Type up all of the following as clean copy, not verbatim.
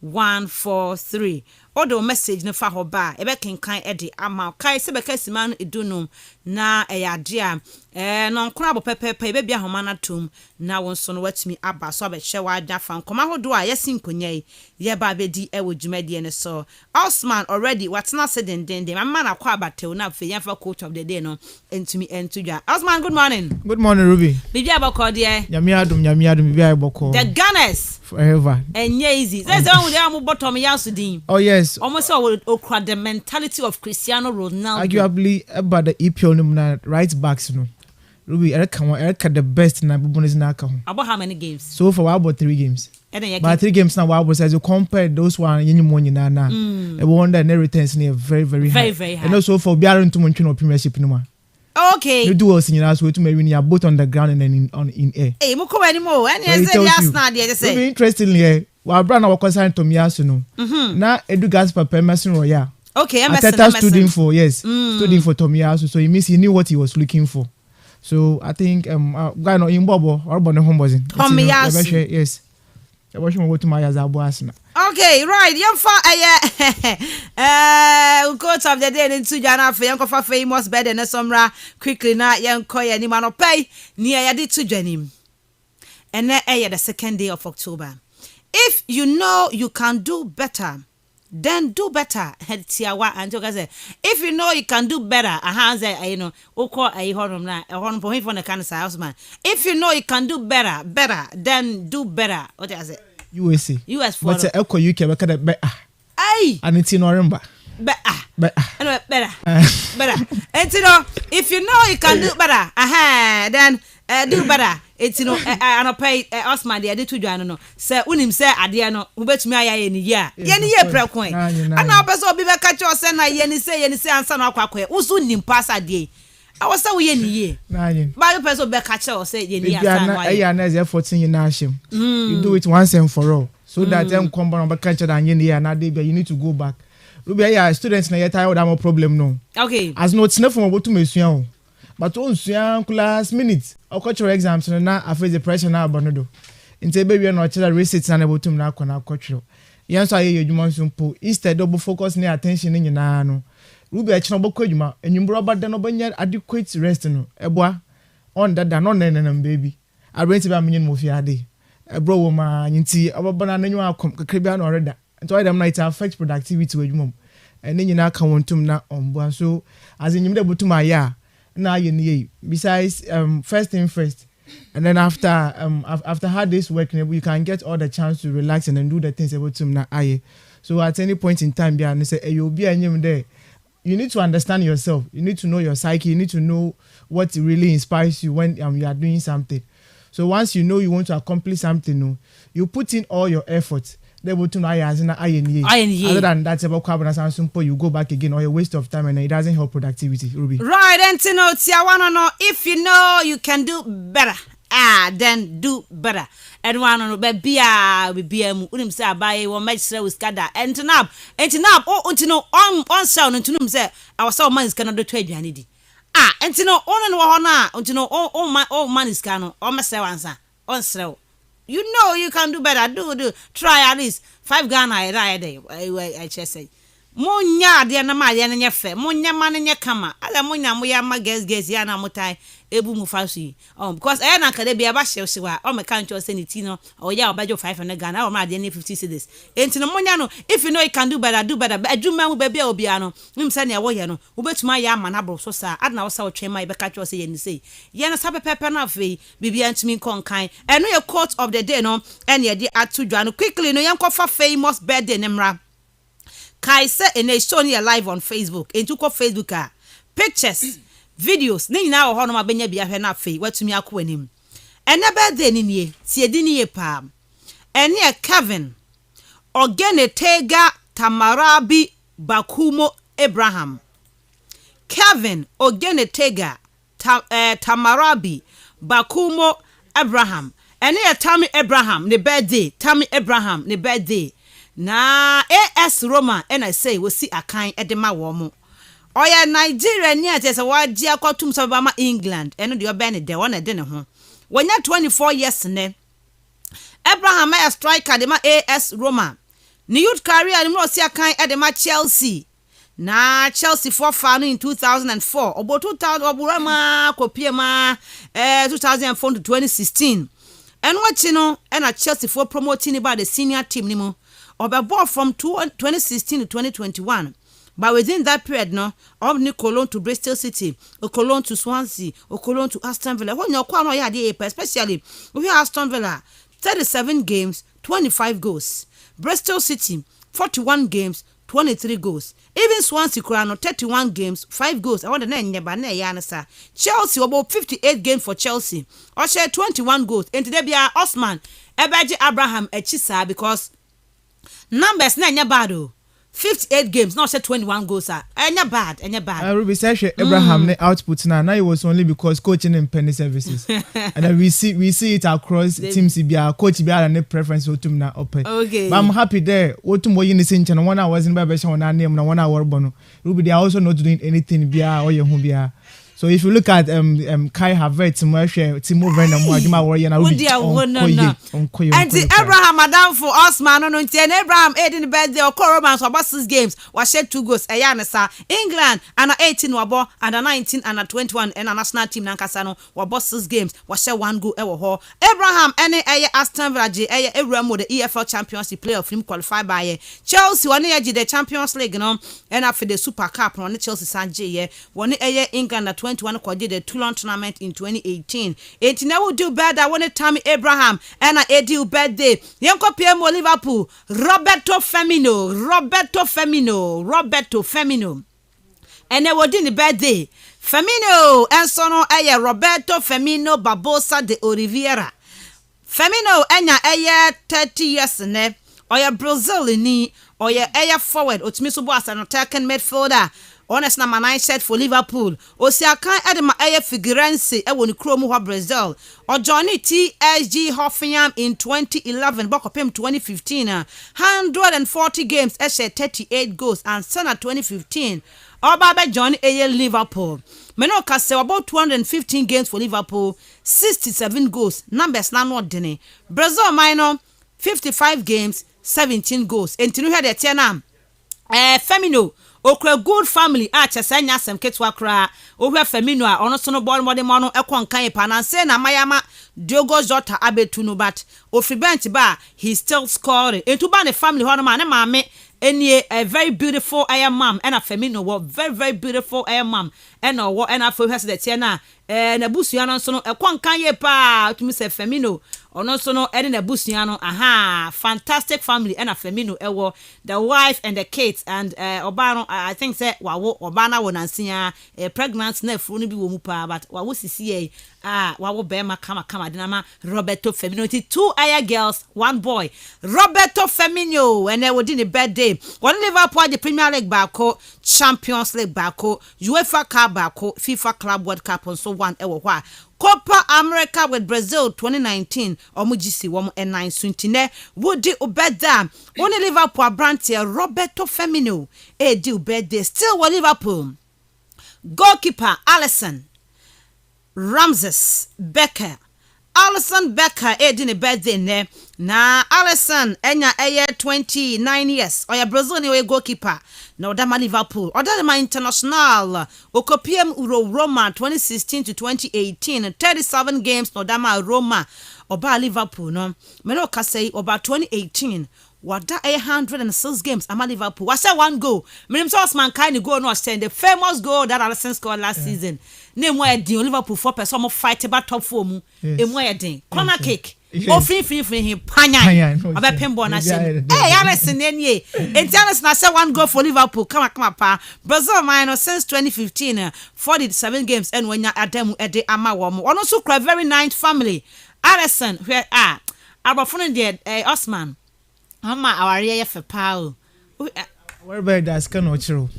743-143. Odo message no fa hoba ebe kenkan ede ama kai se beka sima no edunum na eyadea no nkora bo pepepe ebe bia homa na tom na wonso no watumi aba so abehwe wa adwafa nkoma hodo a yesin konye ye ba bedi ewo dwumade ne so Osman already watna se den mama na kwa abatew na fe yemfa coach of the day no entumi entudwa. Osman, good morning. Good morning, Ruby. Bibi abako de Nyame adum bibi abako. The Gunners forever. Enye easy. Say we dey am bottom yasudin. Oh yes. Almost okra the mentality of Cristiano Ronaldo. Arguably about the EPL na right backs no. Ruby Erika the best na bubunis na aka ho. About how many games? So far about 3 games. But 3 games now about as you compare those one yenyi mo nyina na. E wonder net returns near very high. Very high. And also for biara ntumo ntwe no premiership no ma. Okay. You do also nyina so to me win ya both on the ground and then in air. Hey, mo ko wani mo. Any say yes na dey say. Very interestingly wa bra na wakosan Tomiyasu no. Na Edu Gaspar Emerson Royal. Okay, Emerson student for student for Tomiyasu, so he means he knew what he was looking for. So I think guy no in Bobo or Bono Homeboys. Tomiyasu. Yes. I watch me go to my Yazabu Asna. Okay, right. Young fa coach of the day into Jana for young for famous bed and somra quickly na young koy any man pay near yadi to Jenim. And then the second day of October. If you know you can do better, then do better. If you know you can do better, you know, if you know you can do better, then do better. What is it? USA. US for what's Echo UK better better. Aye. And it's in November. Better. And you know, if you know you can do better, then do better. It's you know, I pay Osman the ade to Joanna no. Say unim say ade no, ubetumi aya ni year. Ye pre coin. And now person be catch us na ye ni say answer no akwa. Usu nim pass ade. I was say we ye ni ye. Na ye. Ba person be catch us say ye ni answer no. Yeah, na 14 year na shame. You do it once and for all. So that them come on be catch and ye ni year na dey you need to go back. Ruby ya students na ye tired am problem no. Okay. As no it's not from obotu mesua o. But on class minutes or cultural exams na after the pressure na abonodo inte baby na ochira receipts na botum na akona cultural yan so aye adwuma nsumpo instead double focus na attention ni nyina no Ruby a chino bokọ adwuma enwumbro bada no banya adequate rest no eboa on dada no na baby arrange ba menyin mo fi ade ebro wo ma nyinti obaba na nyu akom kakrebia na oreda nto dem na it affect productivity adwuma en nyina aka wontum na omboa so as enyim de botum aya na ye besides first thing first and then after hard day's work you can get all the chance to relax and then do the things about to na aye. So at any point in time and say you'll be there, you need to understand yourself, you need to know your psyche, you need to know what really inspires you when you are doing something. So once you know you want to accomplish something, you put in all your efforts. Other than that, about carbon and simple, you go back again or a waste of time and it doesn't help productivity. Ruby. Right, and to know, I wanna know if you know you can do better. Then do better. And one on be BM unim say buy one match with Skada and up oh to know on sound and to know say our so man is cannot do trade yanidi. And to know on to know all man is cano or myself on slow. You know you can do better. Do try at least 5 Ghana a day. I just say. Monya de na ma ye na fe. Monya ma na nye kama. Ala monya mo ya ma guess ya na motai ebu mu fasu. Because e na kade bia ba hye hye wa. O me kan cho say ni ti no. O ya obajo 500 Ghana. O ma de 50 cedis. Enti no monya no if you know you can do better. Adwuma mu ba bia obi ano. Nim say na wo ye no. Wo betuma ya ma na bro so sa. Adna wo sa wo twen ma e be ka cho say ye ni say. Ye na sabe pepe na fe bibia ntumi konkan. Eno ye quote of the day no. En ye di atudwa no quickly no yen kofa famous birthday nemra. Kaise in a show near live on Facebook. Into Facebook pictures, videos. Ni na ho no ma benya bia hwe na fe watumi akọ anim. Ene birthday ni nie, tie di ni pa. Ene Kevin Ogenetega Tamarabi Bakumo Abraham. Kevin Ogenetega Tamarabi Bakumo Abraham. Ene Tammy Abraham ne birthday, Tammy Abraham ne birthday. Na AS Roma and I say we see a kind edema womo. Oya Nigeria near just a wide Giacotum Sabama England and the Obani de one a dinner home. When you're 24 years ne Abraham a striker de ma AS Roma. Ni youth career ni mo si akan de ma Chelsea. Na Chelsea for fan in 2004. Obo 2000 oburama kopie ma 2004 to 2016. And what you know, and a Chelsea for promoting about the senior team ni mo. Obabo from 2016 to 2021. But within that period, no, Omni Cologne to Bristol City, or Cologne to Swansea, or Cologne to Aston Villa. When you're quite especially we have Aston Villa, 37 games, 25 goals. Bristol City, 41 games, 23 goals. Even Swansea Crown, 31 games, 5 goals. I want to name Yanasa. Chelsea, about 58 games for Chelsea. Or share 21 goals. And today be Osman, Ebaji Abraham, Echisa, because numbers na bad. 58 games, not say 21 goals. Enya bad. Ruby said Abraham ne output now it was only because coaching and penny services. And we see it across teams. Be a coach be a preference to na open. Okay. But I'm happy there. Otum boy in the same channel. 1 hour in Babesha on our name. 1 hour bono. Ruby they are also not doing anything. Be a or your home be a. So if you look at Kai Havertz, Timo Werner, Moadima Warrior, and Abraham, Madame for Osman, no, and Abraham 18 birthday or Coromans or Bosses games was shed 2 goals. Ayanasa, England, and 18 wabo, and 19 and 21, and a national team Nankasano or Bosses games was shed 1 goal. Abraham, any Aston Villa, Abraham with the EFL Championship playoff him qualified by Chelsea, one year the Champions League, and after the Super Cup on the Chelsea Sanjay, 1 year England at 21 did the Toulon tournament in 2018. It never do bad. I wanted Tammy Abraham and I do birthday. Yanko PMO Liverpool. Roberto Firmino. And they were doing the birthday. Firmino and sono aya Roberto Firmino Barbosa de Oliveira. Firmino enya aya 30 years ne. Oya Brazil ni. Oya aya forward. Otimiso boss an attacking midfielder. Honest number 9 set for Liverpool. Osiakan Edema Aya Figueirense won Chrome Brazil. Or Johnny TSG Hoffenheim in 2011. Bokopem 2015. 140 games, 38 goals, and Senna 2015. Baba Johnny Aya Liverpool. Menoka say about 215 games for Liverpool, 67 goals. Numbers na not dene. Brazil minor 55 games, 17 goals. And you hear the tenam. Firmino. Okra good family chesanya sem ketwa kra ohwe Firmino a ono so no ball mode mo no ekon kan pa na say na mayama Diogo Jota abetu no but ofi bench ba he still scoring etu ba ne family ho no ma ne maame enie a very beautiful mom and a Firmino wo very beautiful mom and or and afo hwese de tie na na busua no so no ekon kan ye pa tumi say Firmino ono so no ene na busua no aha fantastic family and a Firmino ewo the wife and the kids and oba I think say wawo oba na wonansia pregnant na furu no bi wo mu pa but wawo sisi wawo be ma kama dinama Roberto Firmino 2 aya girls 1 boy Roberto Firmino and they would in the birthday one Liverpool the Premier League bako Champions League bako UEFA Cup bako FIFA Club World Cup and so one ewo hwa Copa America with Brazil 2019 omujisi womo en9 suntine wodi obeda one Liverpool brantia Roberto Firmino di obeda still with Liverpool goalkeeper Alisson Ramses Becker Alisson Becker di ne birthday ne na Alisson enya 29 years oya Brazil ni we goalkeeper na odama Liverpool odama international okopiem Roma 2016 to 2018 37 games na odama Roma oba Liverpool no me no ka say oba 2018 wada 106 games ama Liverpool wasa 1 goal menim so Osman kai ni goal no send the famous goal that Alisson scored last season name why the Liverpool 4 person mo fight about top 4 mu emu ya den corner kick o free panya abepembo na shame Alisson enye Alisson na say 1 goal for Liverpool come pa Brazil minus since 2015 47 games and when ya ademu ede ama wo mo ono so cry very nice family Alisson where abafunu de Osman Mama aware ye fe pa where by das kan o chiro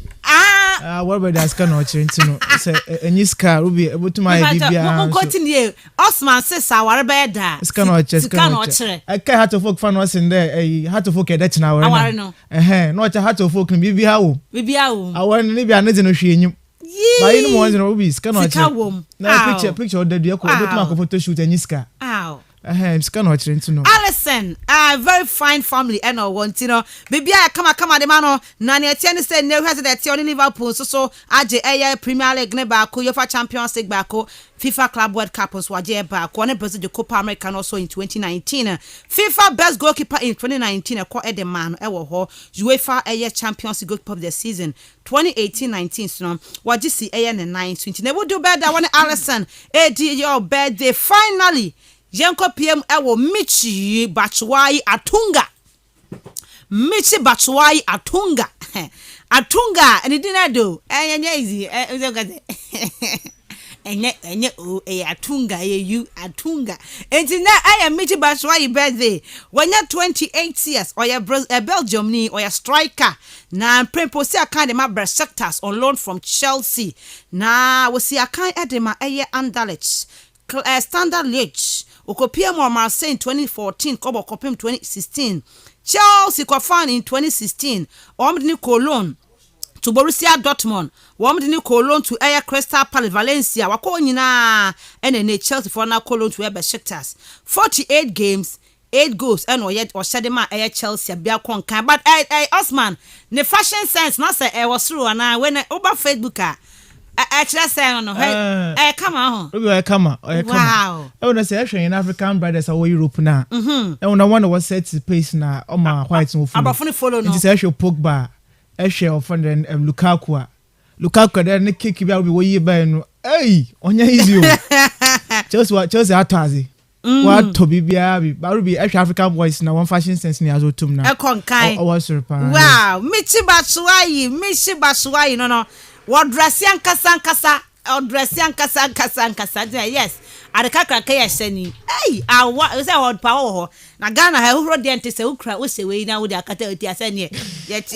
where by das kan o chiro ntino say enyiska ruby ebutuma bibia mo continue Osman says aware by da skan o chiro aka hat of folk fan was in there hat of folk e da china aware no no cha hat of folk bibia wo aware ni bia na de no hwe enyim ba yin mo wanze no ruby skan o chiro na picture of the dia ko ebutuma ko photo shoot enyiska Scan or to know. Alison, a very fine family, and no want you know. Baby, I come the man. Nani attend said no has that only Liverpool. So AGYEKUM Premier League nebako, UEFA Champions League bako, FIFA Club World Cup was waje bako. One Brazil the Copa America also in 2019. FIFA Best Goalkeeper in 2019. Ko Edeman ewo UEFA Champions League Goalkeeper of the season 2018-19. So waje si ne 920. Never do better. One Alison, your birthday finally. Yenko PM ewo Michi Batshuayi Atunga. Michi Batshuayi Atunga. Atunga and it didn't do. Easy. Atunga you Atunga. And now I am Michi Batshuayi birthday. When you're 28 years or you're Belgium ni or you're striker. Na Prempo see a kind of my sectors on loan from Chelsea. Na we see a kind edema Anderlecht. Standard Liège. Okopia mo Marseille in 2014, Kobo Kopim 2016. Chelsea Kofan in 2016. Omdini Cologne to Borussia Dortmund. Omdini Cologne to Crystal Palace Valencia. Wako nyina NNA Chelsea for na Cologne to Besiktas. 48 games, 8 goals and or yet or Shadema Chelsea bia konkan. But Osman, the fashion sense na say was through and when over Facebook actually say no come on wow I wanna say actually in African brothers are Europe now I wanna one was set pace na on my white no follow no it is actually Pogba actually of then Lukaku there ne kick bi we ye by no hey onya easy Chelsea atazi what to be but be African boys na one fashion sense ni azotum na konkan wow Michi Batshuayi no what dressian kasa yes adekakra kaya sheni hey I say what power na Ghana ha who dent say ukra wo se we na wo de akata oti asane yet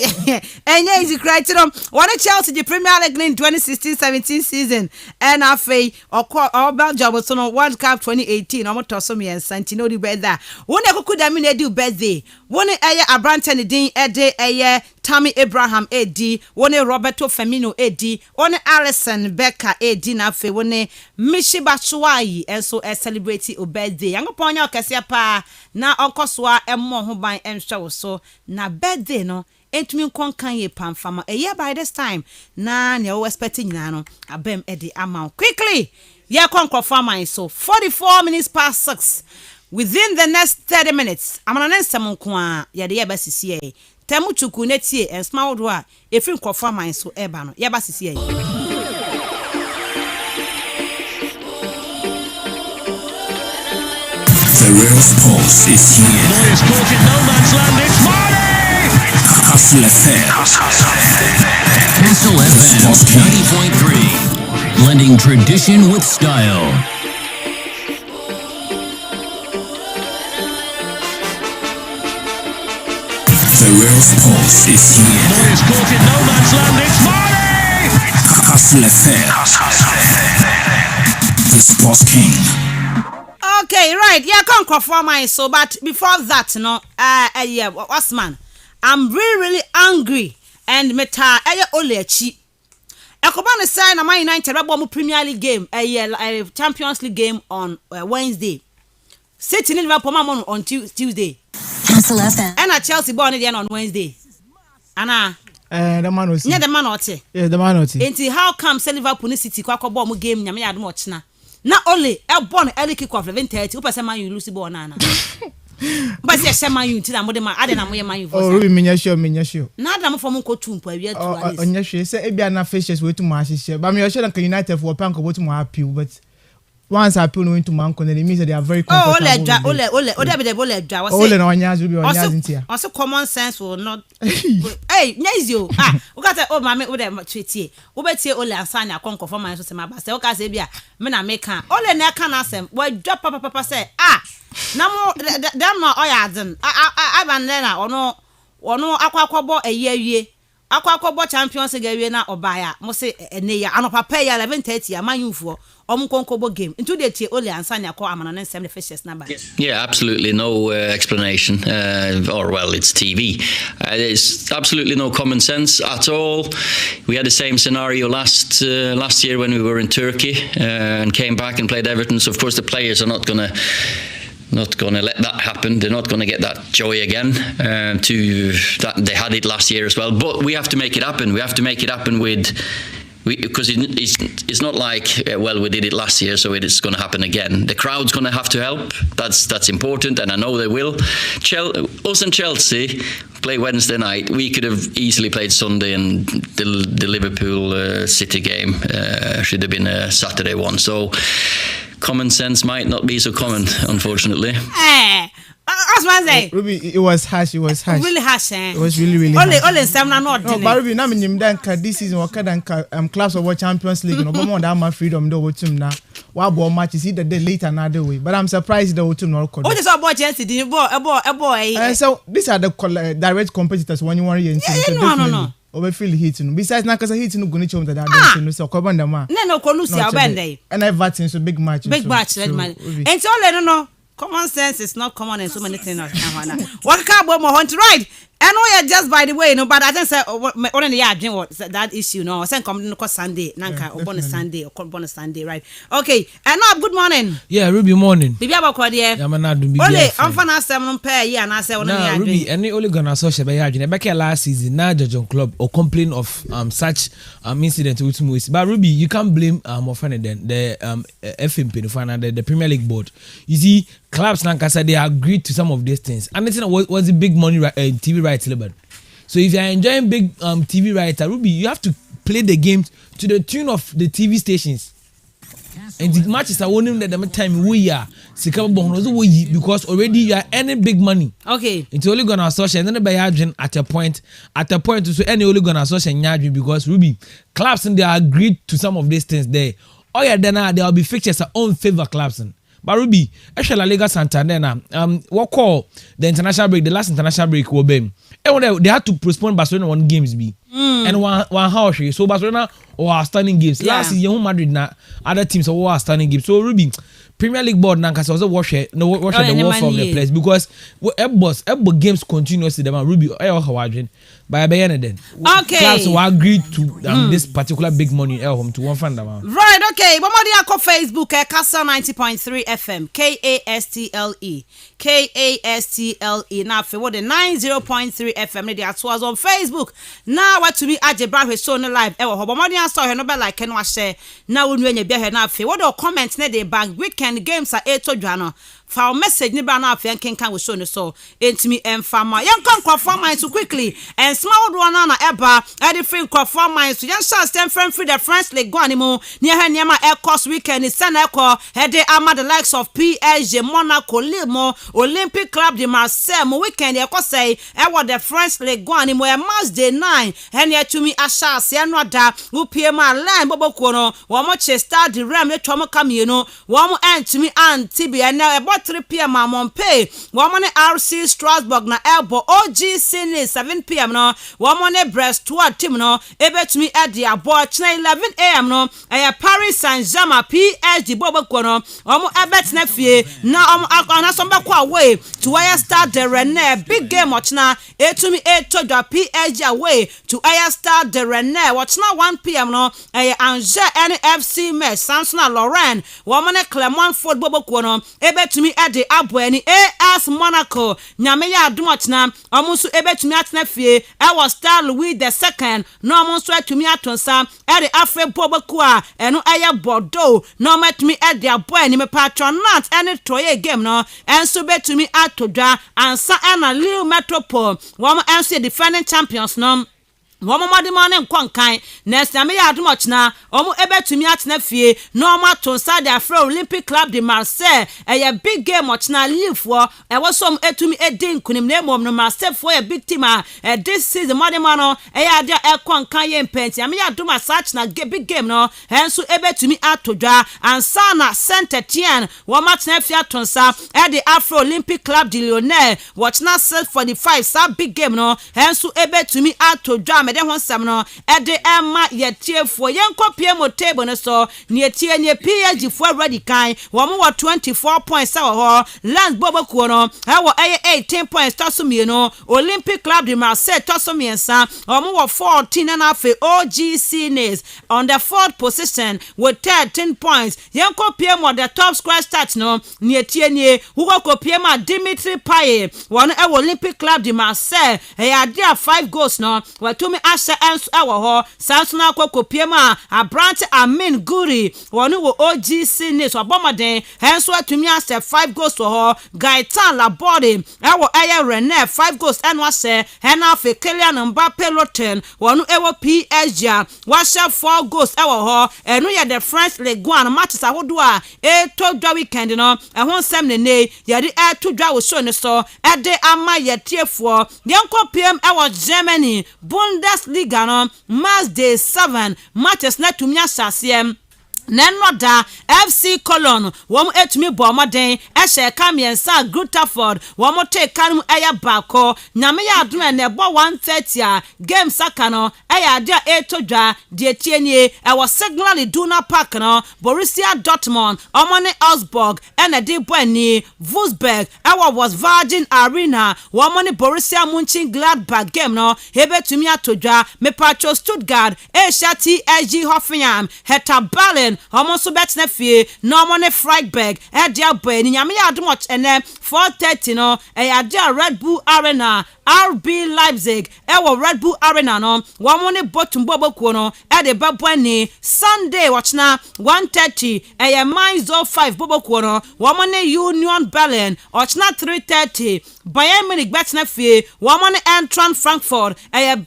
enye easy cry to them one Chelsea the Premier League in 2016-17 season and afei or Belgium so no World Cup 2018 omo toso me ensanti no di better one ekukuda me na di birthday one Abrante ne din ede Tammy Abraham AD one Roberto Firmino AD one Alisson Becker AD na afei one Michi Batshuayi and so celebrate o birthday yankopon nya okese pa na onkoswa emmo ho ban enhwe so na birthday no entumi konkan ye pamfama a year by this time na ne o expecting nyina no abem e de amount quickly ye konkofa man so 44 minutes past 6 within the next 30 minutes amana nsem nko a ye de ye basisi e temu chuku netie en small do a efin kofa man so eba no ye basisi e The real sports is here. It's caught in no man's land. It's Marty! KASTLE FM. KASTLE FM 90.3. Blending tradition with style. The real sports is here. It's caught in no man's land. It's Marty! KASTLE FM. The Sports King. Okay, right. Yeah, can't confirm my so, but before that, no, yeah, Osman, I'm really angry and meta olechi. Ekobana say na Man United rabo Premier League game, Champions League game on Wednesday. City in Liverpool on Tuesday. KASTLE FM. And Chelsea born again on Wednesday. Anna. The man was Yeah, the man ote. Yeah, the man ote. Enti how come Liverpool City kwa ball game nyame ya do china. Na only a born early kick off 11:30. Who person Man you lose ball na. But say Man you nti na mo de ma ade na mo ye Man you for. Oh, we menya sure. Na adam for mo ko tumpo awia to at least. Onya hwe say e bia na fishes we to ma hye. But me sure that United for pan ko to ma appeal but once I appeal into man ko it means that they are very comfortable. Ole be the bole dwa was say. Ole na onya azu bi onya ntia. Also common sense will not hey, nyezio. We got oh mama we dem tweetie. We betie ole ansanya konko for man so se ma ba say we ka say bia me na make kan. Ole na ka na asem. We drop papa say na mo dem no oyaden. Aban na ono akwakobo awie. Akwakobo Champions League awie na obaya. Mo say ene ya anopapa ya 11:30 ya Man U game into the only ansanya ko amana nsem the fishes number. Yeah, absolutely no explanation or well it's TV. There's absolutely no common sense at all. We had the same scenario last year when we were in Turkey and came back and played Everton. So of course the players are not going to not going to let that happen. They're not going to get that joy again. They had it last year as well. But we have to make it happen. We have to make it happen because it's not like we did it last year, so it's going to happen again. The crowd's going to have to help. That's important, and I know they will. Us and Chelsea play Wednesday night. We could have easily played Sunday, and the Liverpool City game should have been a Saturday one. So common sense might not be so common, unfortunately. That's what I say. Ruby, it was harsh. Really harsh, It was really harsh. Only some not. No, but Ruby, now this season clubs of Champions League. No, but more my freedom do team now. What ball matches either day later another way. But I'm surprised the team not. What is about Chelsea? Did a boy? So these are the direct competitors when you want to. No. Over feel hitting. Besides, now because hitting going to that I don't so cover them. No, Colusia Bende. And Everton so big match. Big match, that man. And so I don't know. Common sense is not common in so many things. What can't be more right? I know just by the way, but I don't say only that issue. No, I send come Sunday, Nanka, or Sunday, or Sunday, right? Okay, and now good morning. Yeah, Ruby morning. Bibi about dear. Only I'm for now 7 pair. Yeah, and I say only Ruby. Any only gonna social by Yarjin. Back last season, now John Club or complain of such incident with Moise. But Ruby, you can't blame more funny than the FMP, the Premier League board. You see, clubs like I said, they agreed to some of these things, and it's was the big money TV rights. So if you are enjoying big TV rights, Ruby, you have to play the games to the tune of the TV stations. And the matches are winning that the time we are because already you are earning big money. Okay. It's only gonna associate and then by at a point so any only gonna associate because Ruby clubs and they agreed to some of these things there. Oh yeah, then there will be fixtures that own favor clubs. But Ruby, actually La Liga Santander what call the international break, the last international break will be. And they had to postpone Barcelona one games and one house. So Barcelona or standing games. Yeah. Last year Madrid other teams or standing games. So Ruby, Premier League board now also watch the war from the place because every games continuously the man Ruby by then. Okay. Clubs will agree to this particular big money home to one fan. Right, okay. One more day Facebook KASTLE 90.3 FM. KASTLE. Now for what the 90.3 FM they are was on Facebook. Now what to be Ajebra so no live. One more day saw no like can watch share. Now when you be here now for what the comments ne dey back weekend games are 8 Joanna. For message ni ba na afi kan we show no so entimi emfama yan kan kwafo man so quickly and small one na eba e dey free kwafo man so yan shall stand friend free the French League go animo near her near my course weekend is send echo head ama the likes of PSG, Monaco, Lille, Olympic Club de Marseille mo weekend e ko say e what the French League go animo e match day 9 and ya to me asha se no da wo pie ma line boboko no wo mo Chester the Rem le twa mo kam ye no wo mo antimi antibia na e 3 p.m. on pay. Woman RC Strasbourg na elbow OG Sydney 7 p.m. no. Woman Brest to team no. Ebe to me at the aboard 11 a.m. no. Aya Paris Saint-Germain PSG bobo kono. Omo ebet na fie na omo akona somba kwa away to Aya Stade de Rennes big game watch na. E to me e to the PSG away to Aya Stade de Rennes watch na 1 p.m. no. Aya Angers NFC match Samson Lorraine. Woman Clermont Foot bobo kono. Ebe to me at the Abweni AS Monaco nyame ya adomotna omonso ebetumi atena fie e was Star Louis II no omonso atumi atonsa e the Afre Boboku a eno eye Bordeaux no matumi e the Abweni me patronat ene toye game no enso betumi atodwa ansa na Lille Metropole wo mo enso defending champions no Woman morning kwankan next time ya adumoch na omo ebetumi atena fie no ma to side Afro Olympic Club de Marseille a big game watch na Lille for e was some etumi edin kunim na mom no Marseille for a big team this season morning no e ya dia e kwankan ye mpenti am ya aduma search na big game no enso ebetumi atodwa ansa na Saint-Etienne wo ma tena fie atonsa e the Afro Olympic Club de Lyonnais watch na 45 sa big game no enso ebetumi atodwa mede ho nsam no ede ema yetiefo yenko pie mo table no so ne etie ne PSG fo ready kan wo mo 24 points ho Lens Bobokuo no wo 18 points toso mieno Olympic Club de Marseille toso miensa wo mo 14 and half OGC Nice on the fourth position with 13 points yenko pie mo the top scorer stats no ne etie ne wo ko pie ma Dimitri Payet won Olympic Club de Marseille dia 5 goals no watumi asha enso ho sanso na kokopie ma Abrante Amin Guri won wo OGC Nice obomaden enso atumi asha 5 goals ho Gaetan Laborde René 5 goals eno asha hena fe Kylian Mbappe Loten won PSG washa 4 goals ho eno ye the French Ligue 1 matches ahodo a to dwa weekend no ehon nsem ne ye de to dwa wo show ne so ede ama ye tiefo yenko PM Germany Bundesliga no match day 7 matches na tumia sasiem Nenoda FC Cologne wom etumi bomoden ehye Mensah Grutterford wom take kanum eya bako nyame ya adom na ebo 130 a game saka no eya ade etodwa de tienie ewo Signal Iduna Park no Borussia Dortmund omone Augsburg ena de boani Wolfsburg ewo was Virgin Arena womone Borussia Mönchengladbach game no hebetumi atodwa mepacho Stuttgart TSG Hoffenheim Hertha Berlin Homoso betna fie no money Freiburg dia boy ni nyame ya adomoch ene 4:30 no dia Red Bull Arena RB Leipzig ewo Red Bull Arena no womone Bochum Bobokuo no de babwani Sunday watchna 1:30 Mainz 05 Bobokuo no womone Union Berlin watchna 3:30 Bayern Munich betna fie womone Eintracht Frankfurt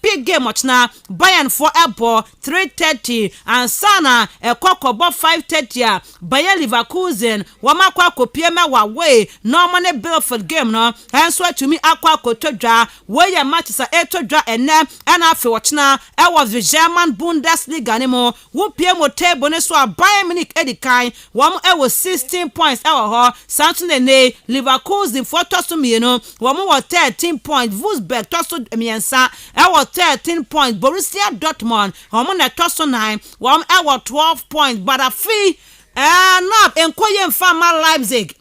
big game watchna Bayern for ebo 3:30 and sana kokobo 5:30 Bayer Leverkusen wama kwa kopie me wa way no money Belford game no enso atumi akwa kotodwa we matches a etodwa ene na afi watchna was the German Bundesliga ne mo wo pie mo table ne so Bayern Munich edikan wam was 16 points ho Santos ne Leverkusen for toso mieno wam was 13 points Wolfsburg toso miensa was 13 points Borussia Dortmund wam na toso 9 wam was 12 points but a fee not enkoye mfama Leipzig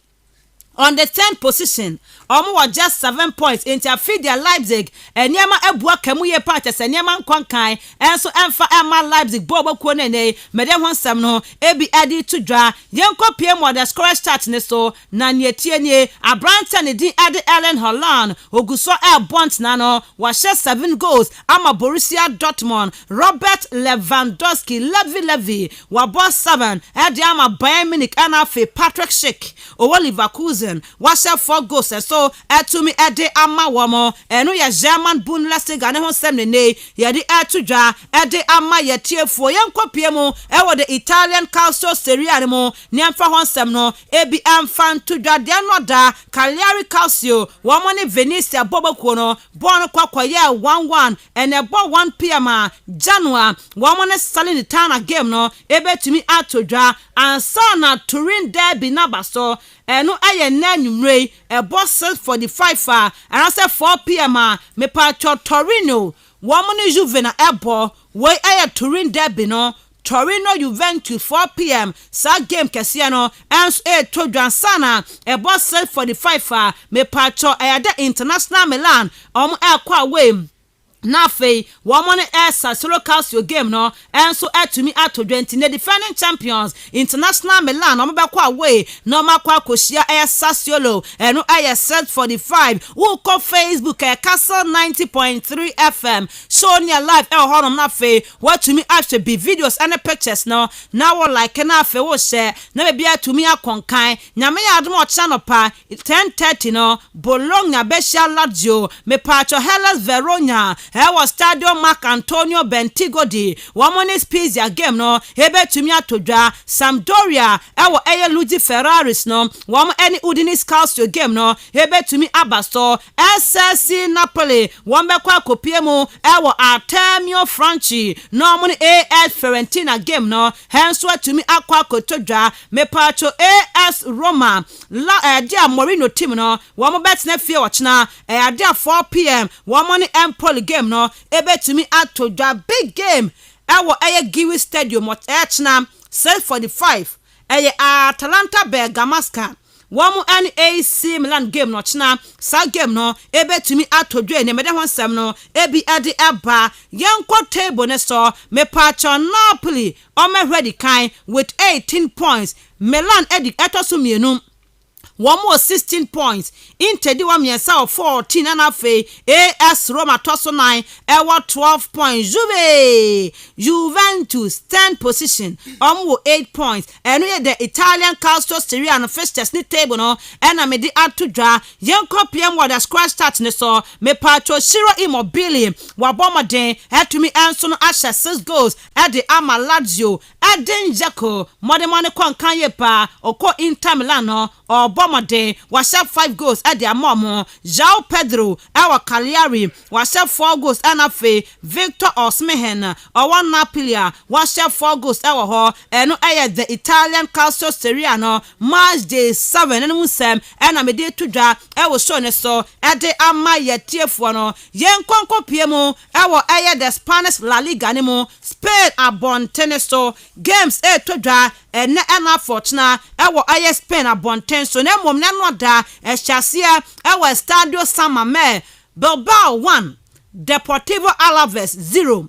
on the 10th position was just 7 points into Fidia Leipzig and Yama Ebua Kamuye Patas and Yaman Kwankai and so Emfa Emma Leipzig Bobo Kone Madame Wansamno Ebi Adi to draw Yanko PM or the score start neso Nanye Tienye Abrantan di Adi Ellen Holland Oguso El Bont Nano was just 7 goals Ama Borussia Dortmund Robert Lewandowski Levy Wabo 7 Adi Ama Bayern Munich Anafe Patrick Schick Owa Leverkusen was 4 goals and so atumi ede ama womo eno ya German Bundesliga ne ho semne ne ye de atudwa ede ama ye tiefo ye nkopie mu ewo the Italian calcio serie A mu ne amfa ho sem no ebi amfa tudwa de no da Cagliari Calcio womo ne Venezia Bobokuo no bon kwakoye 1-1 ene bo 1 pm January womo ne Salernitana game no ebetumi atudwa ansa na Turin derby na baso eno aye na nwumrei boss 45 and I said 4 p.m. me pacho Torino woman Juve na ebo we aye Turin derby no Torino Juventus 4 p.m. sa game kese no and to Dwansana boss 45 me pacho ayade International Milan akwa away Nafe, woman Sassuolo Calcio game no, and so at to me at 20 the defending champions International Milan omabakwa away no makwa koshia Sassuolo and no set 45 who call Facebook Castle 90.3 FM showing your live honor nafe what to me after be videos and pictures no now like nafe wo share na be to me akonkan nyame ya admo channel pa 10:30 no Bologna Bescia Lazio me pacho Hellas Verona was Stadio Marc Antonio Bentigodi woman Spezia game no hebe tumi atodwa Sampdoria ewo Luigi Ferraris no wom any Udinese Calcio game no hebe tumi abasto SSC Napoli wom be kwa kopie mu ewo Artemio Franchi no mon AS Fiorentina game no henso tumi akwa kotodwa mepacho AS Roma la dia Mourinho team no wom bet na fie ochna dia 4 p.m. wom on Empoli game game no ebetumi atodwa big game ewo giwi stadium what echna 6:45 Atalanta Bergamasca Wamu any AC Milan game no china sa game no ebetumi atodwe ne mede honsem no ebi ade aba yenko table ne so me pacho Napoli o me ready kind with 18 points Milan edi etoso mienu one more 16 points. Inter di wa miensa of 14 and afe AS Roma toso 9 ewa 12 points. Juventus 10 position. 8 points. And we the Italian KASTLE Serie A no fixtures ni table no and I made add to draw. Yenko PM wa the scratch start ne so me pacho Ciro Immobile wa bomber den had to me answer no asha 6 goals at the Ama Lazio Eden Jacko Modemane kon kanye pa oko Inter Milan no or Bomade was 5 goals at the Amomo João Pedro our Cagliari was 4 goals and a fe Victor Osimhen or one Napilia was 4 goals our ho and no the Italian KASTLE Serie A no March day 7 and musem and a day to draw I was shown so at the Ama Yetiefo no yen konko piemo our the Spanish La Liga nimo Spain abon tennis so games to draw and na fortuna ewo Spain abonten so na mom na no da ehyasia ewo Estadio San Mamés Bilbao 1 Deportivo Alaves 0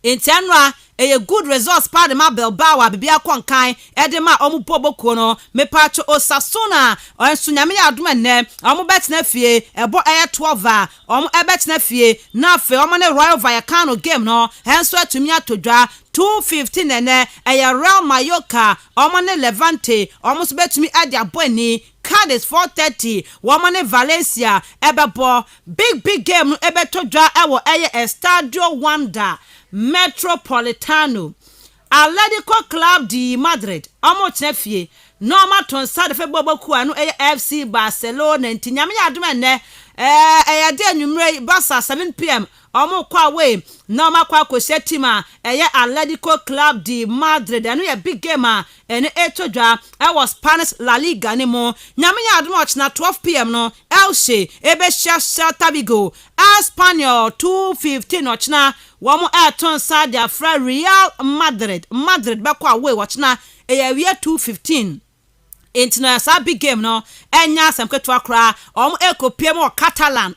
Intenra a good results part ma Bilbao abibia kwankan edema omupoboko no mepacho Osasuna onsunyame adom ne omo betena fie ebo 12 omo ebetena fie na fe omo ne Rayo Vallecano game no henso atumi atodwa 2:15 ene Real Mallorca omo ne Levante omo so betumi ade aboni Cadiz 4:30 woman Valencia ebebo big game ebetodwa ewo Estadio Wanda Metropolitano Atletico Club de Madrid omo tenafie normal ton side feboboku anu FC Barcelona ntinyame adom ne de anwumre Barca 7 p.m. omo kwa away normal kwa koshetima Atletico Club de Madrid anu ye big game ene etodwa was Spanish La Liga nimo nyame adom ochna 12 p.m. no Elche Celta Vigo Espanyol 2:15 ochna womo ton side ya fra Real Madrid bakwa away ochna we 2:15 Intina sa big game no enya samketo akra ekopiem o Catalan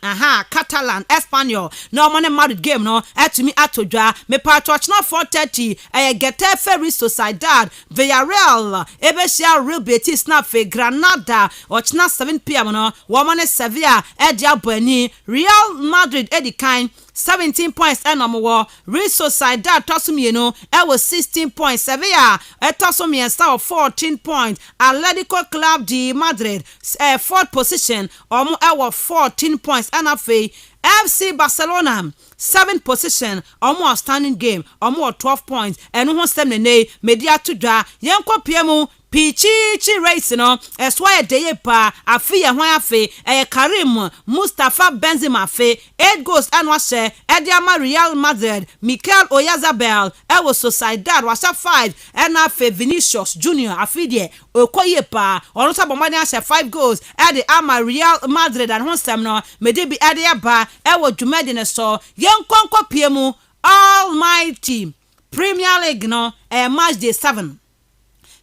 Catalan Espanyol no money Madrid game no atumi atodwa me pato chna 4:30 Getafe Real Sociedad Villarreal ebesia Real Betis na fe Granada ochna 7 p.m. no woman Sevilla edia bani Real Madrid edikan 17 points and more Real Sociedad tosumieno was 16 points Sevilla tosumiensa 14 points Atletico Club de Madrid 4th position our 14 points and FC Barcelona 7th position outstanding game 12 points and who stem ne media to draw yanko piemu Pichichi race no eswa deye pa afi ye hwan afi Karim Mustafa Benzema afi 8 goals and washe Ediama Real Madrid Mikel Oyarzabal was Sociedad washa 5 and afi Vinicius Junior afi de okoye pa ono sabomani ashe 5 goals Ediama Real Madrid and honsem no medebi Ediaba was Jumedi ne so yenkonko piemu Almighty Premier League no March day 7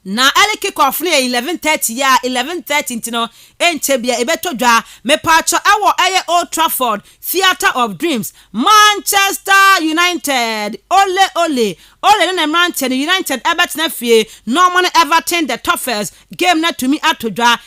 na early kick off near 11:30 ya 11:30 ntino enchebia ebetodwa mepacho ewo Old Trafford Theatre of Dreams Manchester United ole na Manchester United Everton fie no man Everton the toughest game na to me atodwa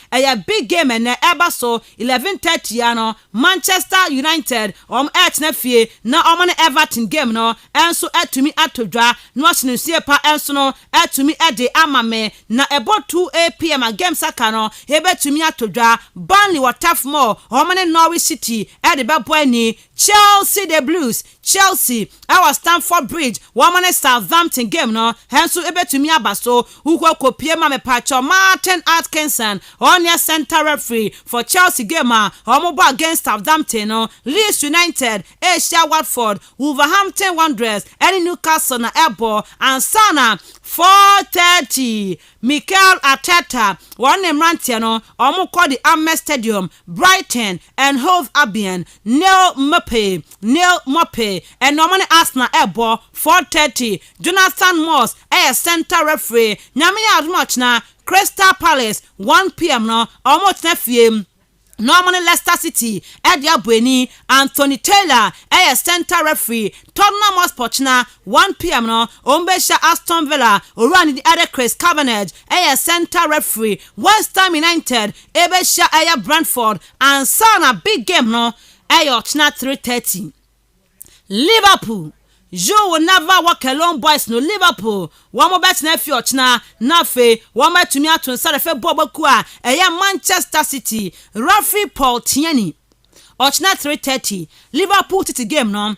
big game na eba so 11:30 ya no Manchester United Everton fie na man Everton game no enso atumi atodwa no asenusie pa enso no atumi ede amame na ebo 2 p.m. game saka no ebetumi atodwa Burnley Watford man Norwich City ede beboani Chelsea the Blues Chelsea our Stamford Bridge woman Southampton game no henso ebetumi abaso ukwo kopie ma mepacho Martin Atkinson on your center referee for Chelsea game omobo against Southampton no Leeds United Asia Watford Wolverhampton Wanderers and Newcastle na Ebo and Sana 4:30 Mikel Arteta one Rantia no omo call the Amex Stadium Brighton and Hove Albion Neil Neil Mope and Normani Arsenal Ebo 4:30 Jonathan Moss center referee Nyame as much na Crystal Palace 1 p.m. no almost na fie Normally Leicester City Edia Bueni Anthony Taylor center referee Tottenham Hotspur 1 p.m. no Ombesha Aston Villa Orani the Chris Cavanagh center referee West Ham United Ebesha Brentford and Sana big game no Ochna 3:30 Liverpool you will never walk alone, boys. No Liverpool. One more bet na Ochna Nafe. One more to me at Saturday Bobakua. Manchester City. Rafi Paul Tierney. Ochna 3:30. Liverpool to game no.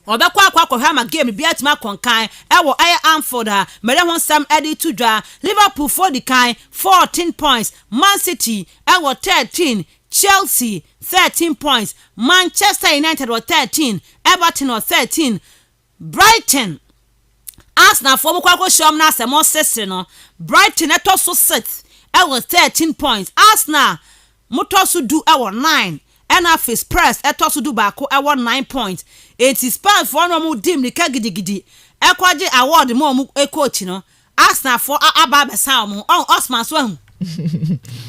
Obekwa kwa hama game bi atima konkan ewo Anfield mere won Sam Eddie Tudra Liverpool for the kind 14 points Man City ewo 13 Chelsea 13 points Manchester United were 13 Everton were 13 Brighton Arsenal for mukwa shom na asemo sese no Brighton etoso 6 ewo 13 points Arsenal mutoso do ewo 9 NF Spurs etoso do baako ewo 9 points it is Spurs for no mu dim ni kagidigidi ekwaje award mo mu coach no Arsenal for aba besa mo on Osman so hu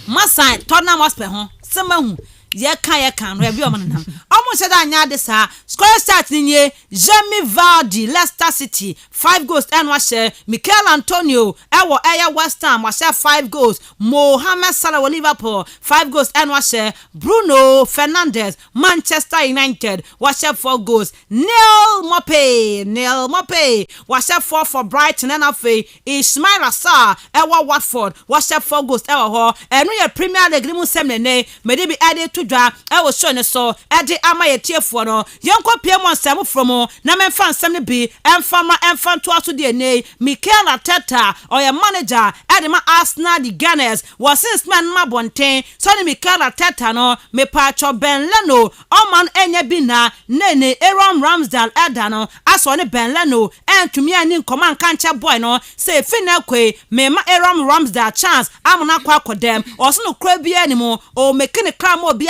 Masa Tottenham Hotspur ho sema hu ye kan no ebi o manam omo se da anya de sa score start ni Jamie Vardy Leicester City 5 goals and washe Mikel Antonio ewo West Ham washe 5 goals Mohamed Salah Liverpool 5 goals and washe Bruno Fernandes Manchester United washe 4 goals Neil Mope washe 4 for Brighton and afi Ismail Assar ewo Watford washe 4 goals ewo ho enu ye Premier League ni mu semene me be added Dwa I was showing so Eddie Amaye Tiefo no Yonko Piemon Samu from na memfa nsem ne bi emfa to aso de nei Mikel Arteta or your manager Edema Arsenal the Gunners was since man mabonten so ni Mikel Arteta no me pacho Ben Leno o man enya bi na nene Aaron Ramsdale edano aso ne Ben Leno entumi ani nkoma nkanche boy no say fina kwe me ma Aaron Ramsdale chance amuna kwa kodem oso no kra bi animo o mekini kra mo bi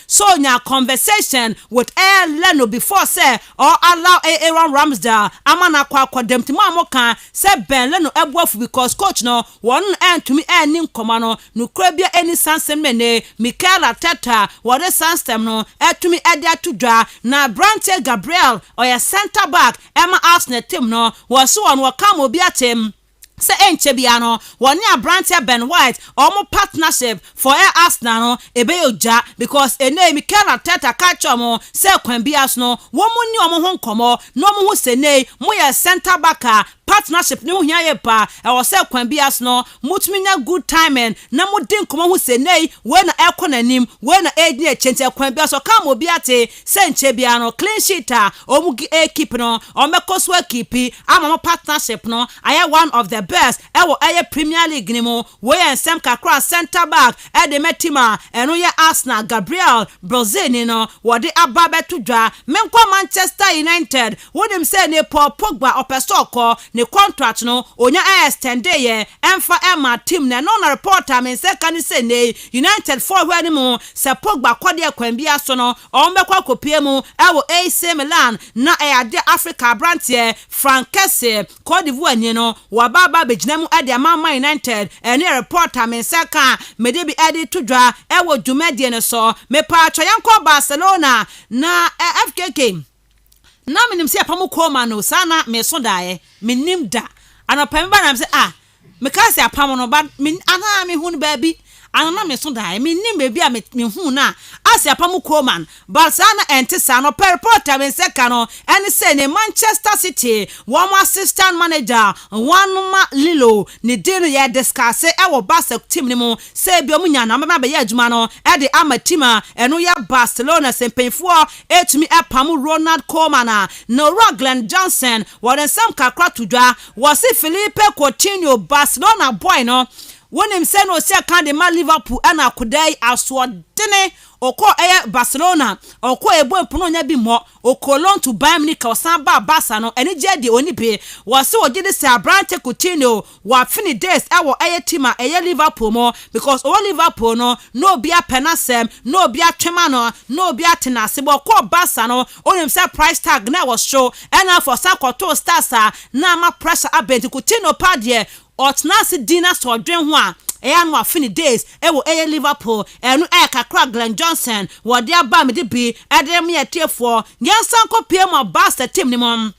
so nya conversation with Leno before say or allow Aaron Ramsdale amana kwa dem ti mo kan say Ben Leno ebofu because coach no won to me any nkoma no kra bia any sansem ne Mikel Arteta what the sansem no to me edia to dwa na Brante Gabriel or your center back Emma Arsenal team no was so on wakam obi atem se enche bia no woni Brante Ben White omo partnership for Arsenal no ebe oja because ene Mikel Arteta ka chomo se kwan bia no wo mu ni omo ho nkomo no omo ho sene mo ye center back partnership ni ho hia ye pa e wo se kwan bia no mutumi nya good timing na mo din komo ho sene we na ekonanim we na edi echente kwan bia so ka mo bia te se enche bia no clean sheet omu keep no o mekoso keep ama partnership no aye one of the best ewo Premier League ni mo we ensem kakra center back de metima eno ye Arsenal Gabriel Brazil ni no wode ababe to dwa menkwa Manchester United wodem say ne Paul Pogba opesoko ne contract no onya extend ye emfa ema team na no na reporter men say kan say ne United for where ni mo se Pogba kwade kwan bia so no o mbekwa kopie mu ewo AC Milan na ade Africa branch Frank Kesse Cote d'Ivoire ni no wababa bejinamu ade amama United ene reporter men say kan me de bi ade to dwa ewo dwumade ne so me pa atwayanko Barcelona na FKK na minim se apamu koma no sana me so dae minim da anopemba na me say me ka se apamu no ba ana me hu no ba bi anana me so dae minim be bi a me hu na ase apamu koma but sana ente sa no reporter me say kan no ene say ne Manchester City one assistant manager one ma Lilo ne deal ye discuss e wo Barca team ni mo say bi omunya na ma be ye adwuma no e de amatima eno ya Barcelona sempenfo etumi apamu Ronald Koeman no Raglan Johnson what some kakra to dwa was Felipe Coutinho Barcelona boy no when him say no say can the man Liverpool and akudai aswode Otene oko Barcelona oko ebo mpono nya bi mo okolon to Bayern Munich osan ba Barca no eni je de oni be wase ogide se Abrante Coutinho wa fini days ewo team a Liverpool mo because o Liverpool no bia penasem no bia twema no bia tenase bo ko Barca no onim say price tag na was show and for Sakoto stars na ma pressure abent Coutinho pa de otnase dina so dwen ho a no afini days ewo Liverpool enu kakra Glenn Johnson wode aba me de bi edem ye tiefo nyansan ko pie mo Barca team ni mom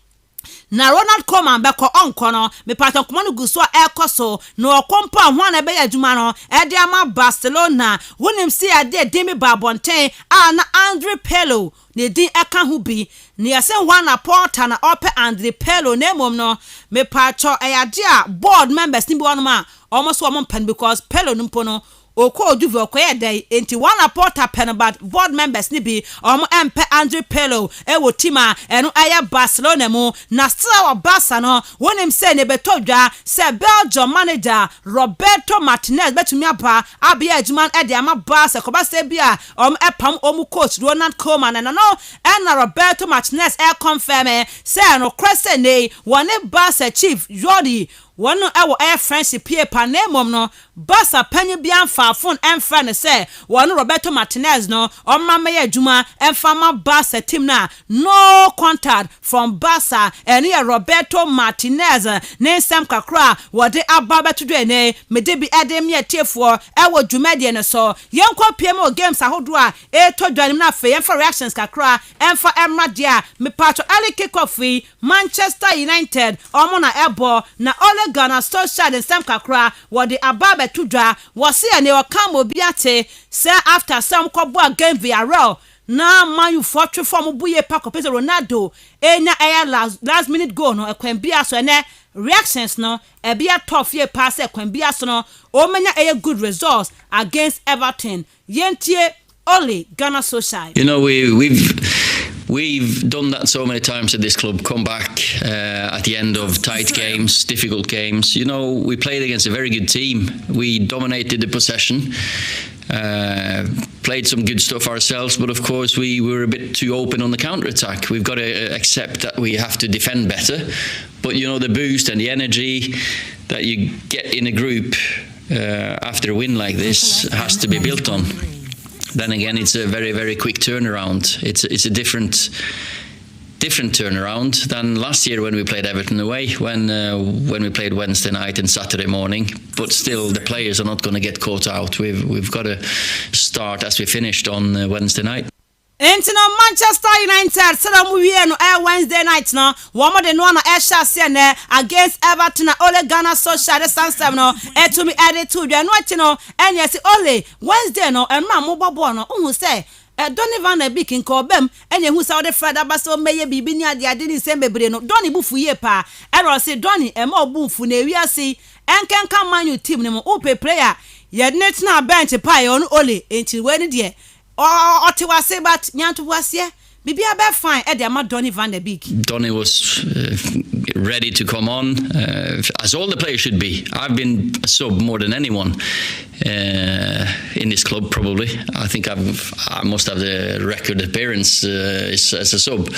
na Ronald Koeman beko onko no me paton komano guso ekoso no okompo ho na be adwuma no ede ama Barcelona wonim si ade Demi Babonten na Andre Pirlo ne din eka ho bi ne yase Juan Porta na ope Andre Pirlo ne mom no me pacho eyade a board members ni bi wono ma almost one pen because Pirlo numpo no oko oduvi okoye dey enti Juan Porta pen but board members ni bi empe Andre Pirlo ewo tima enu aya Barcelona mu na still wa Barca no wonim say ne betodwa say Belgium manager Roberto Martinez betumi aba abia adjuman ede ama Barca ko ba say bia epam omu coach Ronald Koeman na no na Roberto Martinez confirm say no crese ne one Barca chief Jordi one ewo friendship here panemom no Barca penny bian fa phone emfa ne say one Roberto Martinez no mama ye adwuma emfa ma Barca team na no contact from Barca and here Roberto Martinez ne sam kakra wode ababa to do ne me de bi adem ye tiefo ewo dwumade ne so yenko pm games ahodo a to dwanim na fe emfa reactions kakra emfa emra dia me patro early kick off Manchester United na ebo na Ole Gunnar Solskjaer and Sam Kakra wode ababa to dwa wose ene okam obiate say after some kobo game Villarreal na man you for form buye pack of Ronaldo last minute goal no ekwambia so ene reactions no bia tough ye pass ekwambia so no o menya good results against Everton yentie Ole Gunnar Solskjaer. You know, we've done that so many times at this club, come back at the end of tight games, difficult games. You know, we played against a very good team. We dominated the possession, played some good stuff ourselves, but of course we were a bit too open on the counter-attack. We've got to accept that we have to defend better. But, you know, the boost and the energy that you get in a group after a win like this has to be built on. Then again, it's a very, very quick turnaround. It's a different turnaround than last year when we played Everton away, when we played Wednesday night and Saturday morning. But still, the players are not going to get caught out. We've got to start as we finished on Wednesday night. Enti no Manchester United sada mu wie no Wednesday night no wo mo de no na shase ne against Everton na Ole Gunnar Solskjaer sansem no etumi edit to dwa no ati no enye si Ole Wednesday no enma mo bobo no hu say Donny van der Beek nko obem enye hu say ode Fred abaso meye bibi ni ade ni sembebre no Donny bufu ye pa ero say Donny ema obufu na ewiase enkenka Man U team ne mo upe player ye net na bench pa ye on Ole enti we ni de Oti wase but nyantu wase bibia be fine e de ma Donny van der Beek. Donny was ready to come on, as all the players should be. I've been a sub more than anyone in this club probably. I think I must have the record appearance as a sub.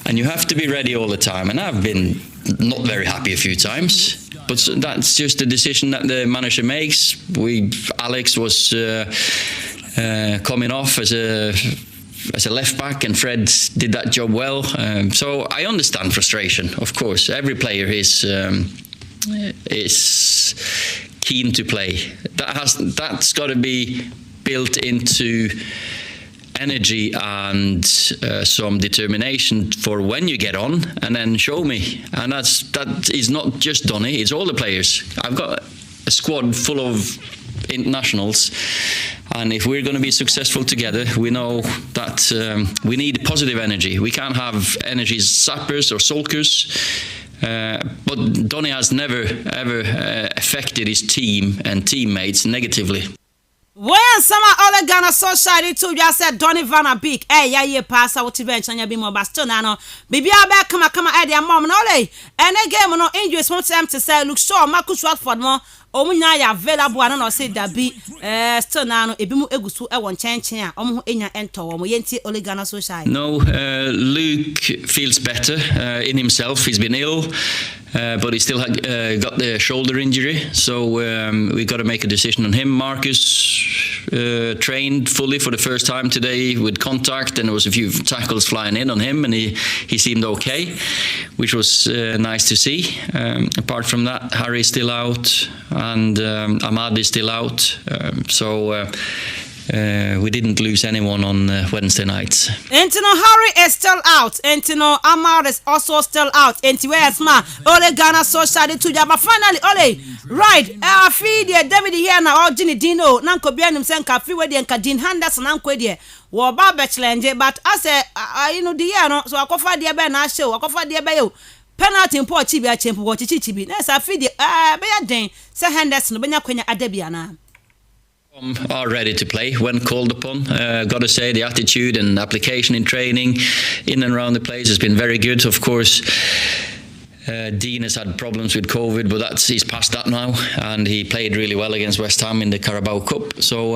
And you have to be ready all the time. And I've been not very happy a few times. But that's just the decision that the manager makes. Alex was coming off as a left back, and Fred did that job well. So I understand frustration. Of course, every player is keen to play. That's got to be built into energy and some determination for when you get on, and then show me. And that is not just Donny; it's all the players. I've got a squad full of internationals, and if we're going to be successful together, we know that we need positive energy. We can't have energy sappers or sulkers. But Donny has never ever affected his team and teammates negatively. When some Ole Gunnar Solskjaer to just said Donny van der Beek, ye pass out to bench and you be more bastonano. Bibi abe kama e dia mom no le. And game no injuries want them to say look sure Marcus Rashford mo omunya ya available ana no say da bi still na no ebi mu egusu e won chenchen a omo enya ento wo mo yenti Ole Ghana Social. No, Luke feels better in himself. He's been ill, but he still got the shoulder injury, so we got to make a decision on him. Marcus trained fully for the first time today with contact, and there was a few tackles flying in on him, and he seemed okay, which was nice to see. Apart from that, Harry's still out, and Ahmad is still out, so we didn't lose anyone on Wednesday nights. Entino Harry is still out. Entino Ahmad is also still out. Enti where's ma Ole Ghana Social to but finally Ole right feed the David here na Ojini Dino nanko bia nim senka fi we de nka Dean Henderson nanko de wo ba bachelor but as you know the year no so akofa de be na show akofa de be yo penalty in Port Chibi a chempo wo chichi na sa feed be ya den se Henderson benya kwanya adabia na are ready to play when called upon. Got to say the attitude and application in training in and around the place has been very good. Of course, Dean has had problems with COVID, but he's past that now, and he played really well against West Ham in the Carabao Cup. So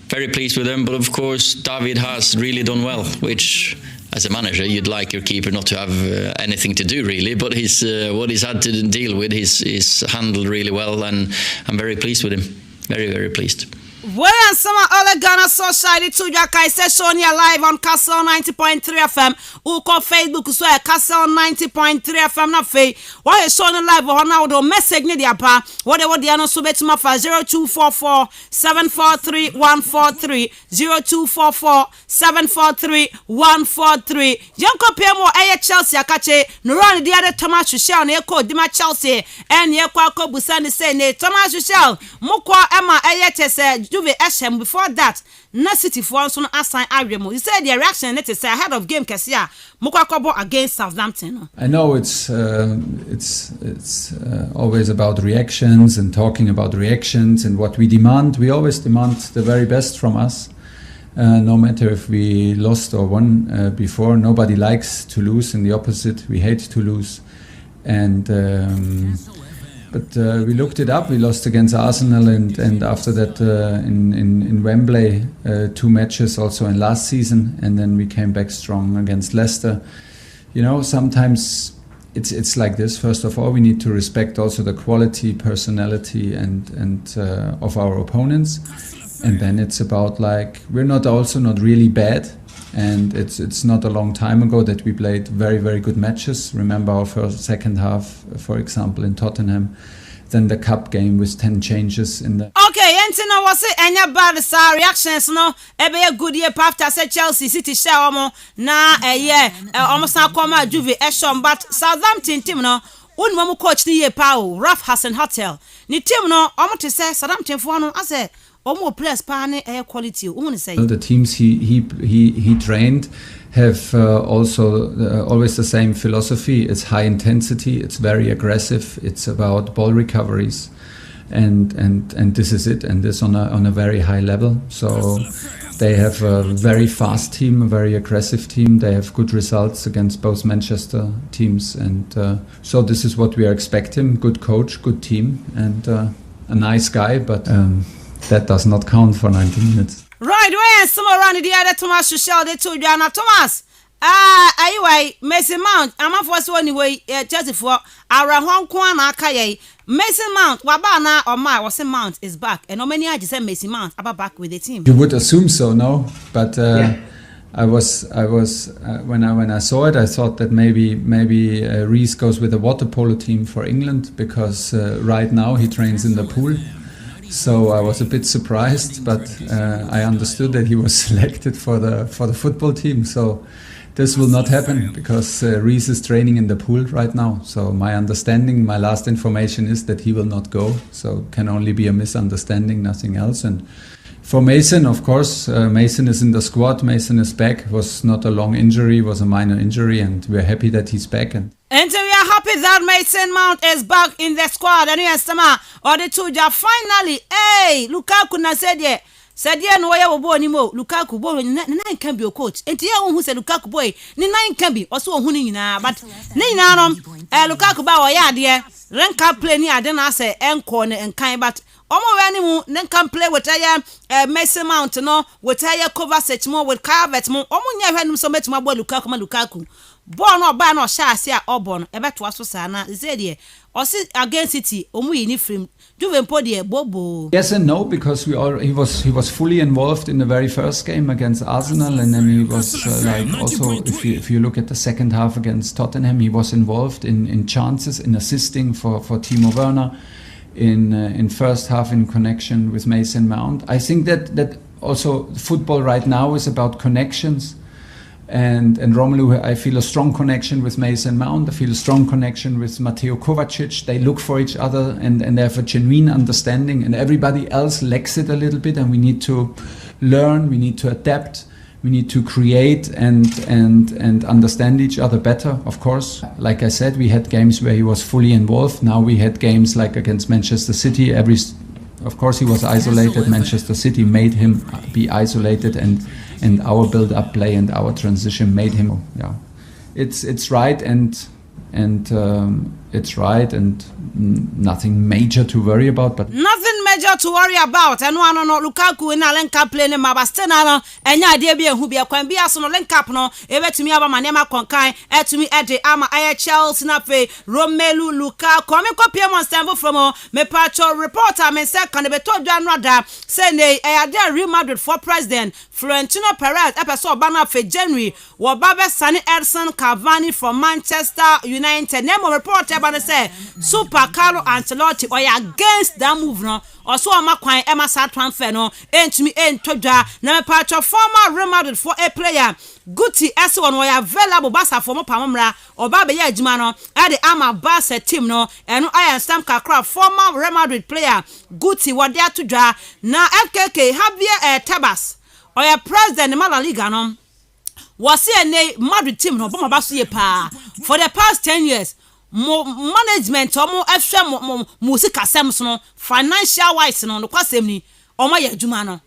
very pleased with him. But of course, David has really done well, which as a manager you'd like your keeper not to have anything to do really, but what he's had to deal with he's handled really well, and I'm very pleased with him. Very, very pleased. Where some Ole Ghana Society to Jakai session here live on KASTLE 90.3 FM. Uko Facebook so KASTLE 90.3 FM na fe. Why is showing live on now do message ni dia pa. What they no so betuma fa 0244 743 143 0244 743 143. Yanko Pemo eye Chelsea akache no run the other Thomas Tuchel na eko dima Chelsea and ye kwa ko busani say ne Thomas Tuchel mukwa ema eye tese Juve Eshem before that na City for so no assign Ariemo. You said the reaction net is ahead of game Kesia Mukwakobo against Southampton. I know it's always about reactions and talking about reactions and what we demand. We always demand the very best from us. No matter if we lost or won before, nobody likes to lose. In the opposite, we hate to lose. And but we looked it up. We lost against Arsenal, and after that in Wembley, 2 matches also in last season, and then we came back strong against Leicester. You know, sometimes it's like this. First of all, we need to respect also the quality, personality, and of our opponents, and then it's about like we're not really bad. And it's not a long time ago that we played very, very good matches. Remember our second half, for example, in Tottenham. Then the cup game with 10 changes in the... Okay, and now was it any bad reactions no? Ebe a good year after say Chelsea City share na almost now come out Juve Eshon, but Southampton team no. Unmamu coach ni ye pao Ralph Hasenhuttl. Ni team no almost say Southampton for no ase more players pane air quality. The teams he trained have also always the same philosophy. It's high intensity. It's very aggressive. It's about ball recoveries, and this is it. And this on a very high level. So they have a very fast team, a very aggressive team. They have good results against both Manchester teams, and so this is what we are expecting. Good coach, good team, and a nice guy, but. That does not count for 90 minutes. Right, when some around the other Thomas Tuchel, they told you, Anna Thomas. Anyway, Mason Mount, I'm not for so anyway, Chelsea for our Hong Kong, Akaye. Mason Mount, Wabana or my was Mount is back, and how many I just said Mason Mount about back with the team. You would assume so, no? But I was when I saw it, I thought that maybe Reece goes with the water polo team for England because right now he trains in the pool. So I was a bit surprised, but I understood that he was selected for the football team. So this will not happen because Reece is training in the pool right now. So my last information is that he will not go. So can only be a misunderstanding, nothing else. And for Mason, of course, Mason is in the squad. Mason is back. It was not a long injury, it was a minor injury, and we're happy that he's back. And so we are happy that Mason Mount is back in the squad. And yes, or the two finally, hey, Lukaku na said yeah. said yeah no ya wo bo ni mo Lukaku bo ni nine can be a coach enti ya won hu say Lukaku boy ni nine can be also hu ni nyina but ni nyina no Lukaku ba wo ya de rank up play ni ade na say enko ne enkan but omo we ni mu ne can play with Mensah Mount no with Kovacic mo with Calvert mo omo nya hwanum so metima bo Lukaku ball no ba no sha ase a obo no ebeto aso sa na say de against City omu yi ni frame Juvenpo de bobo. Yes and no, because he was fully involved in the very first game against Arsenal, and then he was also if you look at the second half against Tottenham, he was involved in chances, in assisting for Timo Werner in first half in connection with Mason Mount. I think that also football right now is about connections. And Romelu, I feel a strong connection with Mason Mount. I feel a strong connection with Mateo Kovacic. They look for each other and they have a genuine understanding. And everybody else lacks it a little bit. And we need to learn. We need to adapt. We need to create and understand each other better. Of course, like I said, we had games where he was fully involved. Now we had games like against Manchester City. Of course, he was isolated. Manchester City made him be isolated, and our build-up play and our transition made him. Yeah, it's right and it's right and nothing major to worry about. But nothing major to worry about. And one no Lukaku in a link up play na mabastena no enya ade bia hu bia kwan bia so no link up no ebetumi aba manema konkan etumi ede ama aye Chelsea na fe Romelu Lukaku me kopie mon stambo from me pacho reporter me say kan be to dwa no da say ne ade Real Madrid for president Florentino Perez epeso oba na fe January wo ba be Sani Edson Cavani from Manchester United. Name reporter ba say Super Carlo Ancelotti oya against that move no also amakwan ema sa transfer no entumi entodwa na me pacho former Real Madrid for a player Guti ese won oya available basa for mo pamomra oba be ya adwuma no e de ama basa team no eno iron stamp kakra former Real Madrid player Guti wode atodwa na FKK Javier Tebas oya president in La Liga no was a Madrid team no boma baso ye pa for the past 10 years management omo ehwe musika sems no financial wise no kwasem ni omo ye adwuma no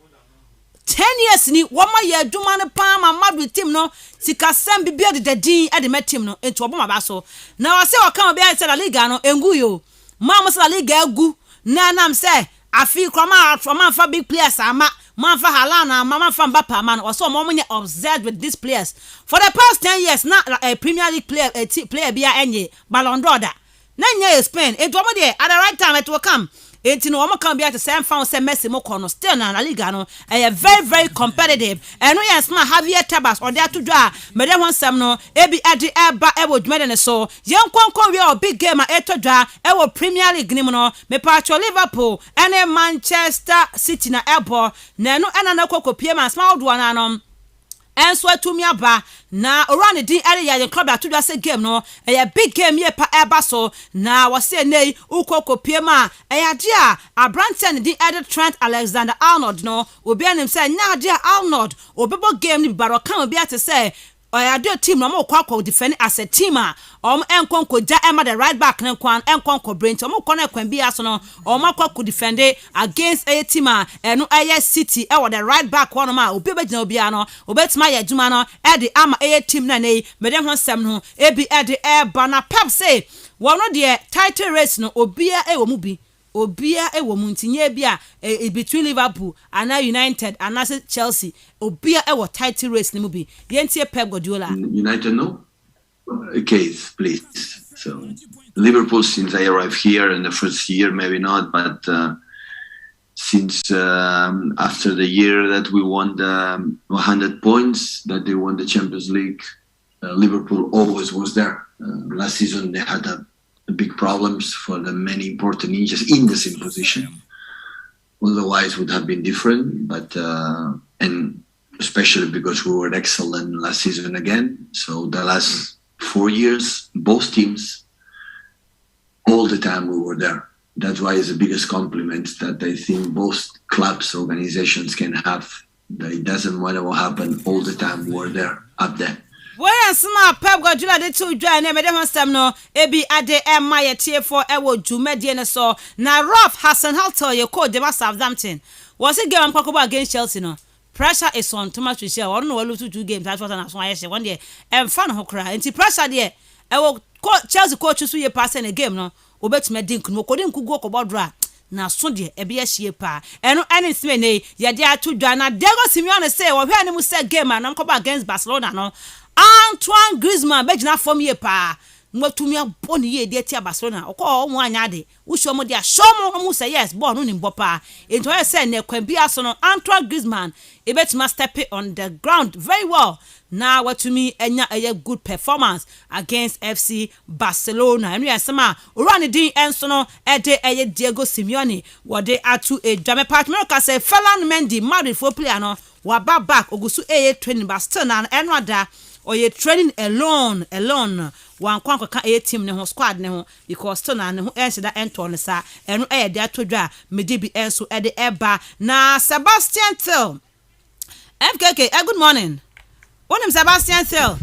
10 years ni woma ye adwuma no pa ma Madrid team no sika sem bibia de din e de met team no ento oboma baso na wase okan obi say La Liga no engu yo ma mo say La Liga egu na nam say afi kroma from fa big players ama manfa Halana mama fa Mbappe man also mo nye obsessed with these players for the past 10 years na a Premier League player player bia enye Ballon d'Or da na nye Spain e do mo de at the right time it will come enti no mo kan bia to same found say Messi mo kono still na La Liga no very very competitive and no yes na Javier Tebas or there to draw me dey won sam no ebi ade eba e wo dwuma de so yen konkon we o big game a e to draw e wo Premier League ni mo no me pacho Liverpool and Manchester City na ebo na no ena na kokopie man small do na no enso atumi aba na orane din area ya club that to say game no a big game ye pa eba so na wase nei ukokopie ma ade a Abrante din added Trent Alexander-Arnold no obi anim say nya ade Arnold obebo game ni baro kan obi ate say ade team no mo kwakwa defend as a team a enkonko ja ema the right back ne kwan enkonko brain mo kona kwan bia so no kwakwa defend against a team a eno aye City e the right back one ma obi be gina obi ano obetima ye adwuma no e de ama aye team na nei me de ho sem no ebi e de e bana pep say wono de title race no obia e wo mu bi obia e wo muntinye bia between Liverpool and United and Chelsea obia e wo title race ni mu bi yentie Pep Guardiola United no case please. So Liverpool, since I arrived here in the first year maybe not, but since after the year that we won the 100 points that they won the Champions League, Liverpool always was there. Last season they had big problems for the many important injuries in the same position. Otherwise would have been different, but and especially because we were excellent last season again. So the last 4 years, both teams, all the time we were there. That's why it's the biggest compliment that I think both clubs, organizations can have. That it doesn't matter what happened, all the time we were there, up there. Where smart Pep Guardiola de to join e me dem stem no ebi ade e ma ye tie for e wo dwumade ne so na Rolf Hasenhuttl ye code dem Southampton was a game kwakoba against Chelsea no pressure is on Thomas Tuchel or no lose 2 games that's what na so aye one day e fan ho kra enti pressure there e wo Chelsea coach so ye pass in a game no obetime din kuno ko din kugo ko bodra na so de e be hie pa eno any sme ne ye de ato dwa na Diego Simeone say wo hwe ne mu say game na nkoba against Barcelona no Antoine Griezmann begina form ye pa nwatumi aboni ye de tia Barcelona okọ omo anya de wo show mo de show mo say yes ball no ni mbo pa ento ye say na kwan bia so no Antoine Griezmann e betima step on the ground very well now watumi enya a good performance against FC Barcelona and we asema run din enso no e de Diego Simeone wo de atu e dwame partner ka say Ferland Mendy Madrid for player no wa back ogusu training but still na eno ada or you training alone one kwanka team ne ho squad ne ho because still na ne ho ense da ento ne sa eno e de atodwa medibi enso e de eba na Sebastian Thiel FKK good morning. What name Sebastian Thiel?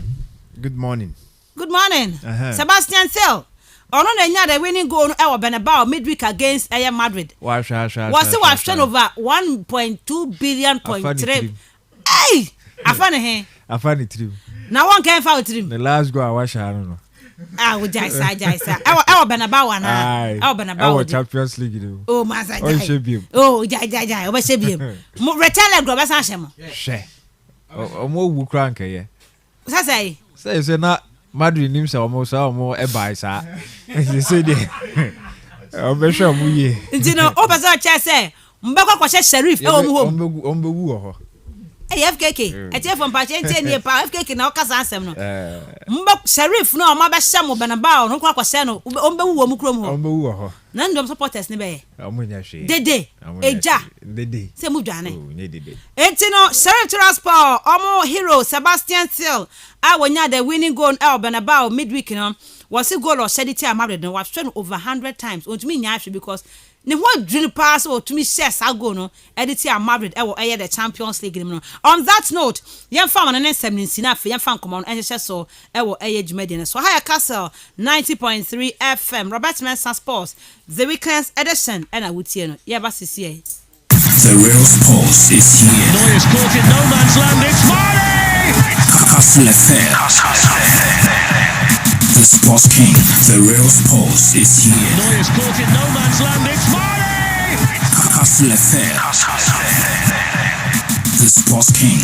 Good morning. Good morning. Sebastian Thiel. Ono na nya the winning goal e wo Bernabeu midweek against Real Madrid. Was it over 1.2 billion point 3. Hey! Afane he. Afane 3. Na one can foul 3. The last goal I watch I don't know. Ah, we jaisa. E wo Bernabeu na. E wo Bernabeu. Champions League do. Oh, masa. Oh, shebiem. Oh, ja. O shebiem. Mo return go be san shemo. She. Omo wu kran ke ye. Say na Madrid nim say omo e bai sa. You say dey. O be sure mu ye. Nti no o be so che say mbekwa kwa Sheriff e omo home. Ombe wu ho. Hey FKK, e tie from patch enti pa FKK na o kasa ansem no. Mbe Sheriff no ma be hye mo Bernabeu no kwa hye no ombe wu mu krom ho. Ombe wu ho. Na ndom supporters ne be. Omo nya hwe. Dede. Eja. Dede. Se mu dwane. Oh, ne dede. Enti no Sheriff Tiraspol omo hero Sebastian Thiel a wonya the winning goal El Bernabeu midweek no was a goal or shed it Madrid no was shown over 100 times. Ontumi nya hwe because ne what drill pass or to me shares ago no edit Madrid e wo the Champions League no. On that note, yem fam na 17 na fe yem fam come on enhye so e wo dwumade so higher Castle 90.3 FM Robert Mensah Sports the weekends edition and I would no ye ba sisi The real sports is here. Neuer's caught in no man's land. It's Marty! KASTLE FM. The Sports King. The real sports is here. Neuer's caught in no man's land. It's Marty! KASTLE FM. The Sports King.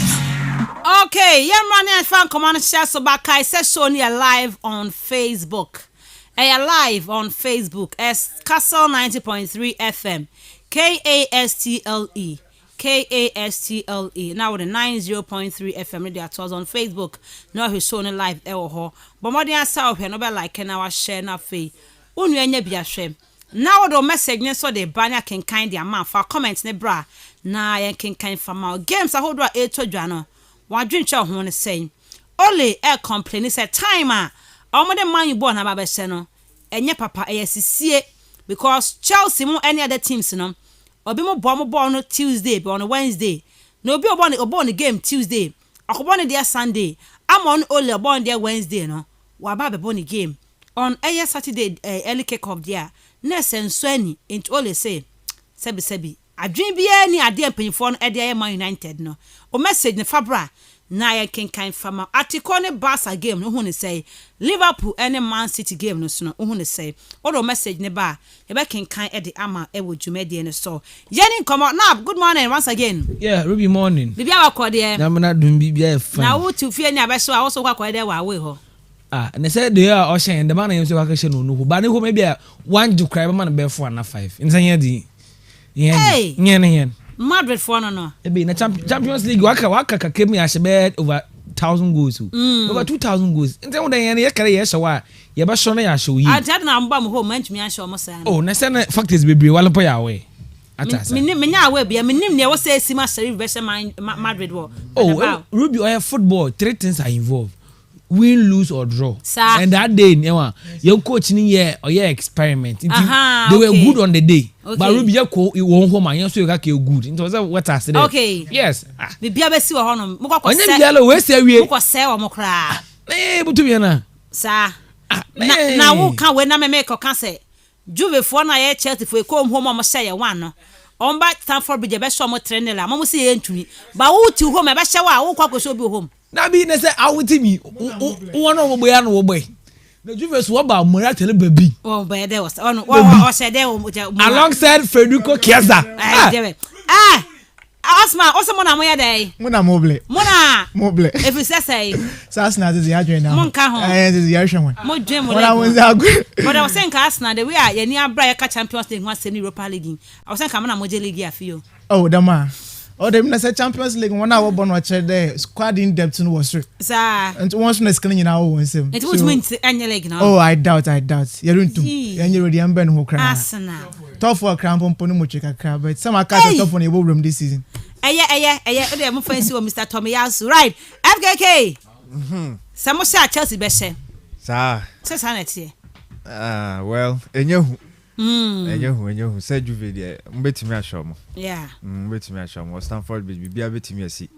Okay, yeah, man, and fan command share so back. I said so near live on Facebook. Live on Facebook as Castle 90.3 FM. KASTLE. Now with the 90.3 FM radio at on Facebook. Now he's showing live ho. But more than self here, no be like our share na fe. Unu enye bia hwem. Now the message ne so the banner can kind the amount for comments ne bra. Na yen can kind for my games I hold wa e to dwa no. Wa dwincha ho ne say. Ole e complain say time a omode man you born aba be hye no. Enye papa e sisie because Chelsea mo any other teams no. Obi mo ball no Tuesday be on Wednesday. No obi obon the game Tuesday. Akobon there Sunday. I'm on only obon there Wednesday no. Wa ba be born the game on Saturday early kick off there. Ness and Swenny into all say sebi. Adwin bia ni ade empanifo no e dey Man United no. O message ne Fabra na ya kenkan fama article ne Barca game no hu ne say Liverpool and Man City game no so no hu ne say o message ne ba e be kenkan e de ama e wo dwumade ne so yeni come on now. Good morning once again. Yeah, Ruby morning. Bibia wakode na mna dum bibia e fa na wo tu fie ni abeso a wo so kwakode wa we ho and they said they are ocean the man you say kwakashe no no ba ne ho maybe one do cry man be 4 na 5 insanya di yen Madrid for no e be na Champions League waka kakemi a shebe over 1,000 goals over 2,000 goals nte wo den ye kare ye hyewa ye be so na ya hyew yi a jade na mba mo ho mantumi a hyew mo sa oh na say na factors bebre wale po ya we atasa menya awe bia menim ne wo say sima Sheriff versus Madrid wo oh Ruby or football 3 things are involved: win, lose or draw. And that day your coach ni here or your experiment they were good on the day but Ruby you won home and so you got good it was what I said. Okay, yes the bia be si wo hono mo kwa say we say wo mo kra butu na sa na wo kan we na me make kan say Juve for na ye Chelsea for ko home mo say ye wan no on ba Stamford Bridge be so mo train la mo say ye ntumi ba wo ti home e be hye wa wo kwa so bi home na bi ne say awuti mi won no wo ya no wo boy na Juve so ba mo ya tele baby oh be there was on o say there alongside Federico Chiesa Asma, also mona moya day. Mona mobile. Mona if you say Sasna is the adjoin now. Monka ho. Is the Irishman one. Mo dream what I was that good. But I was saying Arsenal the way ya ni abra ya Champions League one semi Europa League. I was saying ka na Moje League afio. Oh, the man. Oh, them na say Champions League one hour born watch there squad in depth no was true. Sir. And once na screen you now one same. It was win any league now. Oh, I doubt. You don't you ready am ben ho kra. Arsenal. Tough for crampon ponu mo cheka kra but some are catch tough on the room this season. O dey mo fancy o Mr. Tommy Yasu right. FKK. Samo sha Chelsea be she. Sa. Say sanity. Well, enyehu. Enyehu. Say Juve there. Mbetimi ashomo. Yeah. Mbetimi ashomo. Stamford Bridge bibia betimi asi.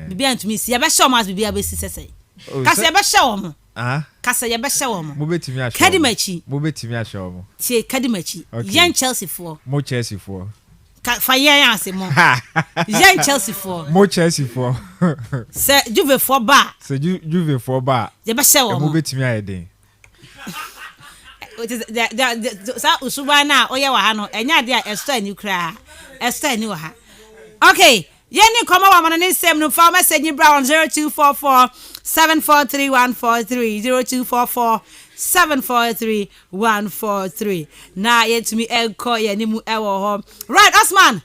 Bibia ntumi si. Ya be show mas bibia be si sese. Kase ya be show mo. Kase ya be show mo. Mo betimi ashomo. Kadimachi. Mo betimi ashomo. Tie Kadimachi. Yan Chelsea for. Mo Chelsea for. Fa yen ase mo. Yan Chelsea for. Mo Chelsea for. Say Juve for ba. Say Juve for ba. Ya be show mo. Mo betimi ayeden. Sa usuba na oye wa ha no enya de a extra ni kra extra ni wa ha okay yeni koma wa mana ni sem no fa message ni bra on 0244 743143 0244 743143 na yetumi enko yeni mu ewo ho right Osman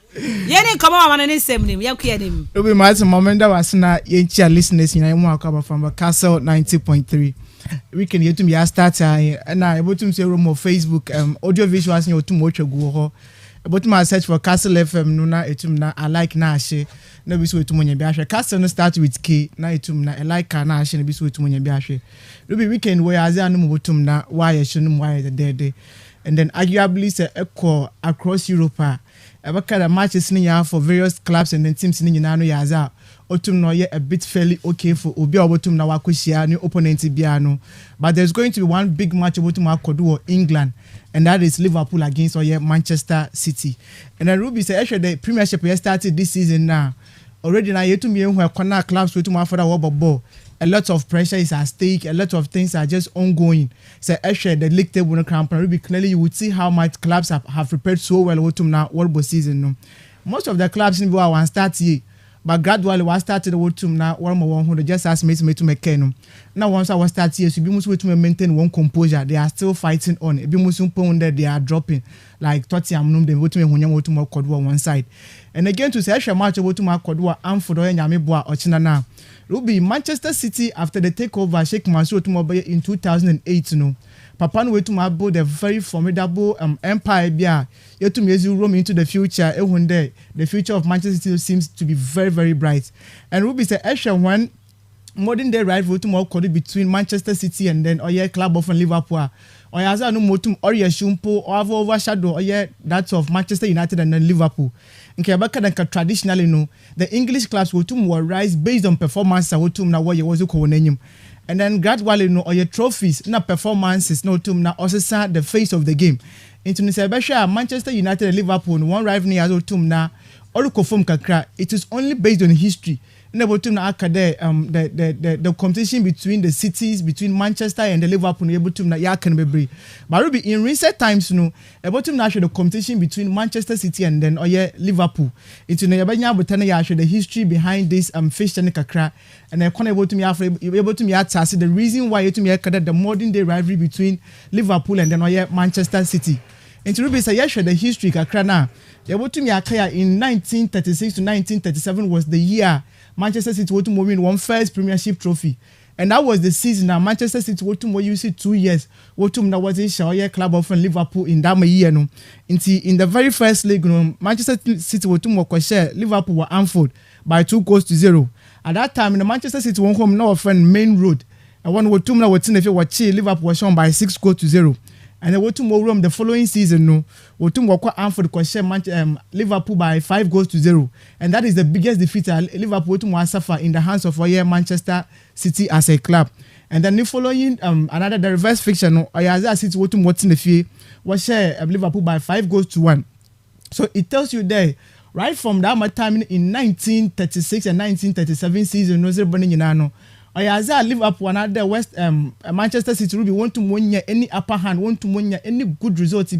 yeni koma wa mana ni sem nim yanku yenim obi ma se moment that was na yenchi listeners yin mu akaba from Castle 90.3 we can get to start and I able to say room of Facebook audio visuals in your two much go but my search for Castle FM no na etum na I like na she na bi so etum nya bi ahwe Castle no start with K na etum na I like na she na bi so etum nya bi ahwe we weekend where azi anu botum na why she no why the day and then arguably say echo across Europe abaka matches ni ya for various clubs and then teams ni nyina no ya aza otum no ye a bit fairly okay for obi obotum na wakohia ni opponent bia no but there's going to be one big match obotum akodo England and that is Liverpool against Manchester City and then Ruby say actually the Premiership has started this season now already na yetum ye hu corner clubs wetum after world ball a lot of pressure is at stake a lot of things are just ongoing so actually the league table no cramp Ruby clearly you would see how much clubs have prepared so well wetum na world ball season no most of the clubs in one start here but gradually we started the team now one more who just asked me to make no now once I was start here so be must to maintain one composure they are still fighting on be must that they are dropping like Tottenham no them to me to more one side and again to say a match to my kodwa am for nyame boa ochina na Ruby Manchester City after the takeover Sheikh Mansour to in 2008 no Papa no to my build a very formidable empire bia yetum yezu roam into the future ehunde the future of Manchester City seems to be very very bright and Ruby say one modern day rival to more between Manchester City and then club of Liverpool aza no motum shumpo or overshadow that of Manchester United and then Liverpool nke abaka dan traditionally no the English clubs will rise based on performance wotum na wo was ko nanyim and then gradually no trophies na performances no tum na osesa the face of the game into Manchester United and Liverpool one rivalry as tum na oluko kakra it is only based on history the competition between the cities between Manchester and the Liverpool able to na can be but Ruby in recent times no able to show the competition between Manchester City and then Liverpool into the history behind this fixture kakra and I able to the reason why the modern day rivalry between Liverpool and then Manchester City into Ruby say the history kakra na able to in 1936 to 1937 was the year Manchester City would win one first Premiership trophy, and that was the season. Now Manchester City would use 2 years. Wotum that was a club of Liverpool in that year. No, in the very first league, no, Manchester City would share Liverpool were Anfield by 2-0. At that time, in the Manchester City won home no friend main road, and one wotum that was in if you watch Liverpool was shown by 6-0. and then wotum room the following season no wotum wako Anfield ko share Liverpool by 5-0, and that is the biggest defeat Liverpool wotum suffer in the hands of Manchester City as a club. And then the following another the reverse fiction no Oyaza City wotum in the fee was share Liverpool by 5-1. So it tells you there right from that time in 1936 and 1937 season no zero burning no Oyaza Liverpool another West Manchester City Ruby want to win any upper hand, want to win any good result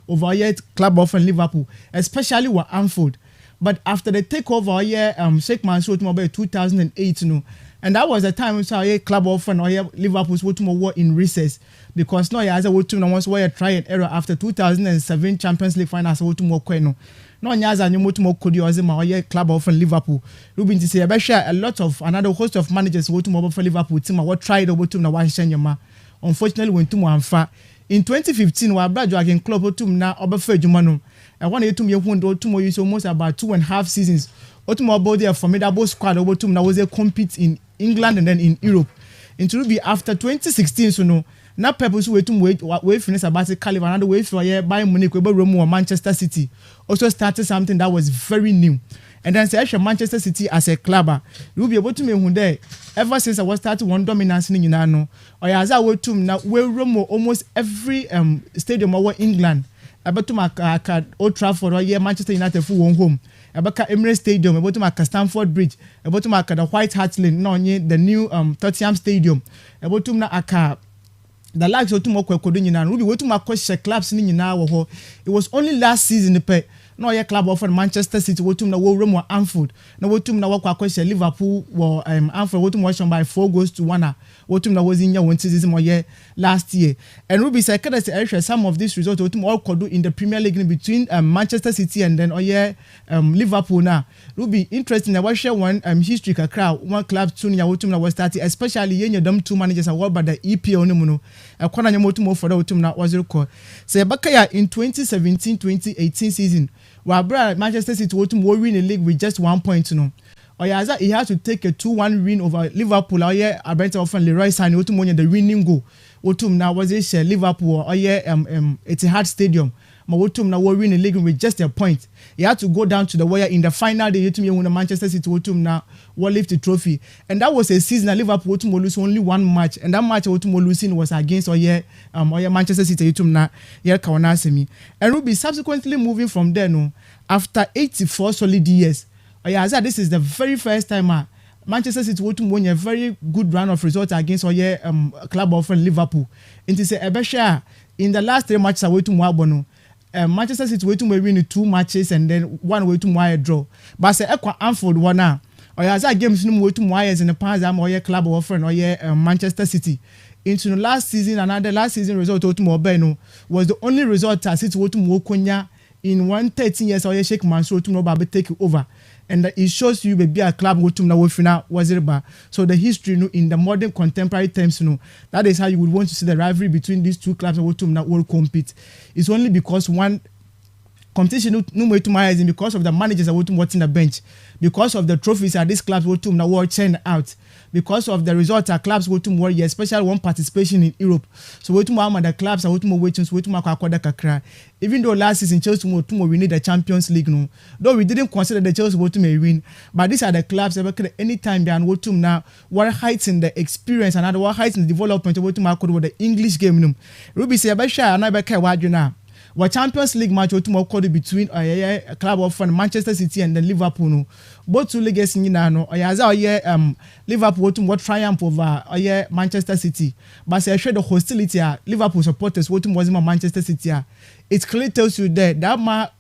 over yet club of Liverpool, especially with Anfield. But after the takeover Sheikh Mansour about 2008 no, and that was the time we saw club of Liverpool's war in recess, because no Oyaza would once were try and error after 2007 Champions League finals no. No nyaza nyomotumo kodi ozema oye club of Liverpool. Rubin to say a lot of another host of managers who to for Liverpool team what tried over to na Washington. Unfortunately went to Mwanfa. In 2015 wa Brad Dragon club to na obefe jumano. And one to me who to use almost about 2.5 seasons. Otumo body a formidable squad over to na was a compete in England and then in Europe. Into be after 2016 so no. Na purpose way to wait finish about the caliber another way for Bayern Munich Rome or Manchester City also started something that was very new. And then say Manchester City as a club you will be able to me one day ever since I was started one dominance in Yunano or as I went to now we Rome almost every stadium over England about to my Old Trafford or Manchester United full home about Emirates Stadium about to my Stamford Bridge about to my the White Hart Lane no the new Tottenham Stadium about to my the likes of Tumo Kodin and Ruby Wotuma Kosha clubs in Yina. It was only last season the pay no club of Manchester City Wotum na Rome Anfield. No Wotum na Waka Kosha Liverpool or Anfield Wotum watch by 4-1. Wotum na was in your one season or last year. And Ruby said some of these results Wotum all could do in the Premier League between Manchester City and then Liverpool now. Ruby interesting I watch one history crowd one club soon ya Wotum na was starting, especially yenye them two managers award by the EPL no. Akwana nyamotumo for the Wotum na was record. Say Bakaya in 2017-2018 season. Wabra Manchester City Wotum will win the league with just 1 point no. Oyaza he had to take a 2-1 win over Liverpool. Abrenta often Leroy Sané Wotum won the winning goal. Wotum na was it Liverpool Etihad Stadium. Wotum na will win the league with just a point. He had to go down to the wire in the final day to me when the Manchester City Wotum na will lift the trophy. And that was a season that Liverpool Wotum will lose only one match, and that match Wotum will losing was against Manchester City Wotum na Kawanasemi. And Ruby subsequently moving from there no after 84 solid years. This is the very first time Manchester City Wotum won a very good run of results against club of Liverpool. It is a in the last 3 matches Wotum Wabono. Manchester City waiting to win 2 matches and then one way to wire draw. But say Equa Anfield one now. Or as I games no way to wires in the past or club offering or Manchester City. Into the last season, another last season result to Mobeno was the only result that City to Mokonya in 113 years or Sheikh Mansour to Noba take over. And it shows you be a club go to Nawofina Wazirba. So the history in the modern contemporary terms, that is how you would want to see the rivalry between these two clubs that will compete. It's only because one competition no way to my because of the managers that will watching the bench, because of the trophies that these clubs will to churn out, because of the results that clubs will to worry, especially one participation in Europe. So we to the clubs are waiting to kakra. Even though last season Chelsea we need the Champions League no, though we didn't consider the Chelsea may win, but these are the clubs that anytime they are now what heights in the experience and what heights in the development of the English game no. Ruby say Abasha and Abaka Wajuna. What Champions League match between a club of Manchester City and then Liverpool no. Both two leagues in Liverpool what triumph over Manchester City. But say the hostility Liverpool supporters what was Manchester City. It clearly tells you that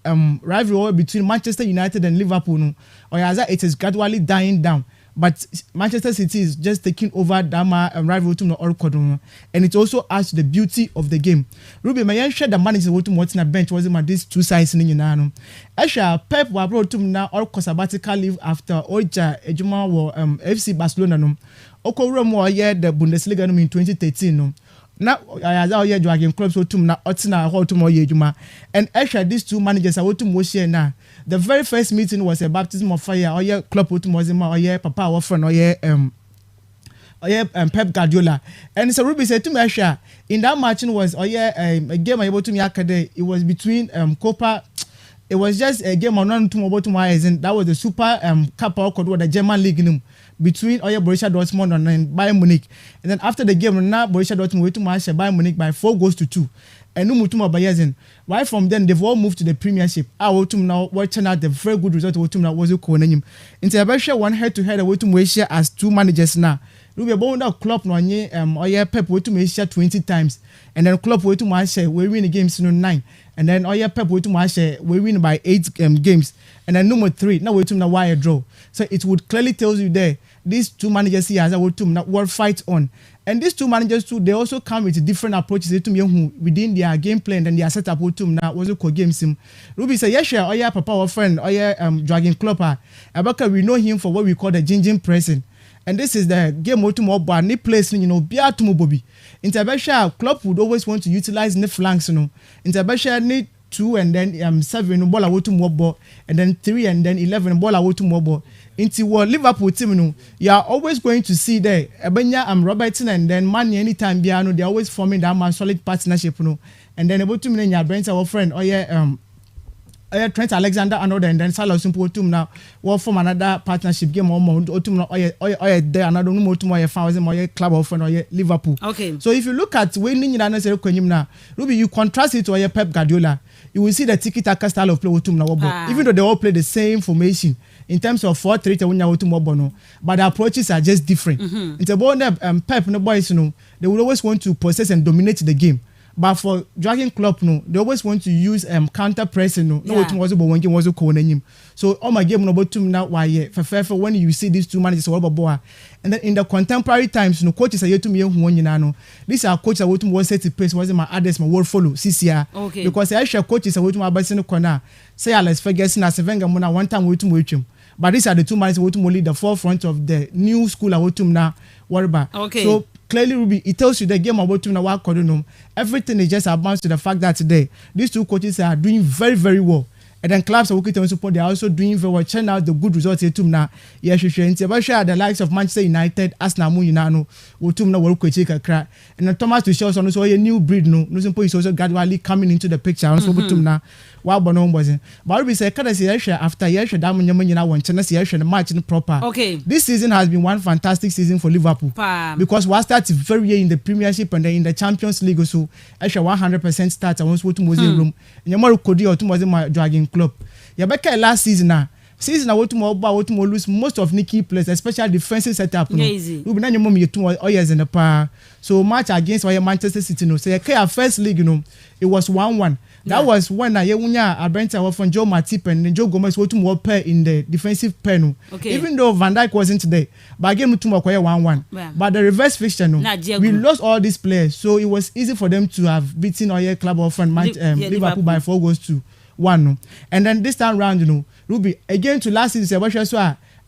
rivalry between Manchester United and Liverpool no, it is gradually dying down. But Manchester City is just taking over that rival to the and it also adds to the beauty of the game. Ruby, may I share the manager what's in a bench was these two sides in Yunano. Asha Pep brought to now or sabbatical leave after Oja Ejuma or FC Barcelona no. Oko Rome the Bundesliga in 2013 no. Now I dragging clubs to na Otina how to more Yejuma. And Asha these two managers are to more share now. The very first meeting was a baptism of fire. Club Utumozima, Papa Waffan, Pep Guardiola. And so Ruby said to me, in that match was a game able to me it was between Copa. It was just a game on two about 2 miles, and that was the Super Cup or the German League between Borussia Dortmund and Bayern Munich. And then after the game, now Borussia Dortmund went to match Bayern Munich by 4-2. And Numutuma Bayern. Right from then, they've all moved to the Premiership. Our team now watching out the very good result. Our team now was Konenim. In Tabasha, one head-to-head, our team was as 2 managers now. We were now Klopp no Pep went to Malaysia 20 times, and then Klopp went to Malaysia we win the games 9, and then Pep went to Malaysia we win by 8 games, and then number 3 now we to wire draw. So it would clearly tell you there these 2 managers here as a team now world fight on, and these 2 managers too they also come with different approaches to me within their game plan and their setup with team now was a game sim. Ruby say yes sure papa our friend Dragon Klopper Abaka we know him for what we call the gingin pressing. And this is the game where to but ni place bia to Bobby. Intervention club would always want to utilize the flanks Intervention need 2 and then 7 ball away to more and then 3 and then 11 ball away to more. Into what Liverpool team you are always going to see there. Ebenya Robertson and then Mane anytime biano they always forming that solid partnership and then about 2 minutes your Brent our friend Trent Alexander-Arnold and then Salah Simple team now will form another partnership game or team there another no more thousand more club of friend Liverpool. Okay. So if you look at winning in another now, Ruby you contrast it to Pep Guardiola, you will see the tiki-taka style of play with team now. Even though they all play the same formation in terms of 4-3-1 but the approaches are just different. It's about Pep no boys they will always want to possess and dominate the game. But for Dragon Club, they always want to use counter pressing. So all my game about two now why for when you see these 2 managers and then in the contemporary times, coaches are yet to me these are coaches are to set the pace was my others my world follow CCR. Okay. Because I share coaches are to my basin corner. Say Alex Ferguson as a Wenger one time we to him. But these are the 2 managers who lead the forefront of the new school I to now. What about? Okay. So clearly, Ruby, it tells you the game about to now. Everything is just about to the fact that today these 2 coaches are doing very, very well. And then clubs are working to support. They are also doing very well. Churn out the good results here too now. Yes, you should. But share the likes of Manchester United, Arsenal, Munino, will too now work with a crack. And then Thomas Tuchel also a new breed. No simple is also gradually coming into the picture. Also, too now. While Bono wasn't. But we say, can I say after years, Diamond Yamina won Chelsea the match in proper. Okay. This season has been one fantastic season for Liverpool. Because we started very year in the Premiership and then in the Champions League also. Actually 100% start. I was to Muslim room. And Yamaru Kodi or to my Dragon Club. Yabeka last season now. Season I want to lose most of Nicky players, especially defensive setup. Easy. We be na nyom 2 years in the power. So match against Manchester City no. So your first league it was 1-1. That was when Brenta from Joe Matip and Joe Gomez were to pair in the defensive pair. Okay. Even though Van Dijk wasn't there, but again to 1-1. Yeah. But the reverse fixture we lost all these players, so it was easy for them to have beaten our club of Liverpool by 4-1. And then this time round, Ruby again to last season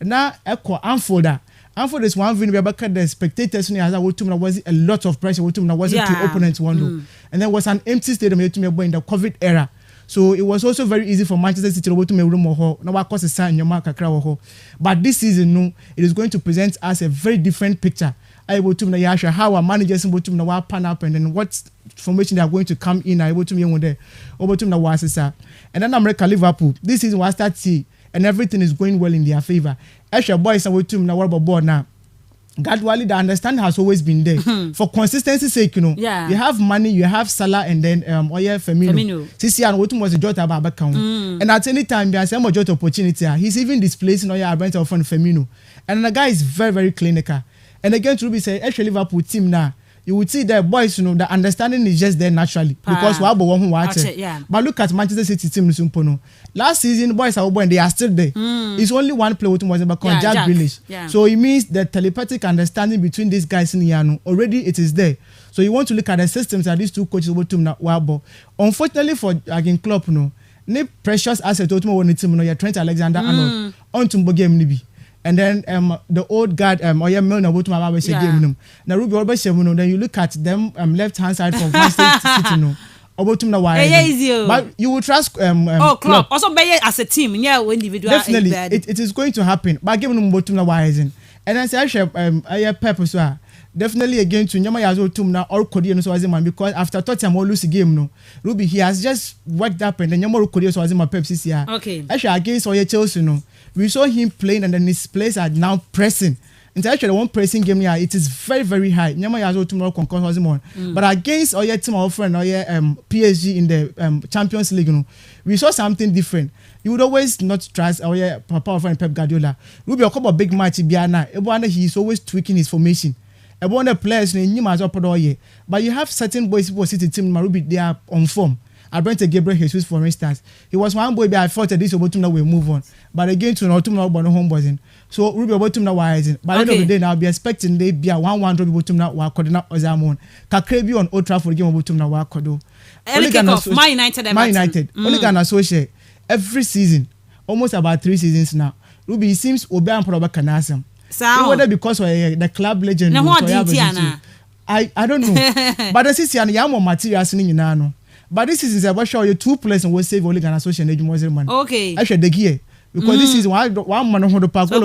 now unfolder. And for this one thing, we about the spectators was a lot of pressure was it to opponents and there was an empty stadium in the COVID era. So it was also very easy for Manchester City to me room now cost a sign your mark but this season it is going to present us a very different picture. I will to how our managers able to pan up and then what formation they are going to come in able to me one day over to and then America Liverpool this season was start and everything is going well in their favor. Actually, boys are to now what about board now. Gradually, the understanding has always been there. For consistency's sake, you have money, you have Salah, and then Firmino. Sisi and Wotum was a Jota Babacount. And at any time, there is a Jota opportunity. He's even displacing Oya Brent of Firmino. And the guy is very, very clinical. And again, to be say, actually, Liverpool team now. You would see that boys, the understanding is just there naturally because we have one who watch it. But look at Manchester City team. Last season, boys are and they are still there. It's only one player who was about Jack Grealish. So it means the telepathic understanding between these guys in Yano already it is there. So you want to look at the systems that these 2 coaches will team now. Unfortunately for again Klopp, ne precious asset to one team Trent Alexander-Arnold on to game nibi. And then the old guard Milner about my game now Ruby always then you look at them left hand side from Manchester City about but you will trust Klopp also as a team individual definitely it is going to happen but give them about and then say I pep so definitely again to nyama yazo tum na or kodi no so man because after Tottenham all lose game no Ruby he has just worked up and then nyama kodi so man pep this year. Okay. Actually against Chelsea no we saw him playing and then his players are now pressing. And actually one pressing game here it is very very high. Nyama yazo tum no conquer man. But against team our friend PSG in the Champions League no we saw something different. You would always not trust our papa friend Pep Guardiola. Ruby a couple of big match biana. He is always tweaking his formation. About the players in Nimas but you have certain boys who sit in team Marubi they are on form. I brought Gabriel Jesus for instance. He was one boy I thought that this about him now will move on. But again to not now about homeboys. So Ruby about him now wise. By the end of the day now be expecting they be a 1-1 draw about him now wa coordinate Ozamon. Kakrebi on Old Trafford game about him now wa kodo. Man United. Only can associate every season almost about 3 seasons now. Ruby seems Obi and Proba Kanasam. Whether because of the club legend I don't know. But this is yamo materials in Yunano. But this is about show you 2 players and will save only an association man. Okay. Actually the gear. Because this is one man on the park and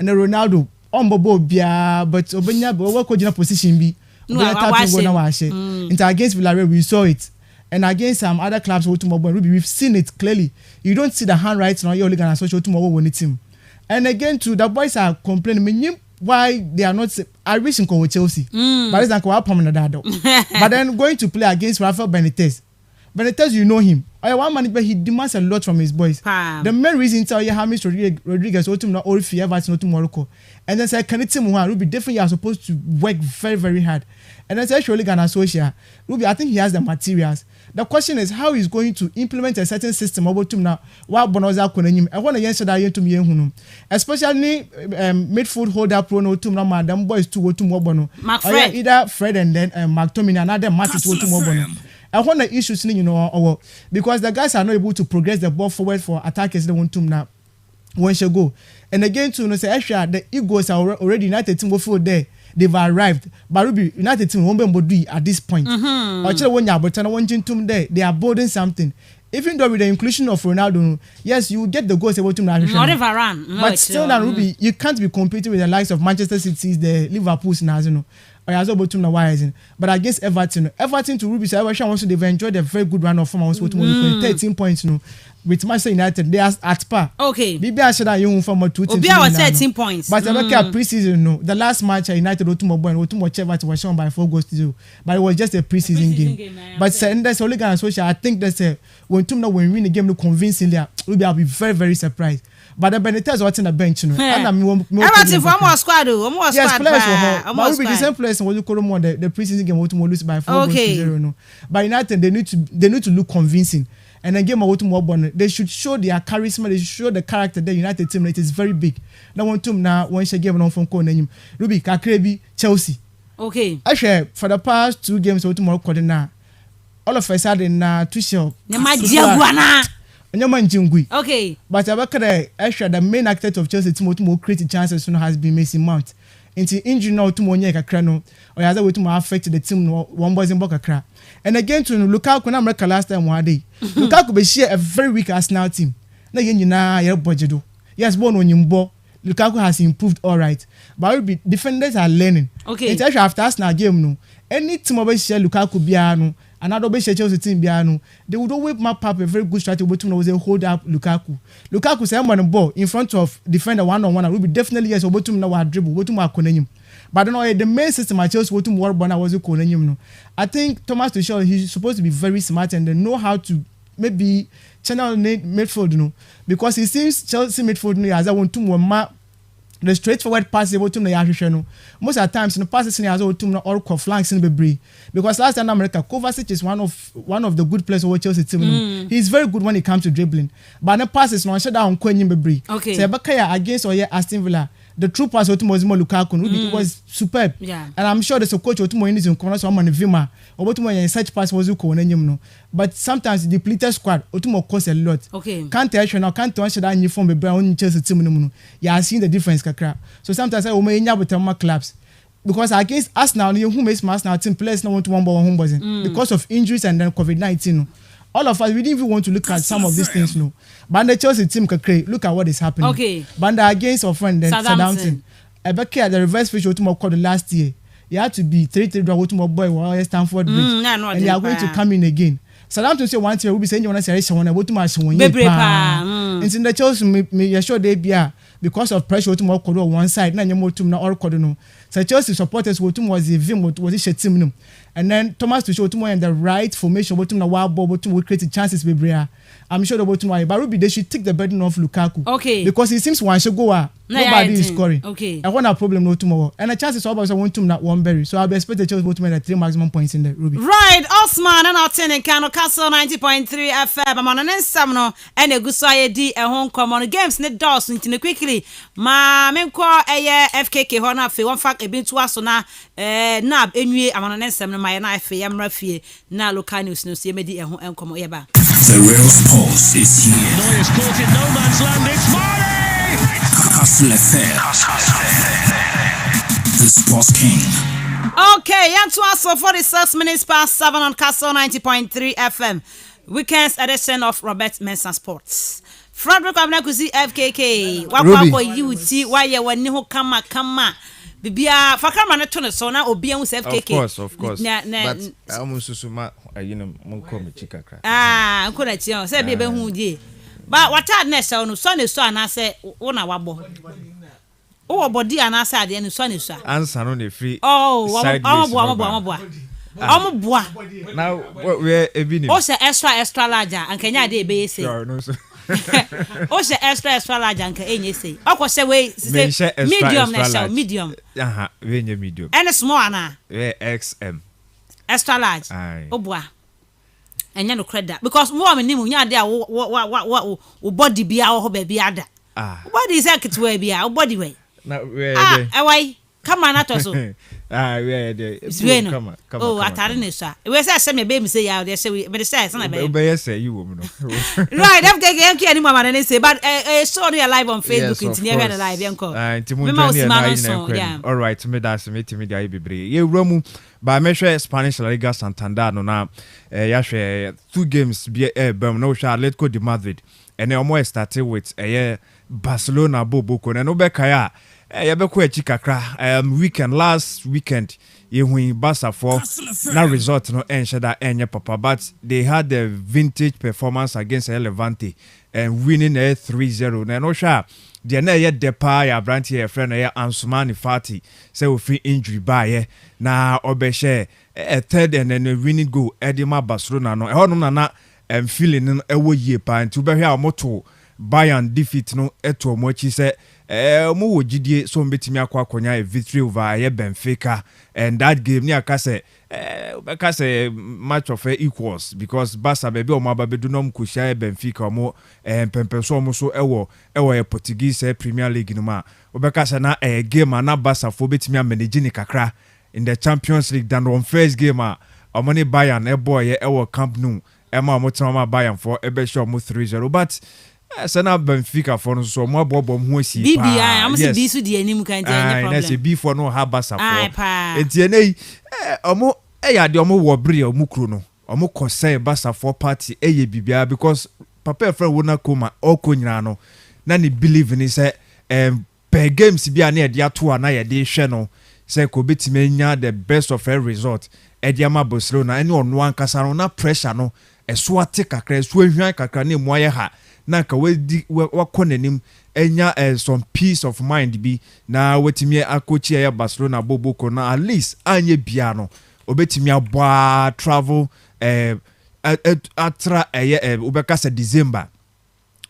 the Ronaldo on Bobo Bia but Obenya work in a position be into against Villarreal we saw it. And against some other clubs we've seen it clearly. You don't see the handwriting on your league and association tomorrow when it's him. And again, too, the boys are complaining why they are not. I wish in with Chelsea, but it's not But then going to play against Rafael Benitez. Benitez, you know him. One man, but he demands a lot from his boys. The main reason is James Rodriguez or to or fear not to Morocco. And then say Kaniti Ruby definitely are supposed to work very very hard. And then say surely Ghana associate Ruby. I think he has the materials. The question is how he's going to implement a certain system about to now. What Bonoza Kunenim. I want to answer that to me. Especially midfield holder pro no to now madam boys to more bono. Either Fred and then McTominay and other matches to more bono. I want the issues because the guys are not able to progress the ball forward for attackers they want to now when she go. And again to say extra the Eagles are already United team before there. They've arrived. But Ruby United team won't be at this point. Actually, when you're but one team there, they are building something. Even though with the inclusion of Ronaldo, yes, you get the goals about him. But still, Ruby, you can't be competing with the likes of Manchester City, the Liverpool's now, or as about to know but against Everton to Ruby, so Everton also they've enjoyed a very good run of form. 13 points, with Manchester United, they are at par. Okay. Maybe I should have you from a 2 teams. 13 points. But I look at preseason, no. The last match United was shown by 4 goals to 0. But it was just a preseason game. But that's only going to I think that's when Tumna when win the game convincingly, I'll be very, very surprised. But the Benitez was in the bench, you know. And I'm Everton for more squad, yes, players for her. But will be the same players when you call them on the preseason game to lose by 4 goals to 0. No. But United they need to look convincing. And again, they should show their charisma. They should show the character. The United team it is very big. Now one team now when she gave on phone call name Ruby Kakrebi Chelsea. Okay. Actually, for the past 2 games, tomorrow now all of a sudden Tuchel. Okay. But actually the main architect of Chelsea team creating chances has been Mason Mount. Until injury now to Monya Kakrano or other way to affect the team one boys in Bokakra. And again to Lukaku na America last time one day. Lukaku be share a very weak Arsenal team. Na yen na your budget do. Yes, born on Yimbo. Lukaku has improved all right. But defenders are learning. Okay. It's actually after Arsenal game no. Any team over share Lukaku biano. Another be Chelsea team biano. They would always map up a very good strategy but was a hold up Lukaku. Lukaku say on the ball in front of defender 1-on-1 will be definitely yes obotum na wa dribble obotum akonenyim. But no the main system at Chelsea obotum war bona was akonenyim no. I think Thomas Tuchel he's supposed to be very smart and they know how to maybe channel midfield no because he seems Chelsea midfield no as I want to the straightforward pass able to no most of the times in the passes in as well to or flanks in the because last time America Kovacic is one of the good players over Chelsea team. He's very good when it comes to dribbling but the passes no shut down Kwenyi Bebre. Okay. So Bakaya against Aston Villa the true pass Otumo Lukaku it was superb. Yeah. And I'm sure there's a coach Otumo in this corner so man Vima or Otumo in such pass was no but sometimes the depleted squad Otumo costs a lot. Okay. Can't tell you now can't answer that you form a brown Chelsea team no. Yeah, I seen the difference kakra. So sometimes I will make with my clubs because against us now you who makes mass now team players no want to one ball home because of injuries and then COVID-19. all of us, we didn't even want to look at some of these things, no. But the Chelsea team, look at what is happening. Okay. But against our friend, then Southampton. Ebeke at the reverse fish, what called the last year. You had to be 3-3 draw with my boy while Stamford Bridge. And they are going to come in again. Southampton say one year will be saying you want to say someone about to match one year. And in the Chelsea, me sure they be because of pressure to more on one side. Now you more to na all no. So Chelsea supporters was the vim was it team. And then Thomas to show to more in the right formation, but to na wild ball, but to create chances be I'm sure the bottom line, but Ruby they should take the burden off Lukaku. Okay. Because it seems one should go nobody is scoring. Okay. I want a problem no tomorrow. And the chances are about one team that one berry. So I'll be expect the Chelsea to make 3 maximum points in the Ruby. Right, Osman and our 10 in Castle 90.3 FM. I'm on an examiner and a good side D at home come on games net doors into quickly. Ma menko a FKK Hona fe one fact a bit to us on nab anyway. I'm on an examiner my knife am raffie na local news no see me and come eba. The real sports is here. Neuer's caught in no man's land. It's Marley! KASTLE FM. The Sports King. Okay, and to us for 46 minutes past 7 on Castle 90.3 FM. Weekends edition of Robert Mensah Sports. Frederick Abnakusi FKK. Wakwa UT why you when you kama. Bibia fakama na tone so na obi an FKK. Of course. But almost susuma monko me chikakra. Nko na tie o say be hu die. But what had next no so ne so ana say wo na wabo. Oh, body and answer the end, son is answer on the free. Oh, I'm boa. Now, what we're a bit. Also, extra larger, and can you be say? Also, extra larger, and can you say? Of course, say medium. When you medium. And a small na. XM. Extra large. Oh, boy. And you no credit because more than you are there. What body be our baby other. What is that to be our body way? Away. Come on, at us. Where there? Come on. Oh, at Aranesa. It was a baby say out there, say we, but it says, say you woman. Right, I'm getting any moment and say, but sorry, alive on Facebook, it's never alive, uncle. All right, me that's me, I be you Romu, but I measure Spanish La Liga Santander, no now, 2 games be a no Atletico de Madrid, and they almost started with a Barcelona Boboko, and Obekaya. Yabeko chikakra last weekend you win Barca for na result no enshada enye papa, but they had the vintage performance against Levante and winning 3-0 na no sha de na ye depa ya brand here friend ya Ansumani Fati say we free injury by na obeshe a third and then a winning goal Edima Barcelona no e no na feeling no ewo yie pa nti be hia moto Bayern defeat no eto mochi say mo wo gidie so mbetimi akwakonya a victory over Benfica, and that game ni akase match of equals because Barca baby o mababedu no mkushia Benfica mo pempeso mo so ewo Portuguese Premier League no ma obekase na game na Barca fo betimi manage ni kakra in the Champions League than on first game omoni Bayern boy ewo Camp Nou ema mo tama Bayern for ebe show mo 3-0 but Sana Benfica for so more bobom ho si pa. I'm say bi so di anim kan tie problem. Na say bi for no ha Barca for. Entie nei omo ya de omo wo bre omo kro no. Omo kosai Barca for party eye bibia because papa friend wona koma okonyina no. Na ni believe ni say per games bia na de ato na ye de hwe no. Say ko betime nya the best of every result. Ediama Barcelona any on one kasa no na pressure no. Eso ate kakra so hwan kakra na mu aye ha. Na ka wakonanim enya some peace of mind bi na wetimi akochi ya Barcelona boboko na at least anye bia no obetimi aboa travel atra obeka se December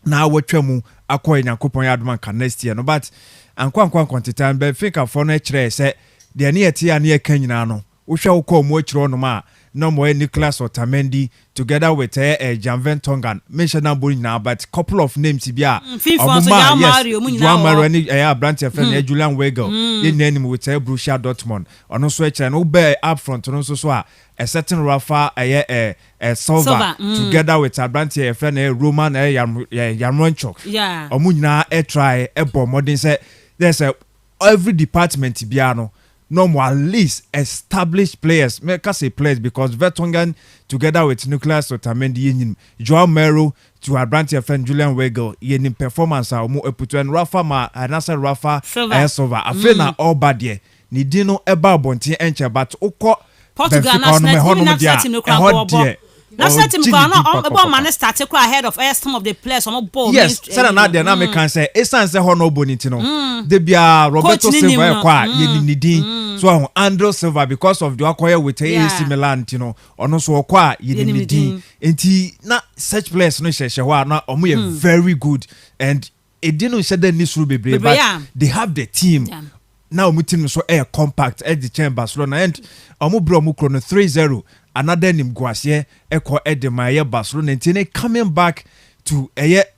na wotwam akoy Nyankopon yadoma ka next year no but ankwa kontetan be fika for no kire se de ne yete ya ne yakanyina no wo hwe wo ko mo akiro no ma no more Nicolas Otamendi together with Janven Tongan mention number now but couple of names bia Juan Mario ni branch friend Julian Weigel in name with Borussia Dortmund ono so e no be up front no so a certain Rafa Silva together with a branch friend Roman Yarmolenko omu nyina try e bomb modern say there's every department bia no no more at least established players. Make us say players because Vertonghen together with Nicolas Otamendi, Joao Mero to Abrantia friend Julian Weigel, yenim performance a omo eputu and Rafa ma anasa Rafa Silva. Afena all bad ye. Ni dino eba bonti enche but oko Portugal national team no crowd. Now set him on man started ahead of some of the players on ball. Yes, said another na can say esan say hono boniti no. De bia Roberto Silva kwa yenim din. So Andrew Silva because of the acquire with AC Milan, you know, ono so kwa yenim din. Enti na such players no sheshe na omo very good and it didn't say the nisru bebre but they have the team. Now mutim so compact at the chamber Barcelona and omo bro mu krono 3-0 another nim guasie eko edemaye Barcelona ntine coming back to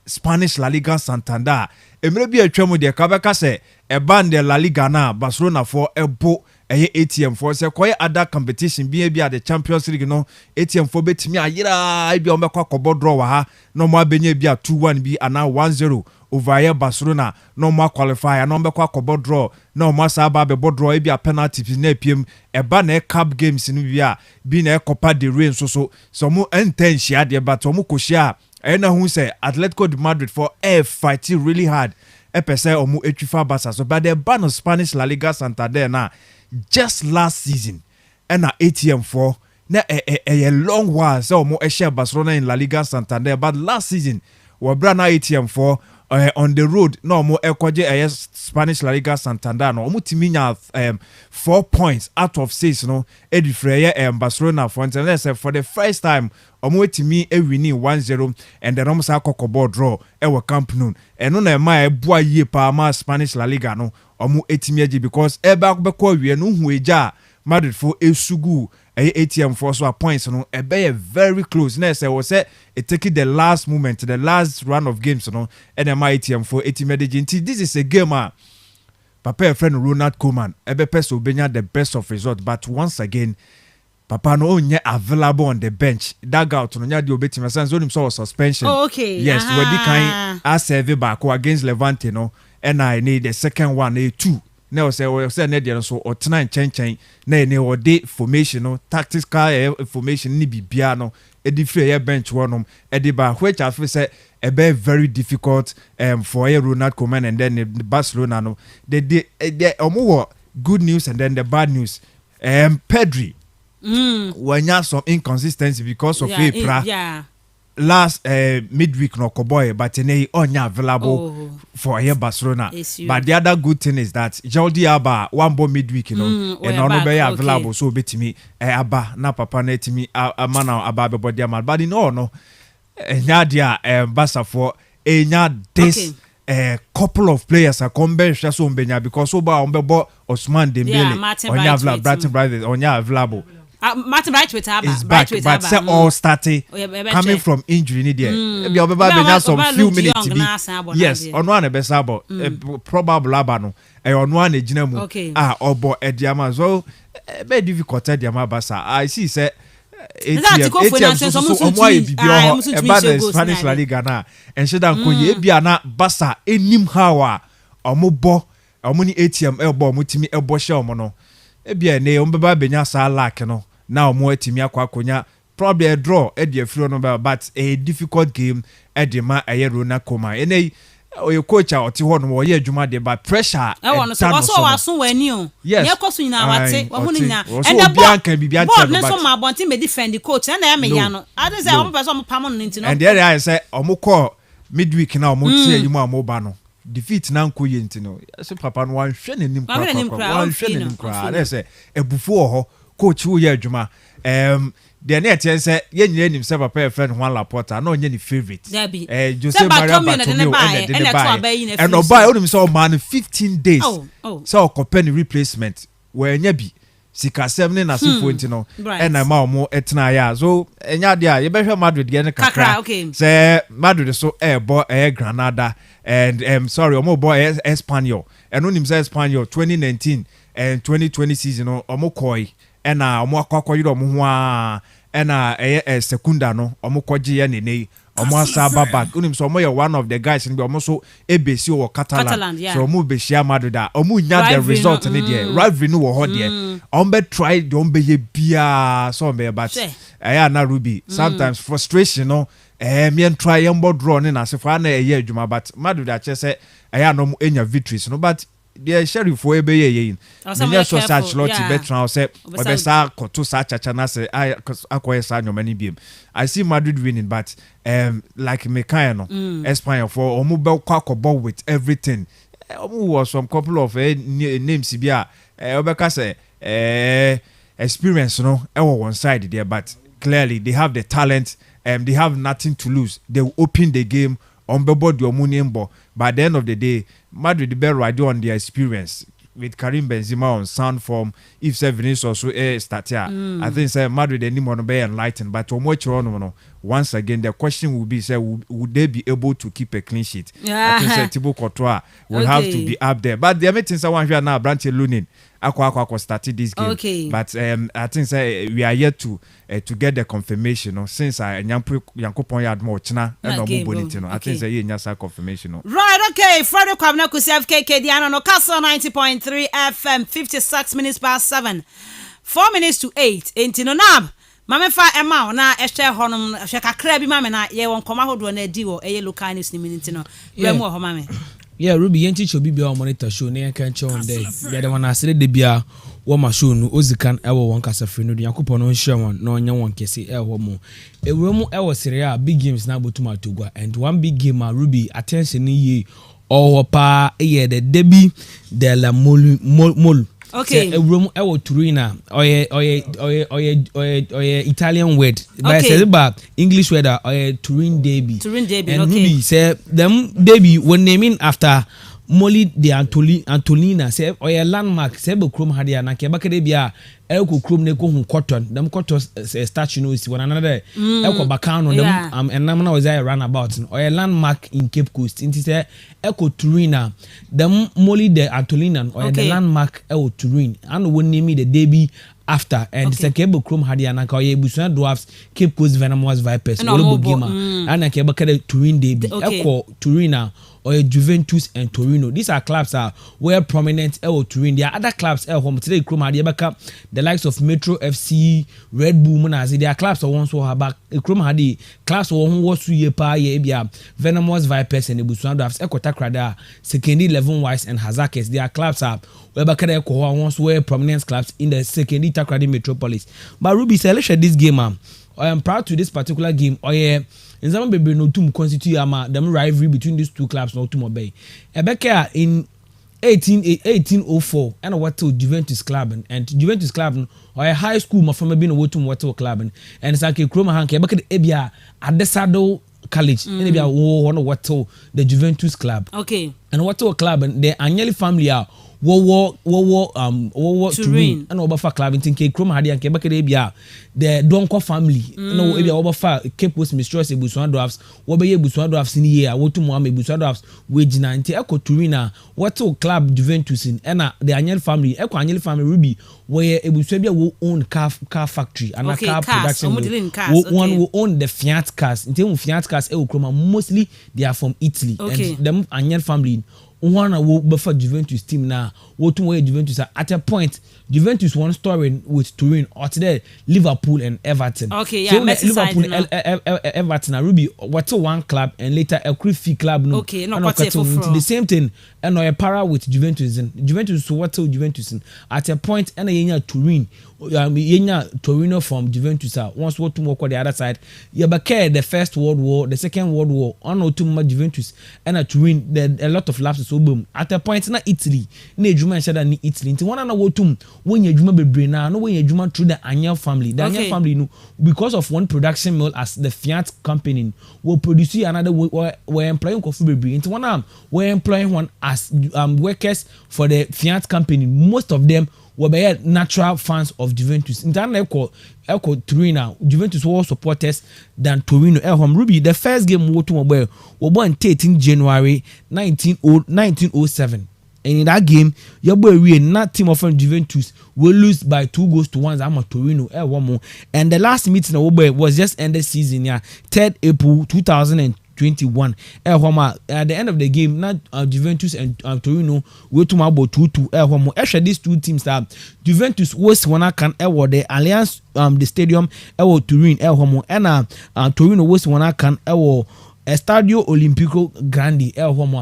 Spanish La Liga Santander emre bi atwam de kabeka se ban de La Liga na Barcelona for ebo ATM for se koye other competition bi at the Champions League no ATM for betimi ayira bi o mekwa kobo draw wa ha no mo abenye bi 2-1 bi ana 1-0 over here Barcelona no more qualifier no be kwa draw no more saba be draw e be a penalty na piem e ba na cup games ni bia bi na Copa del Rey so mo intention ade but mo ko share e na hu say Atletico de Madrid for fighting really hard e pese omo etwifa Barca so but the ban of Spanish La Liga Santander na just last season and na ATM for na a long while so omo e share Barcelona in La Liga Santander but last season we bra na ATM for on the road no mo ekwaje Spanish La Liga Santander no omo timi nya 4 points out of 6 no edifreye Barcelona for the first time omo timi winning 1-0 and then omo sa kokobo draw we Camp Nou eno na ma eboa yie pa ma Spanish La Liga no omo etimi agi because eba akobekọ wie no hu eja Madrid for esugu ATM for so points no be very close na say was it taking the last moment the last run of games no and my ATM for 80 medicine. This is a game papa friend Ronald Koeman ebe person benya the best of result but once again papa no onye available on the bench dugout no nya de obetima sense onim so suspension. Okay, yes we di kan a serve back against Levante no and I need the second one a2 now say na dey so otena chen na ne ode formation no tactical formation ni bibia no edifre bench wonom ediba which I feel say a very difficult for Ronald Koeman and then Barcelona no they omo good news and then the bad news Pedri when you have some inconsistency because of last midweek no koboy but today onya available for here Barcelona but the other good thing is that Jordi Alba one ball midweek and no be available so betimi aba na papa na etimi amana aba be body amal but no enya dia Barca for enya this couple of players are come bench so mbenya because oba ombebo Ousmane Dembele onya available Martin Braithwaite is back, but say all started coming from injury ni there. Maybe obeba benya some few minutes to be. Yes, on one be sabo probable abano. On one ejina mu. Obo ediama so be difficult ediama basa. I see say Spanish La Liga na ensheda nkoye bia na Barca enim hawa omobo omuni ATM elbo omutimi elbo she omono ebia ne ombeba benya sa lack no now more timi akwakonya probably a draw e dey free no but a difficult game e dey ma Ronald Koeman ene your coach oti ho no ye adwuma dey but pressure e won so waso wani o ye koso nyina wate wa hu nyina and the ball can be but no so ma bonti me defend the coach na me ya no I don't say omo person omo pam no ntino and there I say omo call midweek na omo tie yimu amoba no defeat na nkoye ntino so papa no wan hwe nanim kwa na say ebufu ho coach wo ye adwuma the net say ye nyina nim say papa friend Juan Laporta na onye ni favorite Jose Maria Bartomeu and obai onim say o man 15 days so o company replacement we nya bi sika 7 na sifo ntino and na ma omo etna ya so enya dia ye behwe Madrid ye ne kakra say Madrid so bo Granada and sorry omo boy Espanyol and onim say Espanyol 2019 and 2020 season omo koi ena omo akwakoyiro omo ho a ena segunda no omo koje ye nene almost back. So one of the guys in the almost so ABC or Catalan. So omu beshia Madrid. Omu nya the result in there. Rivalry no ho there. Ombe try don't be bia so be but na Ruby. Sometimes frustration no me try and draw in as if I na year juma but Madrid I say no enya victories no but the sheriff for ebe ye me so such lot better say obesa koto sa chacha na say akoye sa nyomani biem I see Madrid winning but like me kind no Espanya for omu be kwakobo with everything omu was some couple of names bia obeka say experience no one side there but clearly they have the talent they have nothing to lose. They will open the game on board your money but by the end of the day Madrid be ride on their experience with Karim Benzema on sound form if Vinicius also start here I think say Madrid anymore no be enlightened but once again the question will be say would they be able to keep a clean sheet I think say Thibaut Courtois will have to be up there but the meeting say one here now Branche Lunin Aqua started this game but I think say we are yet to get the confirmation since Yankopon yard more china and no I think say nyasa confirmation right okay Friday Kwabna Kusi FKK Diana no Castle 90.3 FM 56 minutes past 7 4 minutes to 8 intino nab mame fa ema na ehwe honum hwe kakra bi mame na ye won koma hodo na edi wo eye local news ni minute no bremu ho mame yeah Ruby yenti chobi bia monitor show na kan che on day ya de wana asere de bia wo ma show no ozikan ewo won kasa free no de yakopon no hye won na onye won kese ewo mu ewuremu ewo sere a big games na botuma togwa and one big game Ruby attention ni ye owo pa ye de debi de la mol okay ewuremu ewo turina oye Italian word but say ba English word oye Turin derby and okay Ruby say them derby when naming after Molly de Antolina say oye landmark say be krom hadia na ke bakade bia eko krom ne ko hu cotton them cotton statue no si one another eko bakano them enam na was a runabout oye landmark in Cape Coast inti say eko Turina them Molly de Antolina oye the landmark eko Turin and when name the derby after and the Kebo Chrome hadia na ka ye busuan dwarfs Cape Coast Venomous Vipers Olobogima and na ke bakade Turin derby eko Turina or Juventus and Torino. These are clubs where prominent Turin. There are other clubs home today. The likes of Metro FC, Red Bull, Munazi. There are clubs who once were back. Hadi clubs who was Suyepa, Venomous Vipers and the Busuan Drafts. Ekotakrada, secondary 11 Wise and Hazakes. There are clubs where Bakade once were prominent clubs in the secondary Takradi Metropolis. But Ruby, let's share this game. I am proud to this particular game. In some baby no tum constitute them rivalry between these two clubs no tum obey. Ebeka in 1804 and what to Juventus club and Juventus club or a high school my from being a what club and it's like a chroma hank ebeka ebia Adesado College and ebia what to the Juventus club. Okay. And what to a club and the Agnelli family are wo Turin and Obafa club in Tinke Chrome Hadi and Quebec Arabia the Donko family no maybe Obafa Cape Coast Mistress Busuan Drafts Wobe Busuan Drafts in here what to Mohammed Busuan Drafts wage 90 Echo Turina what to club Juventus in and the Agnel family Echo Agnel family Ruby where Ebusebia will own car factory and a car production one will own the Fiat cars in terms of Fiat cars mostly they are from Italy and them Agnel family one will buffer Juventus team now. What to where Juventus are at a point. Juventus one story with Turin or today Liverpool and Everton. Okay, yeah. So Liverpool, Everton, and Ruby. What's one club and later a Creepy club? No, okay, no. The same thing. And no a para with Juventus and Juventus. So what's Juventus at a point and a yenya Turin. Torino from Juventus once what to work on the other side. Yabake the First World War, the Second World War, on no too much Juventus and a Turin. A lot of lapses so boom. At a point na Italy, ne Juma shada ni Italy. Into one another to when you Juma be brain now, no when you Juma through the Agnel family. The Agnel family no because of one production mill as the Fiat company will produce another we're employing coffee be into one arm. We're employing one as workers for the Fiat company. Most of them were by natural fans of Juventus. In time Echo Torino, Juventus were supporters than Torino. Ruby, the first game we were born 13 January 1907. and in that game your boy we not team of Juventus will lose by 2-1 I'm Torino and the last meeting was just ended season 3rd April 2021 at the end of the game not Juventus and Torino we to about 2-2 actually these two teams that Juventus was one can the Alliance the stadium Turin and Torino was one can Estadio Olimpico Grande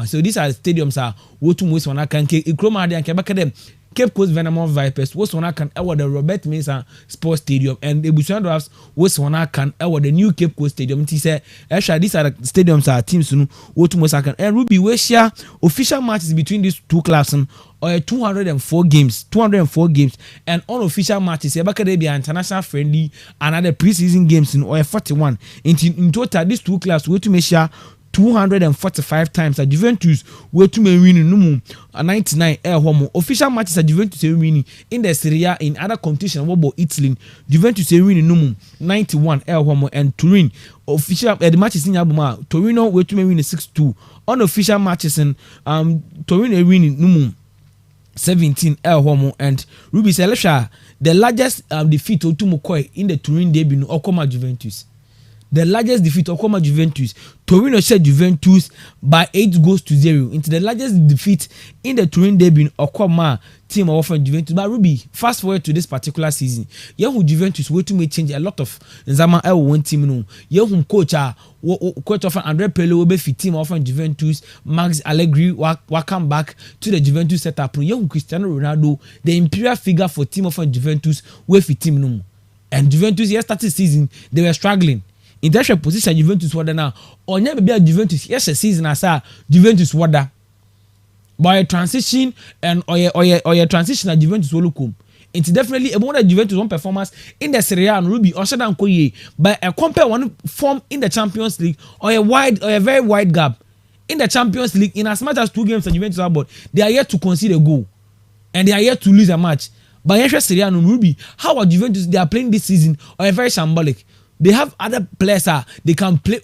so these are stadiums are what to most one can Ikroma and Quebec Cape Coast Venomous Vipers was one can the Robert Mensah Sports Stadium and the Busan Drafts was one can the new Cape Coast Stadium. He said, actually, these are the stadiums are teams soon. What to most can and Ruby we share official matches between these two clubs or 204 games and unofficial matches. There be international friendly and other preseason games in or 41. In total, these two clubs were to measure 245 times at Juventus were to win 99 official matches at Juventus winning in the Serie A in other competition about Italy Juventus winning 91 and Turin official the matches in Abuma Torino were to win 6-2 unofficial matches in Torino winning 17 and Ruby Selesha the largest defeat to Mukoi in the Turin debut Okoma Juventus. The largest defeat Okoma Juventus. Torino said Juventus by 8-0 into the largest defeat in the Turin debut Okoma team of Juventus. But Ruby, fast forward to this particular season. Yehu Juventus wait to make change a lot of Nzama one team no. Yehu coach of Andre Pirlo will be fit team of Juventus. Max Allegri will come back to the Juventus setup. Yehu Cristiano Ronaldo, the imperial figure for team of Juventus, will fit team no. And Juventus here started season they were struggling. In that position Juventus wada now onye be Juventus yes a season as Juventus wada by a transition and or transition at Juventus will come it's definitely a more Juventus one performance in the Serie A and Ruby or Shadan Koye but a compare one form in the Champions League or a very wide gap in the Champions League in as much as 2 games that Juventus have but they are yet to concede a goal and they are yet to lose a match but in Serie A and Ruby how are Juventus they are playing this season or a very shambolic. They have other players they can play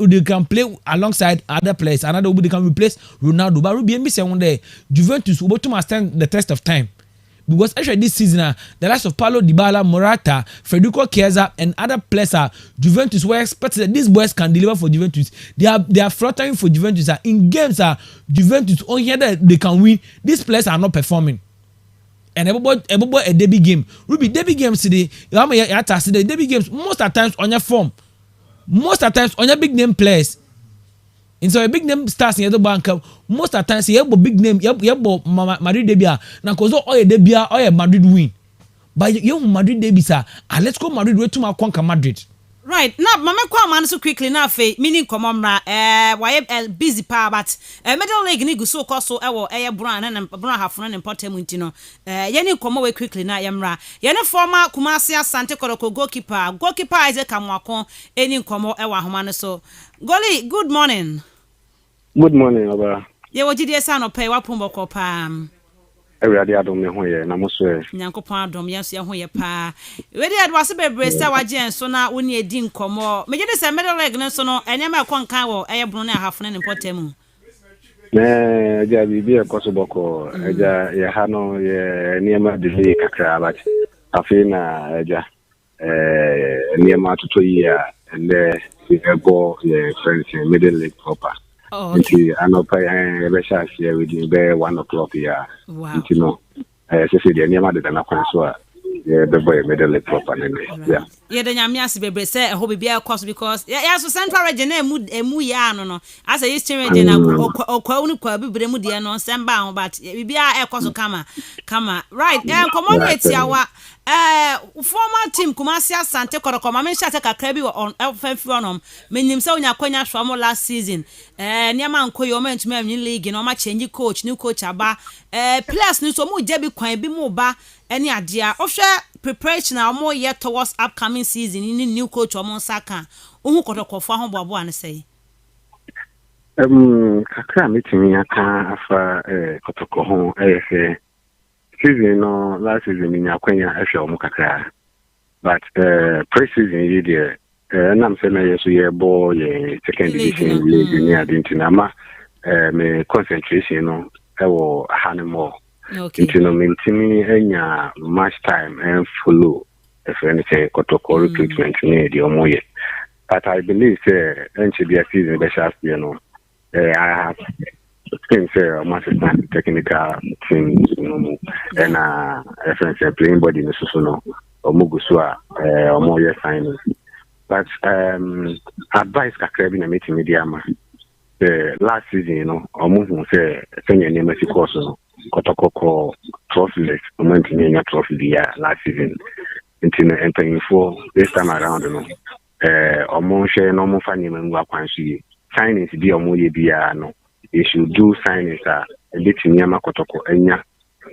alongside other players and they can replace Ronaldo. But Ruby and say one day Juventus will to stand the test of time. Because actually this season the likes of Paulo Dybala, Morata, Federico Chiesa and other players Juventus were expected that these boys can deliver for Juventus. They are fluttering for Juventus in games Juventus on here that they can win. These players are not performing. And everybody a debut game. Ruby debut games today. The debut games most of the times on your form. Most of the times on your big name players. And so a big name stars in the bank. Most of the times you have a big name. You have Madrid debut. Now cause all a debut or a Madrid win. But you have Madrid debut sir. And let's go Madrid way to my conquer Madrid. Right now, mama kwa man so quickly na fe meaning komomra why busy pa but middle leg ni guso koso ewo brown and brown hafuna ne important nti no ye komo we quickly na yemra ye ne former Kumasi Asante Kotoko goalkeeper Isaac Amwakon eni komo ewa homa no so Goli good morning Aba ye wo gidi esa no pe wa pombo ko pa Everybody adom me ho ye na mo so Nyankopon adom yenso ye ho ye pa we dey adwase bebre sa waje enso na woni edi nkomo me gidi se middle leg no so no enyama konkan wo brown na hafuna ne important ja bibi e koso boko ja ya hano ye niema de kakra but afina ja niema tuto ya le go ye friends middle leg proper okay anopa be sha share with you be 1 o'clock here you know say the niema de na kwan so the boy middle leg proper yeah the nyamias bebre say e ho bibia course because yeah so central region emu ya no as a eastern region okwa unu kwa bibre mu de no semba ho but bibia e course kama right commodity awa former team Kumasi Asante Kotoko ma mention take kakra bi on FFF onom menim say onya kwanya hwamo last season niam ankoyo mentuma win league no ma change coach new coach aba players ni so mu je bi kwan bi mu ba any adea ohwe preparation na mo yet towards upcoming season in new coach omo saka ohu Kotoko fo ho boabo an say kakra meeting aka afa Kotoko ho season no last season in Yakwenya ehwe omo kakra but pre-season you there nam say na yeso ye ball ye second division league ni adintinama me concentration no ewo hanemo Okay. Into no maintaining any much time and follow if anything Kotoko recruitment near the Omoye. But I believe NCBS season best you know. I have things assistant technical team and reference playing body in Susuno or Mugusua or more signing. But advice kakrebi na meeting media ma. The last season, you know, almost say senior name of course no Kotoko trophyless mountain trophy the year last season. Into entering for this time around, you know. Almost share normal funny men work on she signings be a no. They should do signings a bit in Yama Kotoko enya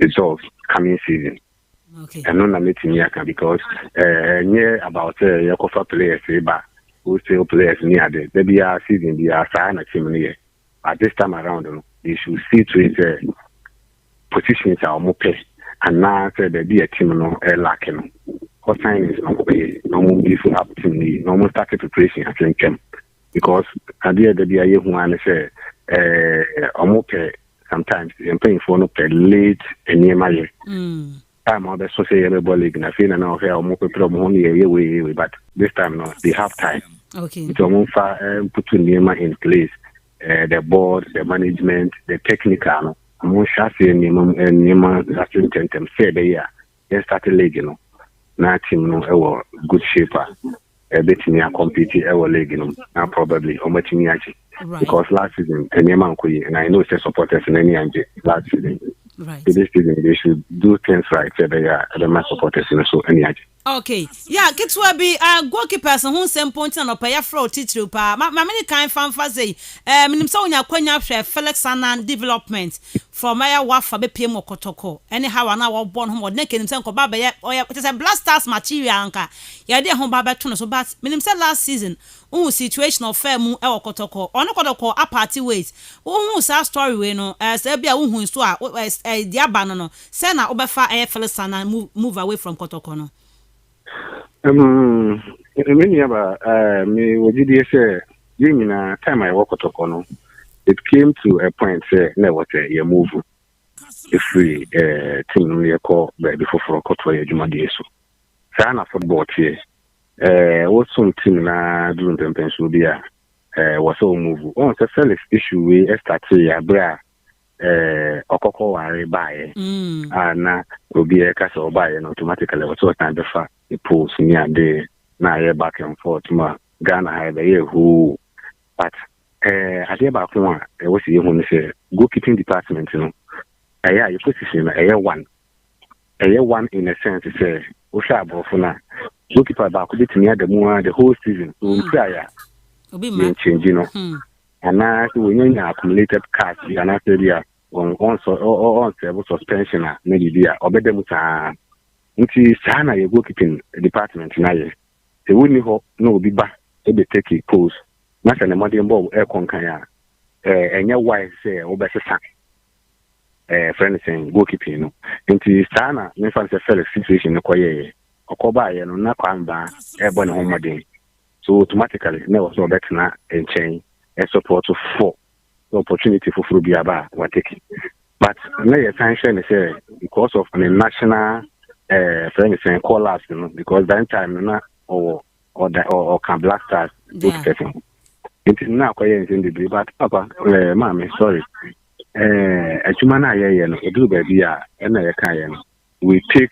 results coming season. Okay. And not meeting Yaka because near about Yakofa players but who still players near there be a season be a sign a team here. At this time around, you know, they should see to it positions are more pay and now say there be a team no lacking. What signings no more before up team no more started preparation I think because at the end of the year who want to say more pay sometimes I'm paying for no pay late and near my time on the social league and I feel now here more people only but this time no they have time. Okay. So put Nema in place, the board, the management, the technical. More chassis and Nema assistant say they started league, you know. Now team no good shaper. A bit in your compete our league, you know. Now probably or much in because last season Nema and I know it's supporters in any last season. Right. This season they should do things right. So they are the match supporters in so any. Okay. Yeah, get to be goalkeepers who same point and pay for teacher pa. Ma many kind fan fa say minim so nya kwanya hwe Felix Anan development from my wafa be PM Kotoko. Anyhow na wo born home na kenim say ko baba ye it is a blasters material anka. Ya de home baba to no so but minim say last season situation of fair mu e Kotoko. Ono Kotoko aparty ways. Sa story we no say bia hu so a dia ba no say na obefa Felix Anan move away from Kotoko no. Many about me what did you say? During the time I work at Okono, it came to a point say never say you move if we team we call before for Kotoya Jumadi so. Sana football here. What some team na doing them Pennsylvania was all move. On the first issue we started ya bra Okoko ware buy and will be a castle buy and automatically what's what time before the pools near the na back and forth ma Ghana have a year who but I did back one was the one say goalkeeping department you know you position a year one in a sense to say Osha Bofuna goalkeeper back bit near the more the whole season so prayer change you know and now when you accumulated cash and after the on suspension maybe there obedemuta nti sana ye goalkeeping department na ye se woni ho na obi ba e be take a pose na se na modern ball e konkan ya enye wise say obesesa friend saying goalkeeping no nti sana me fan say Felix situation no koye okoba ye no na kwamba e bo ne ho modern so automatically na was obet na enchen e support for the opportunity for Frubiaba were taking. But now you're saying say because of the national friend saying collapse, you know, because that time or can black stars do setting. It is now quite in the but Papa, mommy, sorry. A humana a do baby and we take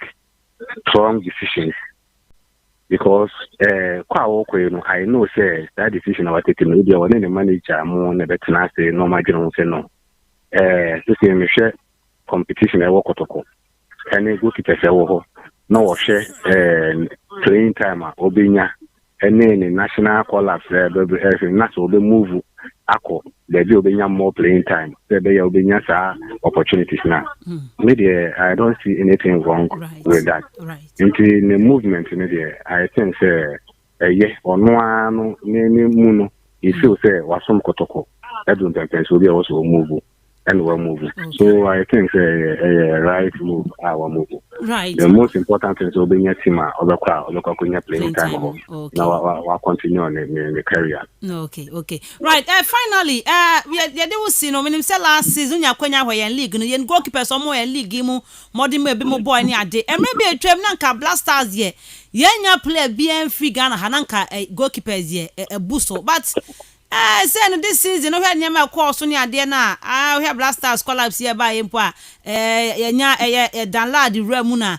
strong decisions. Because I know say that decision I was taking maybe when the manager more never to say no my general say no. The same share competition I work at and a good keeper say no share playing time obinya and then national collapse national be move ako there be obinya more playing time there be obinya opportunities now. Maybe I don't see anything wrong with that. Into the movement I think or no muno you feel say was some Kotoko that don't will be also move and we're moving. So I think right move our move. Right. The most important thing is being a team or playing time. Now we continue on the career. Okay. Right. Finally, they will see no minimum last season ya kwenya hwe league no yen goalkeepers omo yen league mu modern be mo boy ni ade. Emre be atwam na nka Blasters ye. Yenya player bien free Ghana hananka goalkeepers ye buso. But say no this season no hwe nyama course ni ade na we have Blasters collapse here by empo a yenya download the remu na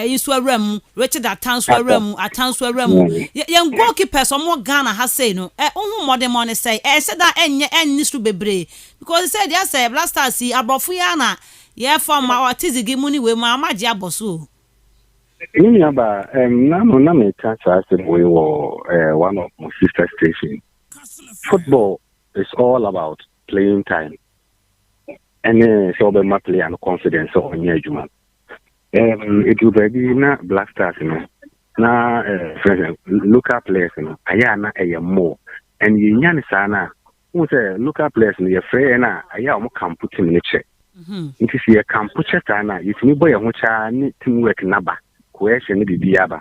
isu remu Richard Atanso remu yen goalkeepers omo Ghana ha say no ohun modern money say said that enye su bebre because say they say Blasters see abofu ya na ye form our tizigi muni we ma amaji aboso ini aba na me catch us we one of my sister station. Football is all about playing time. And so be my play and confidence on your juma. It will be na Blasters, na local players, ayana more. And you sana who say local players in your friend aya can put in nature. It is your can put sana, you me boy which I need teamwork naba, question the diaba.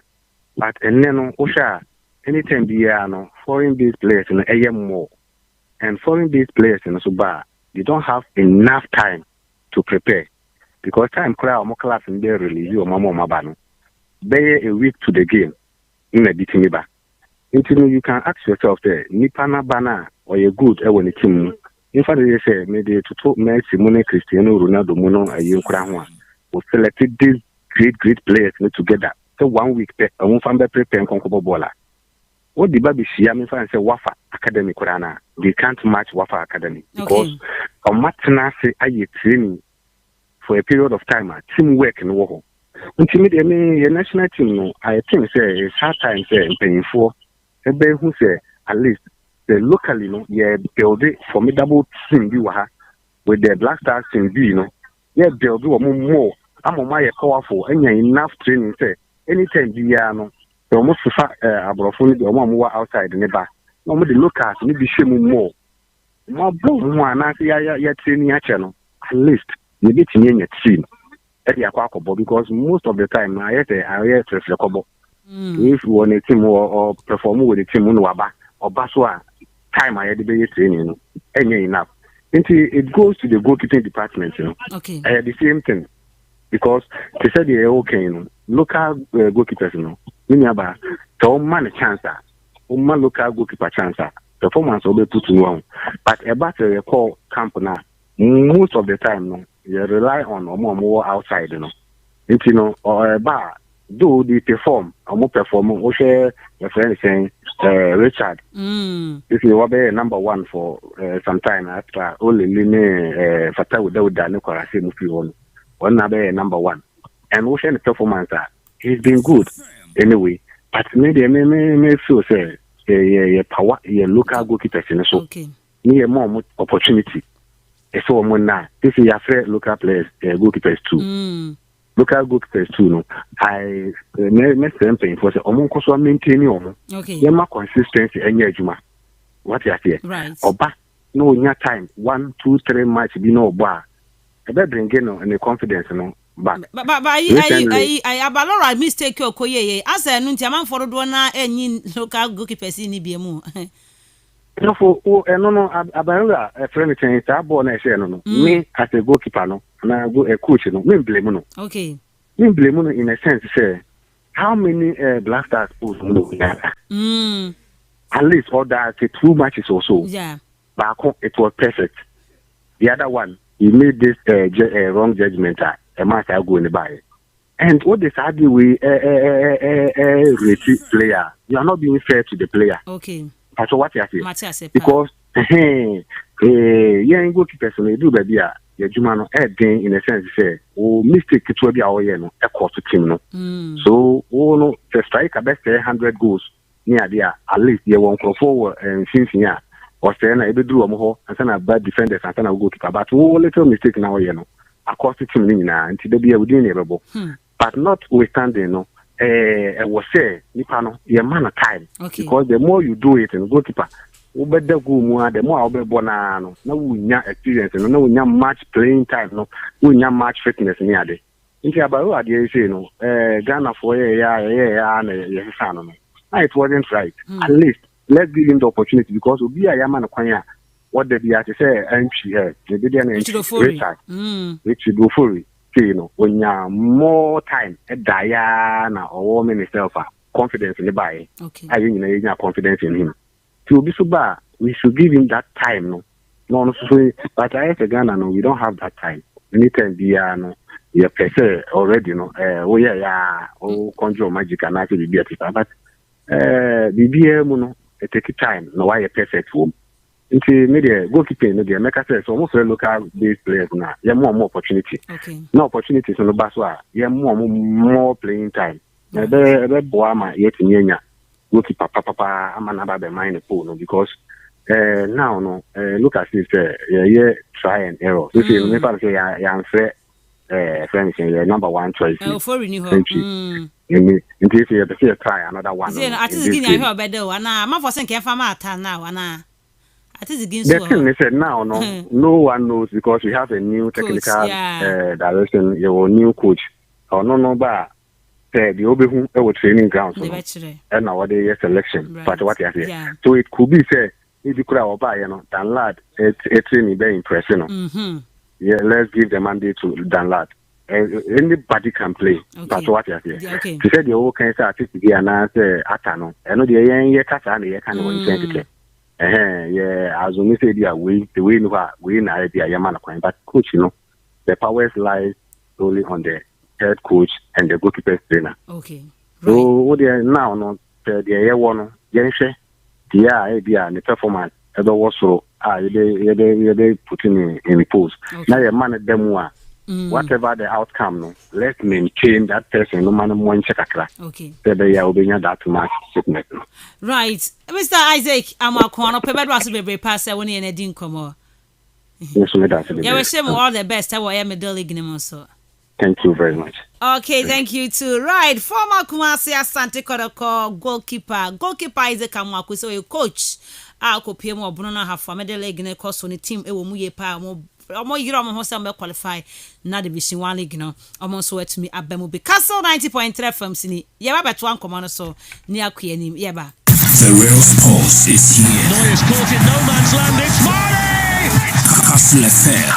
But and then Osha anytime no foreign-based players in the more, and foreign-based players in the Suba, you don't have enough time to prepare because time crowd more class in there release you mama mabano. Be a week to the game in a beating me back. Until you can ask yourself there, Nipana bana or a good when it team. In fact, they say maybe to talk Simone Cristiano Ronaldo Mono a young crown will select these great players together. So 1 week, I won't find the prepare and conquer baller. What the baby see, I say Wafa Academy Korana. They can't match Wafa Academy because a matna say I training for a period of time, teamwork and war. Ultimately, the national team, I think say it's hard time say paying for. Who say at least the locally, build a formidable team with the Blasters team, build more. I'm on my powerful and enough training say anytime the almost abrofoni the omo outside the neighbor. No me look at me be shame more. More one na ya training channel. At least you get in your team. Because most of the time I hear reflectable. If you want a team or perform with a team or baswa time I had the training, enough. It goes to the goalkeeping department, Okay. The same thing. Because they said they're okay, local goalkeepers, so man a chance, man local goalkeeper chance, performance will be put to one. But about a call camp now, most of the time, you rely on more outside, or a bar, do they perform, or more perform, or share your friend saying, Richard, if you were number one for some time after only Line Fata without Danuka, I say, one number one. And we the performance he's been good anyway. But maybe may feel say power local goalkeepers so near more opportunity. So now this is your local players goalkeepers too. Local goalkeepers too no. I make them paying for say omo maintaining omo. Consistency and juma. What you say? Right. Oba no nya time 1, 2, 3 match be no bar. About bringing and the confidence, But I abalora mistake okoye as a nuntiaman for dona any local goalkeepers in BMU. No, abalora a friend saying, I born a share no. Me as a goalkeeper, no, and I go a coach, no, me blame no. Okay. Me blame no in a sense, say, how many Blasters put no? At least all that 2 matches or so. Yeah. But it was perfect. The other one, he made this wrong judgment. A match I go in the buy. And what they said, we player. You are not being fair to the player. Okay. That's what you say. Because yeah, goalkeepers do baby. Yeah, Jumano again in a sense say, oh mistake it will be our no a cost to team no. So no the striker best 100 goals near there at least you won't go forward and since yeah. Or saying I do more and send a bad defenders and send a goalkeeper. But little mistake now, across the team until they be able but notwithstanding, I was say, Nipano, your man of time. Because the more you do it and goalkeeper, the more I'll be bonano. No, we experience, no, we match playing time, no, we match fitness near day. Into about what you say, no, Ghana for it wasn't right. At least let's give him the opportunity because we'll be a yaman of what the BR say, and she had the video which you go for it. You know, when you're more time at Diana or woman itself, confidence in the buy. Okay. I know confidence in him. To be so bad, we should give him that time, no. No, but I as a Ghana, no, we don't have that time. Anytime no, you're pressure already, no. Conjure magic and actually be at it. But the BM, it take time. No, why a perfect home. Into media goalkeeping, media make us almost local based players now. You have more opportunity. Okay. No opportunities on the baswa. You have more playing time. The boama yet in goalkeeper papa I'm not the mind pool because now no look at this try and error. This is me say I'm fair friends your number one choice. For renew into if you try another one. I think you hear better one. I'm for saying farmer now. The thing said now, no one knows because we have a new technical direction, your new coach. Or no, but the Obehu our training grounds and nowadays selection. But what you say, so it could be said if you could have buy, Dan Lad, it's training very impressive. Yeah, let's give the mandate to Dan Lad. Anybody can play. But what you say, he said the whole kind of artistic and answer Atano. I know the young Kata and the kind of 20. As we say, the way we know idea Yamana coin, but coach, the powers lies solely on the head coach and the goalkeeper trainer. Okay. So what they are now, the year one, Yanshe, the idea and the performance, ever was so they putting in the post. Now you man them one. Whatever the outcome, let's maintain that person no matter one check. Okay. That much sickness. Right. Mr. Isaac, I'm a corner paper was a pass when you didn't come over. Yes, you wish him all the best. I am a delegate. Thank you very much. Okay, thank you too. Right, former Kumasi Asante Kodoko goalkeeper. Goalkeeper Isaac Amwaku, so your coach. I could pay more Bruno have for Medelegate cost on the team. It will move pa more year almost qualify na division 1 league no almost so to me abemu be Castle 90.3 FM sini yeba bet one command so ni akuanim yeba. The real sports is here. Neuer's caught in no man's land. It's Mane! KASTLE FM.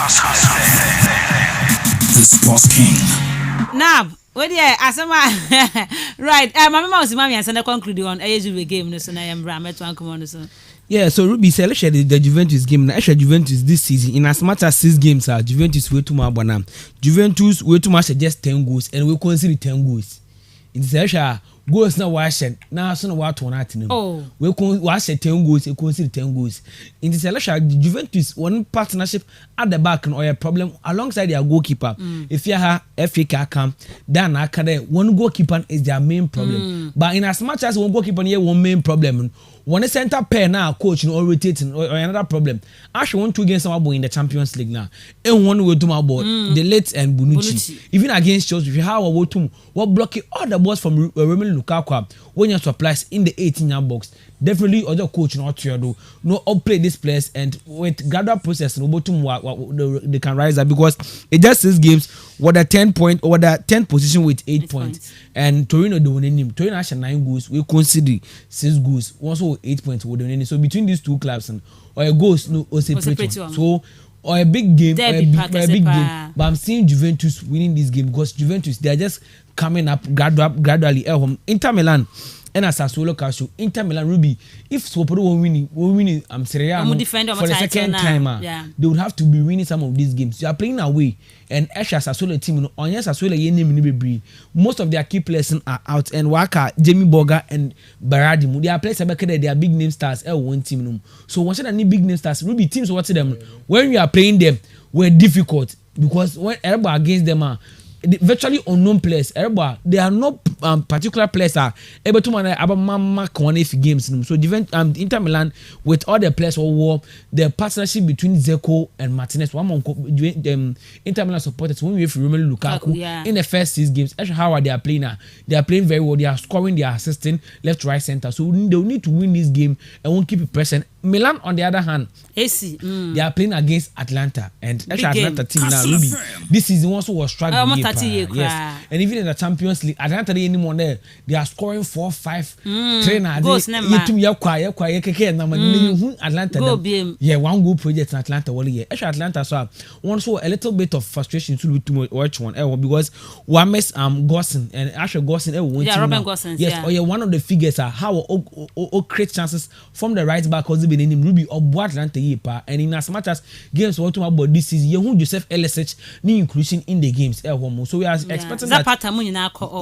The sports king. Now what yeah asema right mama was mama and send conclude on AGYEKUM game no so na am bra met one command so. Yeah, so Ruby said let's share the Juventus game. Now share Juventus this season in as much as 6 games are Juventus way too much bona. Juventus way too much just 10 goals and we consider 10 goals. In the goals now washing now so what one at no. We wash 10 goals we consider 10 goals. In the selection Juventus one partnership at the back and or a problem alongside their goalkeeper. If you have FA come then one goalkeeper is their main problem. But in as much as one goalkeeper here one main problem. One center pair now, coach, or rotating or another problem. Actually, 1-2 against Samabo in the Champions League now. And one will do my ball, the late and Bonucci. Even against Chelsea, if you have a what blocking all the balls from Romelu Lukaku when you supplies in the 18-yard box. Definitely, other coach not to do no play this place and with gradual process, they can rise up because it just 6 games. What a 10 point or the 10th position with 8 points. And Torino the winning him. Torino has 9 goals. We consider 6 goals. Also 8 points with the winning. So between these two clubs and or a goals no or separate one. So or a big game or a big game. But I'm seeing Juventus winning this game because Juventus they are just coming up gradually. Inter Milan. And as Sassuolo Calcio, Inter Milan Ruby, if Swaporo won't winning, I'm Serie A for the second time, they would have to be winning some of these games. You are playing away, and Esha Sassuolo team, on yes Sassuolo ye most of their key players are out, and Waka, Jamie Boga, and Baradi, they are players they are big name stars. One team, so once any big name stars, Ruby teams watch them when we are playing them were difficult because when everybody against them are. Virtually unknown players. They are not particular players are able to manage about games. So Inter Milan with all the players war the partnership between Zeko and Martinez. Inter Milan supporters when we have Romelu Lukaku in the first 6 games. Actually, how are they playing now? They are playing very well. They are scoring. They are assisting left, right, center. So they will need to win this game and won't keep it present. Milan, on the other hand, they are playing against Atlanta and actually Atlanta team now. Ruby, this season also was struggling. Yes. And even in the Champions League, Atlanta anymore there, they are scoring 4-5 trainer. Goals Atlanta. Yeah, one goal project in Atlanta. Actually, Atlanta so one so a little bit of frustration to watch one because one miss Gosson and actually Gosson Robin Gosson. Yes, or one of the figures are how create chances from the right back because been in Ruby or Atlanta and in as much as games what to about this season, you Joseph LSH new inclusion in the games. So we are expecting that.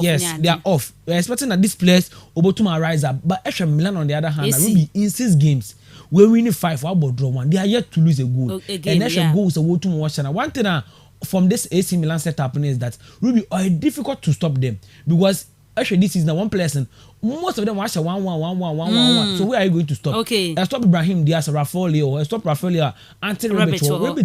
Yes, they are off. We are expecting that this players Obotuma rise up, but actually Milan on the other hand, Ruby in 6 games. We're winning 5 for about draw 1. They are yet to lose a goal. And actually goals are what to watch. And one thing from this AC Milan setup is that Ruby are difficult to stop them because actually this is the one person. Most of them watch a 1-1. So where are you going to stop? Okay. Stop Ibrahim Diaz, Rafael, stop Rafael, Anthony Roberto,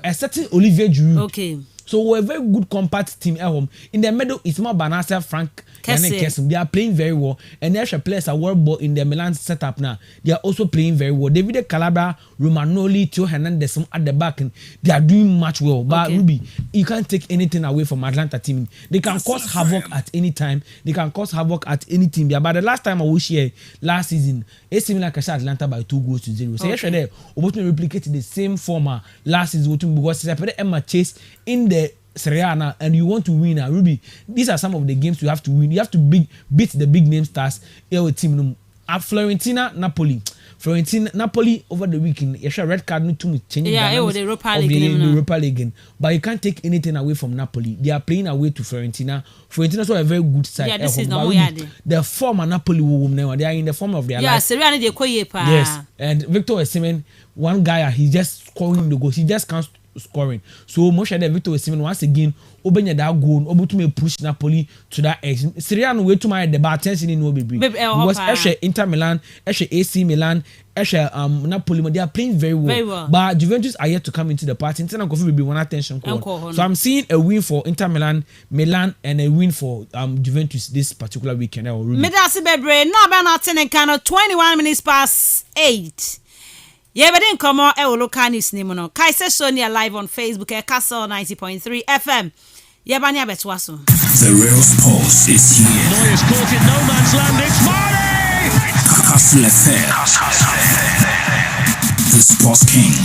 a certain Olivier Giroud. Okay. So we're a very good compact team at home. In the middle, it's more Banasa, Frank, and Kessim. They are playing very well. And the extra players are world ball in the Milan setup now. They are also playing very well. David Calabria, Romagnoli, Theo Hernandez at the back, and they are doing much well. But Ruby, you can't take anything away from Atlanta team. They can cause havoc at any time. They can cause havoc at any team. But the last time I was here, last season, AC Milan cashed Atlanta by 2-0. So yesterday, we want to replicate the same format last season because it's Emma Chase in the Serie A and you want to win Ruby. These are some of the games you have to win. You have to beat the big name stars. Team Fiorentina, Napoli over the weekend. You should red card not too changing. Yeah, the Europa League. But you can't take anything away from Napoli. They are playing away to Fiorentina. Fiorentina is a very good side. Yeah, this is the former Napoli now. They are in the form of their life. Serie A yes, and Victor Osimhen, one guy, he just scoring the goals. He just can't scoring. So most of the Victor Osimhen once again obenya that goal obotume push Napoli to that edge. Serie A no way to my the bar attention in no be because Inter Milan, AC Milan, Napoli, they are playing very well. But Juventus are yet to come into the party. Inter will be one attention. So I'm seeing a win for Inter Milan, and a win for Juventus this particular weekend. Medasi Bebre, no about 21 minutes past 8. Yeah, but then come on, local news name no. Kaise Sonia live on Facebook at Castle 90.3 FM. Yeah, banya betwaso. The real sports is here. Neuer's caught in no man's land. It's Marty! KASTLE FM. The Sports King.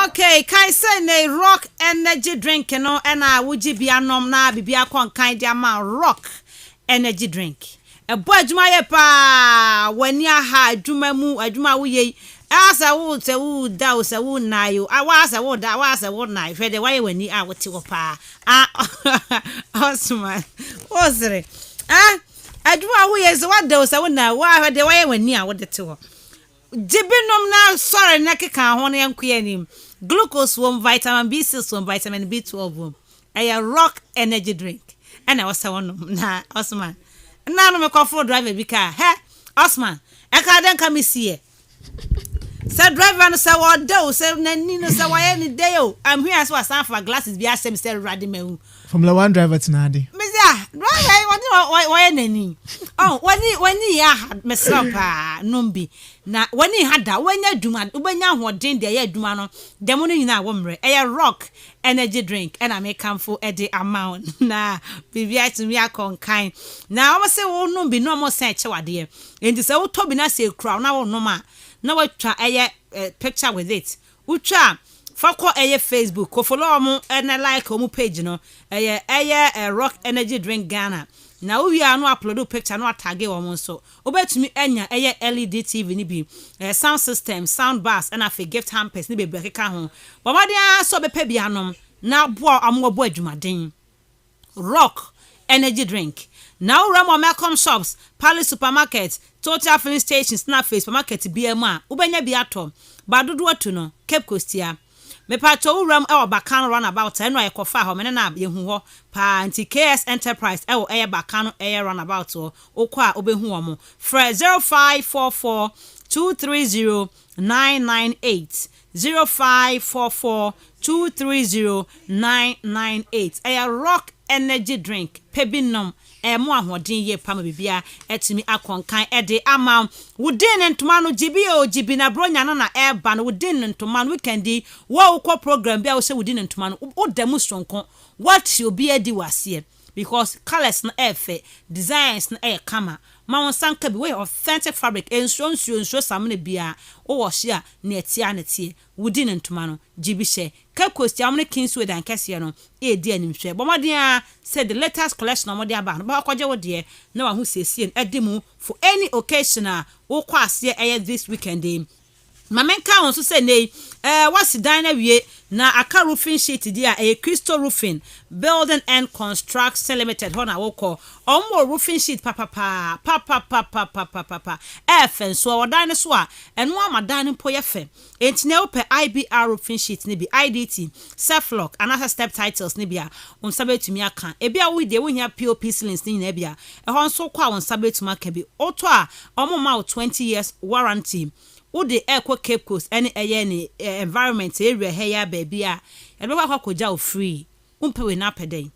Okay, Kaise ne rock energy drink no and I would be anom na bibia kon kind ama rock energy drink. A boy adwuma pa when ya ha adwuma mu adwuma wo ye. Asa wo se wo da wo se wo na yo awasa wo da awasa wo na hwe de waye wani a wote wo pa Osman osre adwuma wo ye se wa da wo se wo na wa hwe de waye wani a wote te wo jibinom na sorry na keka ho na yankoya nim glucose wo vitamin B6 wo vitamin B12 wo rock energy drink and I was one na Osman na no me call driver bi ka Osman e ka den ka me see Say driver no say what do say nani no say why any day o I'm here as was for glasses be asem say ready me Formula 1 driver tonight. Mizia driver why nani oh when ya mesra pa nombi na when he had that when ya duma ubenya hoden de ya duma no dem no nyina wo mre rock energy drink and I make come for the amount na bibia to me akonkan na I say wo no bi no mo say chewade enti say wo to bi na say crown na wo no ma na watcha picture with it utwa fakọ Facebook ko follow mo and like omu page no rock energy drink Ghana na we are no upload picture no tag e wo so obetumi enya LED TV ni bi sound system sound bass and afi gift hampers ni be bekeka ho bomade so be pa bianom na bo amwo adwumaden rock energy drink. Now Ramo Malcolm shops, Palace supermarket, Total filling stations, Snapface supermarket BMA, Ubenya Biato, Badudu Tuno, Cape Costia. Me pato ram our bacano runabout and I cofa home and ab yehuo pa anti KS Enterprise air bacano air runabout or qua obehuomo. Fred 0544 230 998 0544 230 998. A rock energy drink pebinom mo ahoden ye pam bibia etimi akonkan ede ama wodin ntoma no gibi na bronya no na eba no wodin ntoma no weekendi wo ukọ program bia wo se wodin ntoma no wo demu sonko what you be edi wase because colors na efe designs na kama ma won sanka bi we authentic fabric enso samne bia wo wo hia na etia na tie wodin ntoma no gibi she Kekos amne kinswe dan kese no e di animhwe bomoden said the latest collection amode aba no ba kwaje wo de na wa hu sesien edimu for any occasion wo kwase this weekend Mamenka won so say nei what's dine wie na aka roofing sheet dia crystal roofing building and construction limited hona wo ko omo roofing sheet papa efen so odan so a eno amadan mpo ye fe entine wo pe IBR roofing sheet ne bi IDT Self-Lock another step titles ne bia on sabetumi aka e bia wo de wo hia POP ceilings ne na bia e hon so kwa on sabetumi aka bi oto a omo ma 20 years warranty Udi ekwo Cape Coast any ni environment area heya baby a ebekwa kwakoja o free umpewe na peden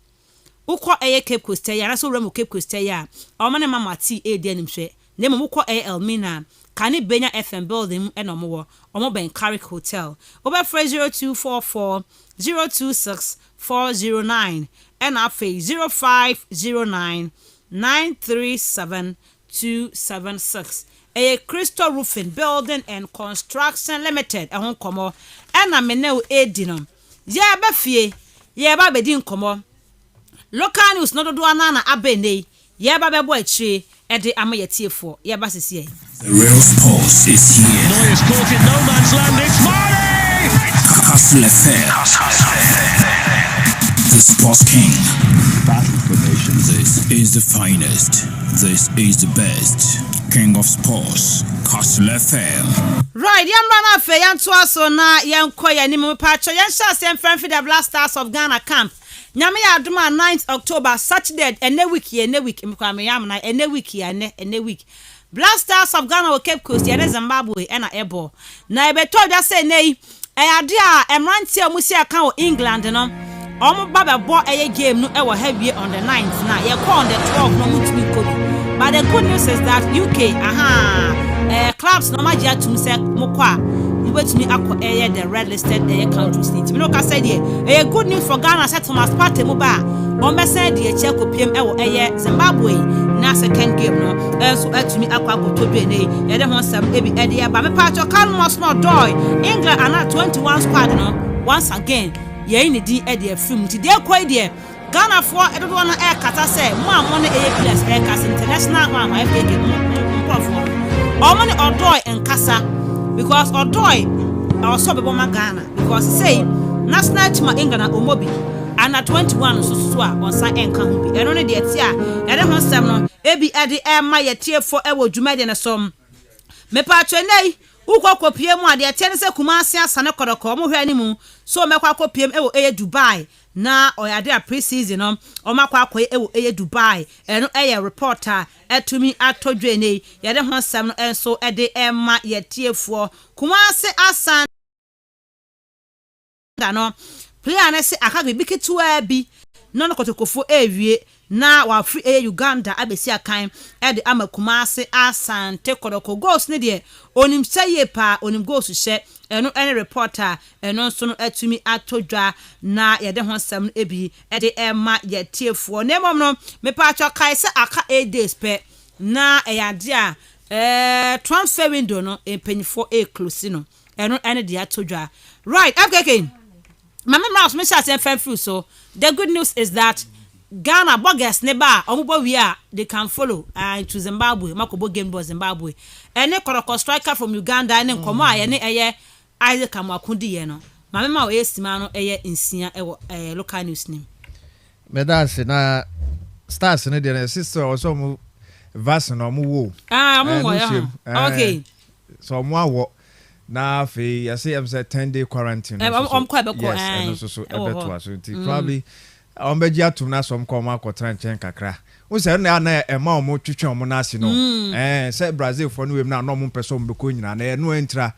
ukọ Cape Coast ya na so remu Cape Coast ya o mane mama ti edi animhwe na mo ukọ Elmina kani benya FM building eno mo omo ben Carrick Hotel over 0244 026 409 and afi 0509 937 276 a crystal roofing building and construction limited ehon komo ena meneu edinom ye ba fie ye ba bedi nkomo local news no dodo ana abene ye ba bebo achire ede amayetiefo ye ba sese The real sports is here. Noyes caught in no man's land. It's Mane! KASTLE The Sports King. Battle formation. This is the finest. This is the best. King of Sports. KASTLE Right, yamra na fe yanto aso na yanko ya ni mu pacho yansha sem friend the Blasters of Ghana camp. Nyame ya aduma 9th October Saturday ene week mkwa me yam na ene week. Blasters of Ghana Cape Coast ya Zimbabwe ena ebo. Na ebeto ja say nei ade a emranti amusi aka o England no. Omo baba bo game no e wo heavy on the 9th na ye call on the 12th no mutumi kobi. But the good news is that UK clubs no magia to say mokwa mubetumi akọ the red listed countries need. Me no ka say there good news for Ghana settlements party mo ba on be say the check opiem Zimbabwe na second game no so atumi akọ akotodo ne ye de hon sam ebi e de ba me pa cho can must not die England and 21 squad no once again ye ni di e de film ti de kwai de Ghana for everyone kata say mo amone players kas international man FA for money odoy nkasa because odoy also be ma Ghana because say national team England omobi and at 21 so a on san enka ho bi eno ne de tia e de ho sem no ebi e de e ma ye tie for e wo dwuma de ne som me pa twenei ukokopie mu ade tia ne se Kumasi asane kodoko mo hwe animu so me kwa kopiem e wo Dubai na oyade a pre-season no omakwa akoye ewo Dubai eno reporter etumi atodwe nei yede ho sam no enso ede ema yetiefo Kumasi asan no player na se akabe bikitu abi no kotokofo ewie na wa free Uganda abesi akan ede ama Kumasi asan te kodoko goals ne de onim seye pa onim goals hye eno any reporter eno so no atumi atodwa na yede ho sam ebi ede ema yetiefo na mom no me pa cho kai se aka 8 days pe na eyade a transfer window no empenifo close no eno ene de atodwa right FKK mama mouse me share sem free so the good news is that Ghana bogus neba omubo wi a they can follow to Zimbabwe makobo game boy Zimbabwe ene koroko striker from Uganda ene nkomo a ye ne AGYEKUM akundi ye no mama ma o esima no nsia e local news nim me dance na stars ne de sister also mu vaccine no mu wo mu wo ya okay so mu awo na fe ya say am say 10-day quarantine kwa beko yes and so ebeto so probably ombeji atum na som ko ma akotran chen kakra wo se na ema omo twetwe omo na ase no se Brazil for no wem na no mo peso mo beko nyina na no entra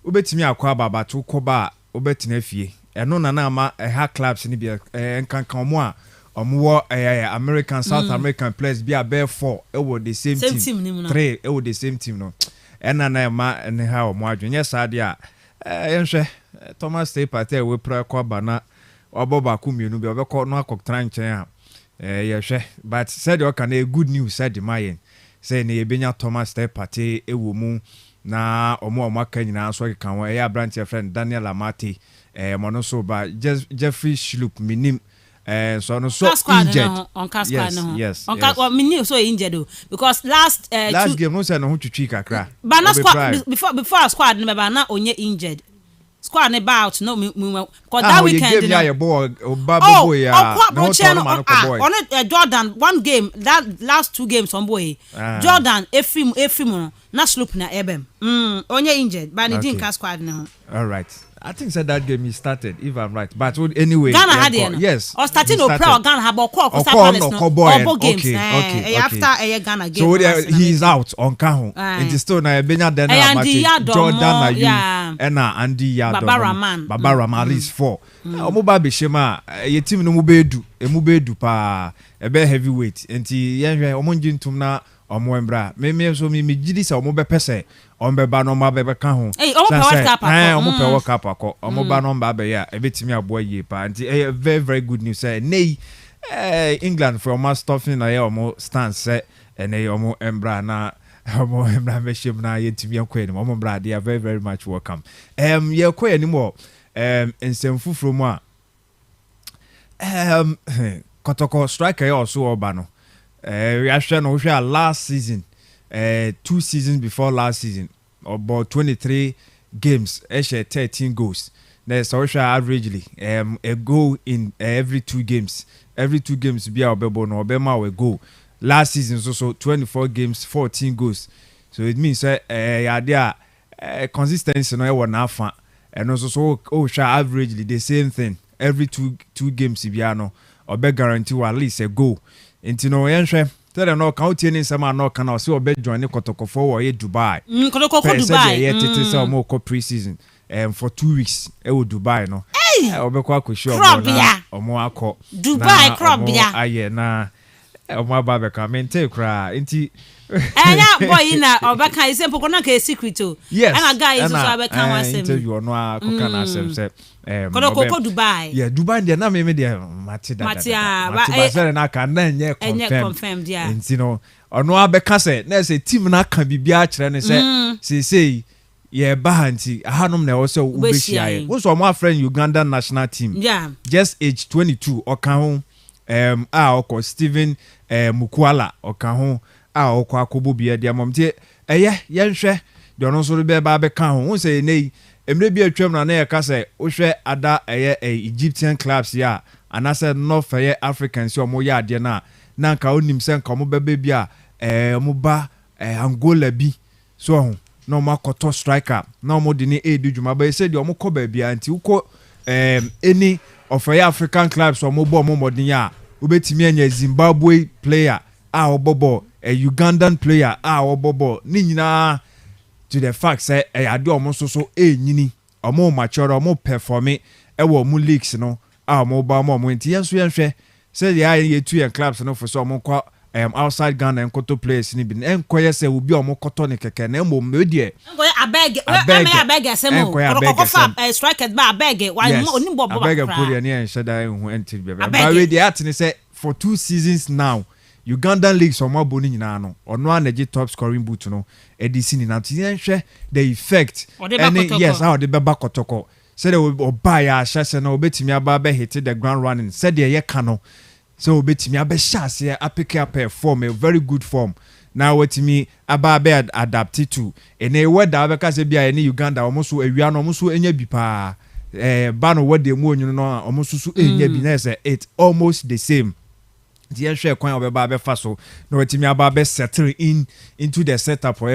obetimi akwa baba to koba obetina fie eno na ama ha clubs ni bia enkankan omo a omo American South American players bia be 4 e wo the same team 3 e wo the same team no ena na ema ne ha omo adwenye saade a yenhwe Thomas Stay Party we pra kwa bana oboba kumienu bi obekọ no akọktra nchen a yehwe but said o kana good news said mayen say na yebenya Thomas Stay Party ewo mu na omo aka nyina so kan wa ya branch friend Daniel Amate mono so ba Jeffrey Schlup minim so no so injured on Kaspa no yes on Kaspa minim so injured because last game no say no twitwi kakra but na squad before squad no be na onye injured squad about no because that weekend game ya ball babo ya on Jordan one game that last 2 games on boy Jordan efim na slope na ebem onye injured but he didn't squad no. All right, I think said that game he started if I'm right but anyway Ghana had it yes or starting no pro Ghana have call games okay after Ghana game so he is out on Kaho it is still na Benya then Jordan na you and Andy Yadom Baba Raman is 4 omo ba be shema ye team no mu bedu pa ebe heavyweight enti yenhwe omo njintum na omo embra me so me gidi sa omo be pese ombe ba no ma be ka ho omo pe world cup akọ omo ba no ba be ya ebetimi abo ye pa nti very very good news say nei England from us stuffing na ye omo stance say ene omo embra na omo embra me shim na ye timi akọ ni omo embra they are very very much welcome ye akọ ni mo ensem mu a Kotoko striker ye also oba no we actually know last season 2 seasons before last season about 23 games 13 goals there's also averagely a goal in every 2 games be our bebo no obema we goal last season so 24 games 14 goals so it means yeah there consistency no e na afa and also so averagely the same thing every 2 games be no obe guarantee at least a goal into no yenhwe tell no count any sama no kana so obe join Kotoko for Dubai Kotoko Dubai yeah tete say mo ko pre-season for 2 weeks e wo Dubai no obe kwa koshi omo akọ Dubai crop ya aye na omo aba ka mente kra nti boy na obaka ise poko na ka secret o and guy is so abeka wasem interview no akọ na asem say Kotoko Dubai yeah Dubai there na me there Mati na ka na nye confirmed yeah nti no ono abeka say na say team na ka bibia kire ne say yeah bahanti ahanom na also ubehia wo so mo friend Uganda national team yeah just age 22 oka ho oko Steven Mukwala oka ho oko akobo bia dia momte yenhwe de ono so be ba be ka ho wo say nei emre bi atwam na ye ka say wo hwe ada Egyptian clubs ya anase North Africans o mo ya ade na nka onim se nka mo bebe bia mo ba Angola bi so ho no makoto striker no mo de ni edujuma ba say de o mo ko ba bia nti uko any of African clubs o mo bo mo modin ya obetimi anya Zimbabwe player obobo Ugandan player obobo ni nyina to the fact say ade o mo so nyini o mo mature o mo perform e wo mo leagues no mo ba mo nti yenso yenhwe say the ye two clubs no for so mo kwa outside Ghana and Koto players ni bi enkoye say obi o mo koto ne keke na mo medie abeg asemo ko strikers ba abeg why oni bobo ba abeg put ne shada hu enti be ba we dey at ni say for 2 seasons now Ugandan leagues omo boni nyina no ono anaje top scoring boot no edisi ni na tienhwe the effect and yes how the beba Kotoko said o buy a shase na obetimi aba be hit the ground running said ye ka no so obetimi aba shase a pick up a form a very good form now wetimi aba be adapt to ene weather abeka se bia ene Uganda omoso awia no omoso enya bi pa ba no wede mu onyu no omoso so enya bi na say it almost the same the ensure kwan obeba be fa so no wetimi aba be settle into the setup for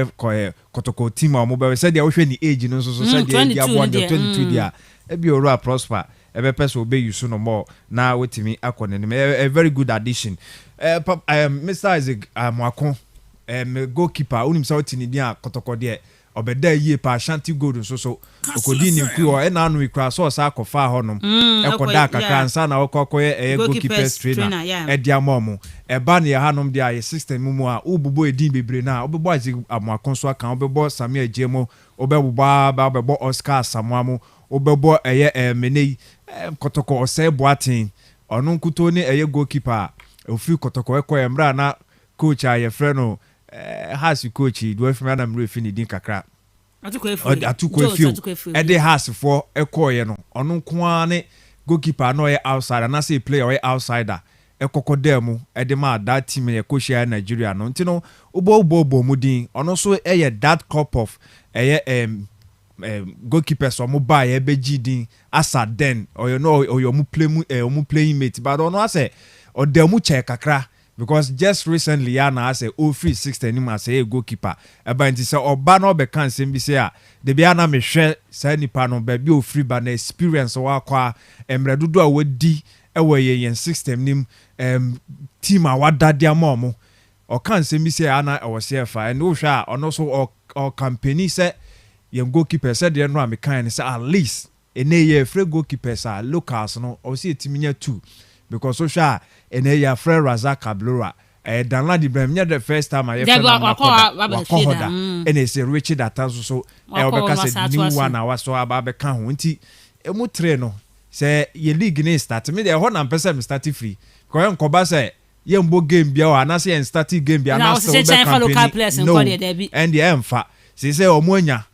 Kotoko team omo be said they hwe ni age no so said they dia 22 dia e bi oro prosper ebe so be you so no more na wetimi akọ ne a very good addition Mr. Isaac Mwakon goalkeeper unim sa otini dia kotoko de obeda yie pa Ashanti Gold so okodi ni ku e na anu ikra so sa akofa honom ekoda kakra ansa na okokoye goalkeeper trainer e dia momo e ba na hanom dia ye system mu a ububo edin bebre na obebo Isaac Mwakon so aka obebo Sami Ajemo obebo ba obebo Oscar Samuamu obebo eye menei kotoko ose boatin onu nkuto ni eye goalkeeper ofi kotoko ekọ emra na coach aye freno has coach do from Adam Refi ni din kakra atukwefu ede has for ekoye no onu nko ne goalkeeper no ye outsider na say player ye outsider ekoko demu ede ma that team ye coach ya Nigeria no ntino ubo mu din onu so eye that cup of eye goalkeeper so mo buy e beji din asa den or you know or you mu playing mate but onu ase or demu che kakra because just recently yana as a free 60 ni ma say goalkeeper eba nti say oba no be kan sem bi say a de bia na me hwe say nipa no ba bi o free ba na experience wa kwa emre dodo a wadi ewe yen system nim team a wadade amom o kan sem bi say ana e wo say fa and wo hwe a ono so o company say yen goalkeeper say de no am kan say at least ene ye free goalkeepers are locals no o say timinya 2 because so sha ene ya friend Razak Kablora download the brand the first time I ever wakoda ene say Richard Atanso so obeka say new one na so aba ka ho nti emu tre no say ye league ni start me dey ho na person start free because enkoba say ye mbo game bia o na say en start game bia na so be campaign and the emfa say omonya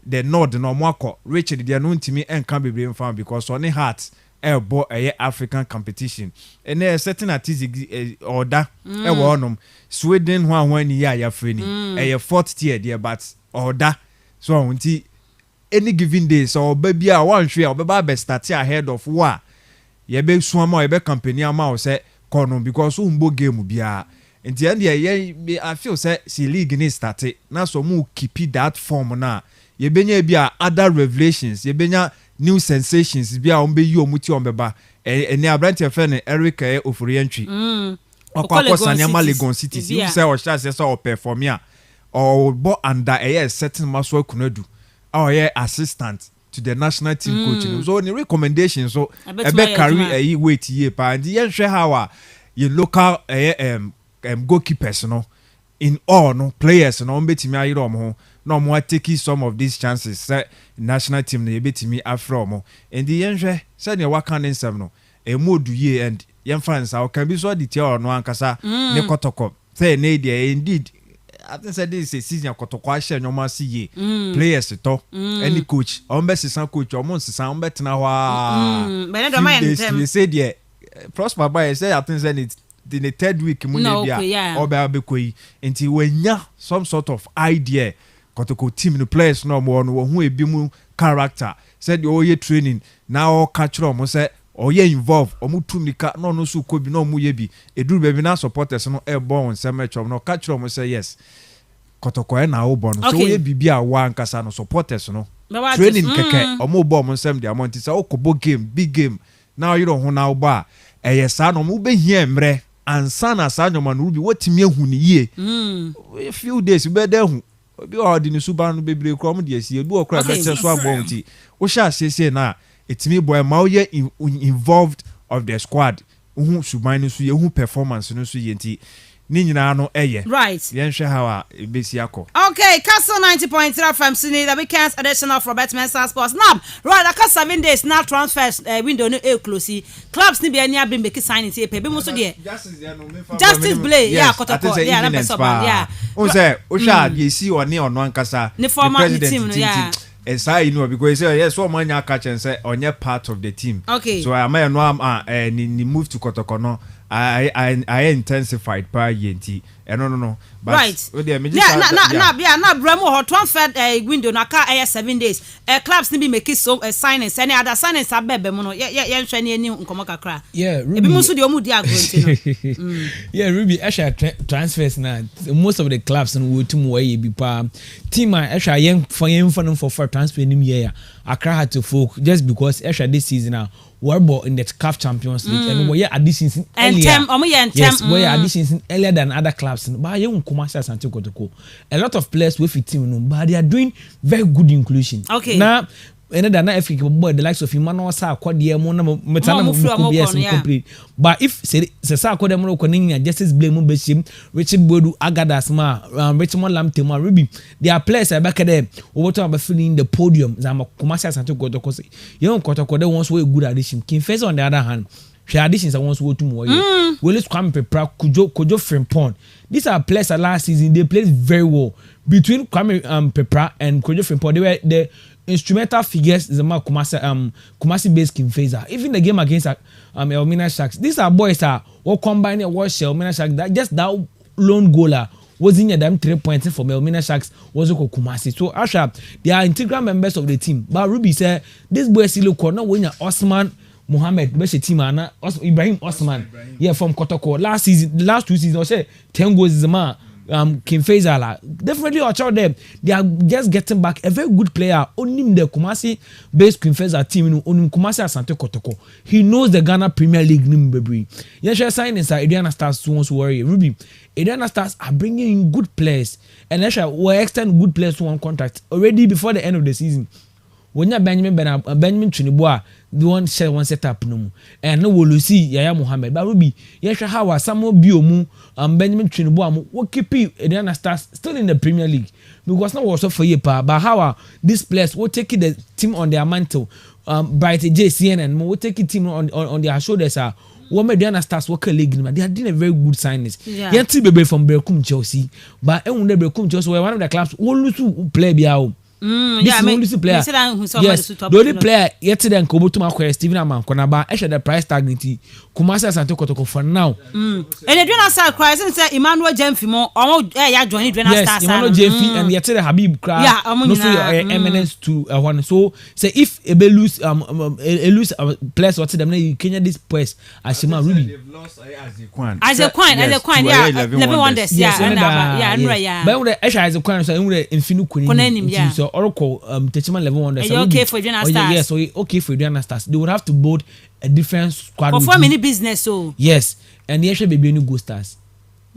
the nod no mwako Richard dey no ntimi enka bebre mfa because on heart ebo African competition and a certain artistic order e wonum Sweden ho ni ya freni fourth tier there but order so unti any given day so baby a wan hwe obeba be start ahead of war ye be suama ye be company ama o say kono because umbo game bia nti and ye I feel say si league ni start na so mu keep that form na ye benya bia other revelations ye benya new sensations bia ombe yi omuti ombeba eni abrante fe Eric Ofurientwi okwa Sanyama Legon City you say o sha say o perform ya or bo under a certain Maswa Kunadu or assistant to the national team coach so any recommendations so ebe carry wait ye pa and yen hwe how your local goalkeepers no in all no players no mbetimi ayiro omo no mo take some of these chances say national team na yebetimi afro mo and the yenhwe say ne waka nsem no emodu ye and yen fans how can be so detail no ankasa ne kotoko say ne dey indeed I think say this is season kotoko a share nyoma si ye players to any coach ombe sisan coach omo sisan ombe tena hwa but no mind them say there prosper by say I think say in the third week mu ne bia oba bekoyi enti wanya some sort of idea kotoko team no players no mo no hu ebi mu character said the oye training now catch mo say oye involve omu tumika no so ko bi no mu ye bi eduru baby na supporters no e born say match no catch mo say yes kotoko e na obo no so oye bibi a wa nkasa no supporters no training keke omu bo mo sem dia monti say okobo game big game now you don't hu na obo a yes no mu be hie mre ansana sa nyoma no bi wotimi ehu ni ye a few days be there hu obi o di ni suba no bebre krom de asie bi o kra be se so abon ti o sha sese na etimi boy ma o ye involved of the squad hu suban no so ye hu performance no so ye nti ni nyina no eye right yen hwe how a besi akọ okay Castle 90.3 FM Sydney the weekends edition of Robert Mensah Sports now right aka 7 days now transfers window no e close clubs ni be ani abin be signing ti pe be mo so de Justice Blay yeah kotoko yeah na person yeah o say o sha ye si oni ono ankasa the president team yeah esa you know because yes one man catch and say onye part of the team okay so I may know ni move to kotoko no I intensified by yenti no but right na bremo hot transfer window na ka 7 days clubs ni be make so signings any other signings abebe mo no ye hwe ni ani nkomo kakra yeah Ruby ebi mo so de omu di agro no yeah Ruby Asha transfers na most of the clubs no wo tum wo ye bi pa team Asha yen for transfer nim ye ya Accra had to folk just because Asha this season now were in the CAF Champions League and we additions earlier. Yes, we additions earlier than other clubs. But you Kumasi Asante Kotoko. A lot of players with team, but they are doing very good inclusion. Okay. Now, and then Africa boy the likes of Emmanuel Sa Kwadia Mona Metana complete. But if say Sa Kwadia Mona Koning Justice Blame Beshim, Richard Bodu Agadas Ma, Richmond Lamtema Ruby, they are players back there over to about filling the podium. Zama Kumasi Asante Kotoko. Young Kotoko they once were a good addition. King Face on the other hand. She additions I once go to more. Willis Kwame Pepra, Kojo Frimpong. These are players that last season they played very well. Between Kwame Pepra and Kojo Frimpong, they were the instrumental figures is a Kumasi based King Fazer. Even the game against Elmina Sharks, these are boys that all combined and watch Elmina Sharks. That just that lone goaler was in them 3 points from Elmina Sharks was Kumasi. So Asha, they are integral members of the team. But Ruby said this boy still look not winner Osman Mohammed Beshi team and Ibrahim Osman. Yeah, from Kotoko. Last 2 seasons, I say 10 goals is a man. King Faisal definitely watch out them. They are just getting back a very good player. Only the Kumasi based King Faisal team. Only Kumasi Asante Kotoko. He knows the Ghana Premier League. Yes, signings are Adriana Stars wants to worry. Ruby, Adriana Stars are bringing in good players, and we extend good players to one contract already before the end of the season. When you Benjamin Trinibua, the one share one setup no, and no will see Yaya Mohammed. But Ruby, yes, how are some Biomu Benjamin Trinibua what keep Adriana Stars still in the Premier League because not also for you, but how are these players will take the team on their mantle, Bright JCN and will take the team on their shoulders. What Adriana Stars work a league, they are doing a very good signings. Yeah, baby from AGYEKUM Chelsea, but AGYEKUM Chelsea were one of the clubs who lose to play Biao. This is the only player. Yes, the only player yesterday and Kobo to my Stephen Amankonaba. I share the price tag niti. Kumasi Asante Kotoko for now. And Adriana Stars cries and say Emmanuel Jemfimo. Yeah, join Adriana Stars. Yes, Emmanuel Jemfi and yesterday Habib cry. Yeah, no so your eminence to one. So say if Ebe lose players what them you Kenya this place Ashima Ruby. They've lost AGYEKUM. AGYEKUM, yeah, 11 wonders. Yeah. But when AGYEKUM so when Infinu Kuni. Yeah. So Oracle Techman 11 wonders. Okay for Adriana Stars. Yes, so okay for Adriana Stars. They would have to build a different squad. For many business so. Yes, and the actually be new Go Stars.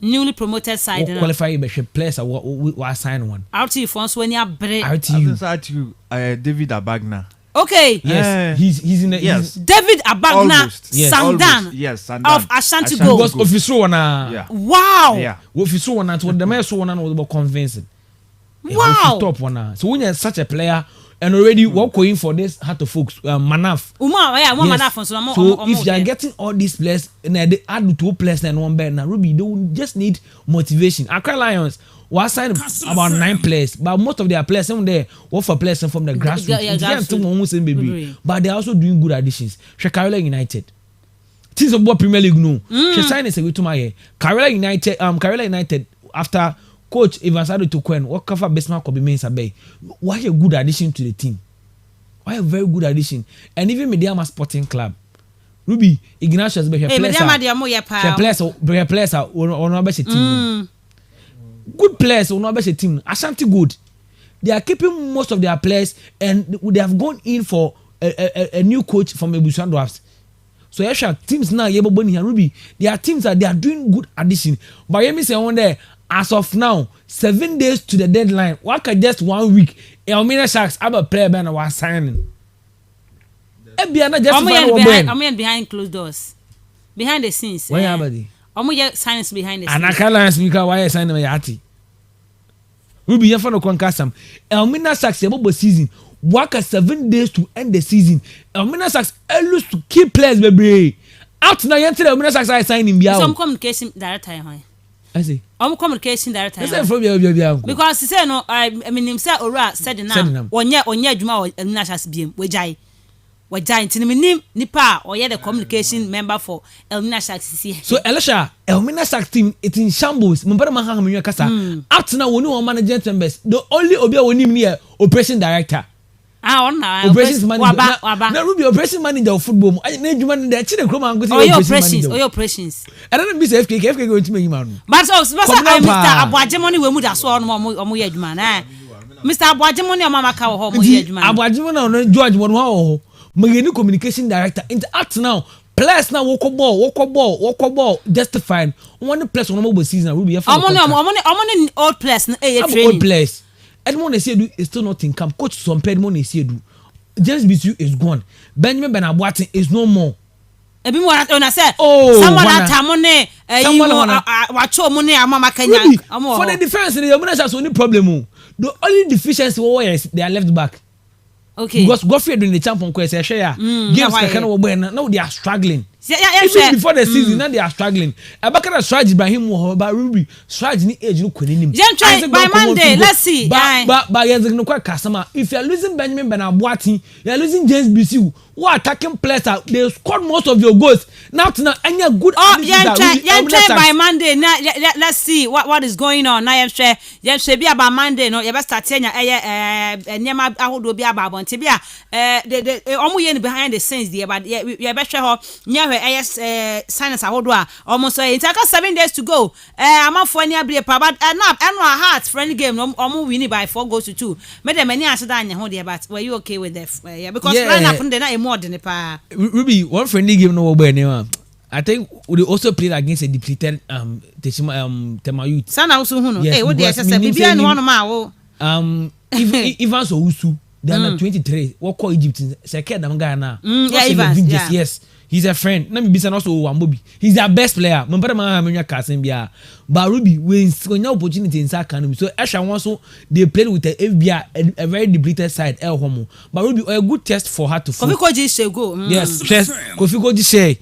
Newly promoted side. Qualify be players we assign one. RT France when you break. RTU David Abagna. Okay. Yes. He's in the yes. David Abagna Sandan. Yes, Sandan. Of Ashanti Gold. Was official one. Yeah. Wow. Yeah. Official one what the man so one was about convincing. Wow. Top one. So when you're such a player and already walk in for this Heart of Folks Manaf. Manaf. So if you are getting all these players and they add 2 players and 1 better now Ruby they will just need motivation. Accra Lions was signed about 9 players, but most of their players some there work for players from the grassroots. But they're also doing good additions. Carolina United. Things about Premier League no. She signed a way to my Carolina United after Coach Evansado Tukwen, what cover Besma could be Mensah Bay. Why a good addition to the team? Why a very good addition? And even Mediama Sporting Club. Ruby, Ignatius, be her players are on team. Good players on our team. Ashanti good. They are keeping most of their players and they have gone in for a new coach from Ebusuan Drafts. So yeah, teams now Yebo Boni and Ruby. They are teams that they are doing good addition. But let me say one day. As of now, 7 days to the deadline. What can just 1 week? Elmina Sharks have a player banner was signing. I'm behind closed doors, behind the scenes. Why are they? Signs behind the scenes. And I can't answer because why I signed my yati. We'll be here for the concassam. Elmina Sharks about season. Work 7 days to end the season. Elmina Sharks lose to key players, baby. Out now, yesterday Elmina Sharks I signed him. Some communication director. I see. Communication director. Because he said no. I mean himself Ora said now. Onye Juma Elmina Sharks BM. We giant in nipa or the communication member for Elmina Sharks. So Elisha, Elmina Sharks team it's in shambles. Mbara mahanga mwenye kasa. Out now we know management members. The only obia we need here operation director. Operations manager. Now Ruby operation manager of football. I need you man the chile chroma and go operations. I don't be FK going to me man. But so Mr. Abuajemoni we mu da so on mo yeduma na. Mr. Abuajemoni o mama ka ho mo yeduma. Abuajemoni no George won ho. my communication director interact now. Players now walk ball justifying one place on mobile season Ruby. I'm on old players old players. Edmond is still not in camp. Coach some Pedmon is here. James Bisu is gone. Benjamin Benaboatin is no more. Ebi mo na say someone atamone wacho money amama Kenya. For the defense the Yamuna has only problem. The only deficiency is they are left back. Okay. Because Godfrey during the champion quest share games now they are struggling. Even before the season now they are struggling. Abakara strategy by him but Ruby strategy ni age no kwenim. By Monday let's see. But yes no quite customer. If you are losing Benjamin Benaboatin, you are losing James Bisu. What attacking players they scored most of your goals. Now any good by Monday now let's see what is going on. Now you be about Monday no you best start saying nyema ahodo bi aba bonte bia the omo ye behind the scenes there but you best share signs ahodo a almost it 7 days to go amafo ani abre pa but now a heart friendly game no omo win by 4 goals to 2 me dem ani aseda anya ho there but were you okay with that because line up na more than pa Ruby one friendly game no go anywhere. I think we also played against a depleted Tema Youth. Sana also who no. Hey, what they say bibia no one ma wo. Ivan Sowusu, they are 23. What call Egypt? Second them guy now. Yes. He's a friend. Let me be also Wambobi. He's their best player. Remember my cousin Bia. But Ruby when no opportunity in Sakano. So Asha also they played with the FBI a very depleted side El Homo. But Ruby a good test for her to Kofi Koji go. Yes, Kofi Koji say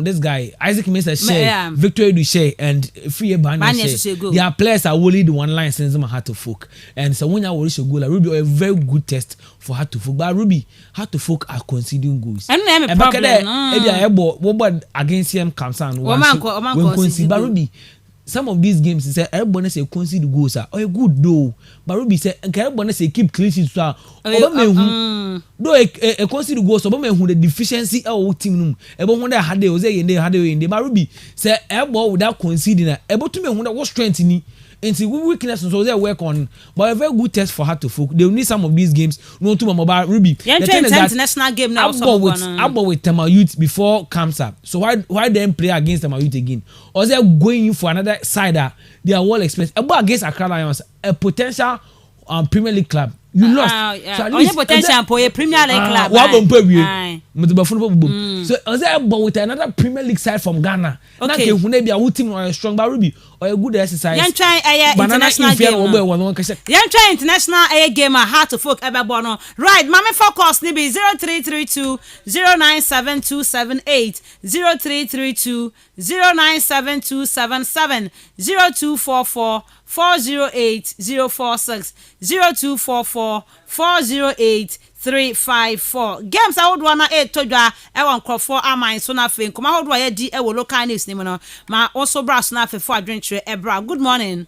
this guy Isaac Mensah share Victor Duche and Free Banya share. Their players are only the one line sends them had to folk. And so when I will show goal Ruby a very good test for her to folk. But Ruby had to folk are conceding goals. And problem. Against him comes on. But Ruby, some of these games he said everybody say concede goals are good though. But Ruby said everybody say keep clean sheets though a concede goals so who the deficiency of team who they had they but Ruby say everybody without conceding able to me who what strength in and weakness so they work on but a very good test for her to folk. They will need some of these games no to about Ruby the international game now about with Tema Youth before comes up so why then play against Tema Youth again or they going in for another side they are well experienced about against Accra Lions a potential Premier League club you lost so at least potential for a Premier League club so as about with another Premier League side from Ghana okay who be a team or a strong Ruby or a good exercise international game international game hard to folk ever right mama focus ni be 0332 097278 0332 097277 0244 408 046 0244 408 354 games I would wanna todwa e won crofo aman so na fe nkoma hodo ya di e wo local news ni no ma also brass na fe for adventure ebra good morning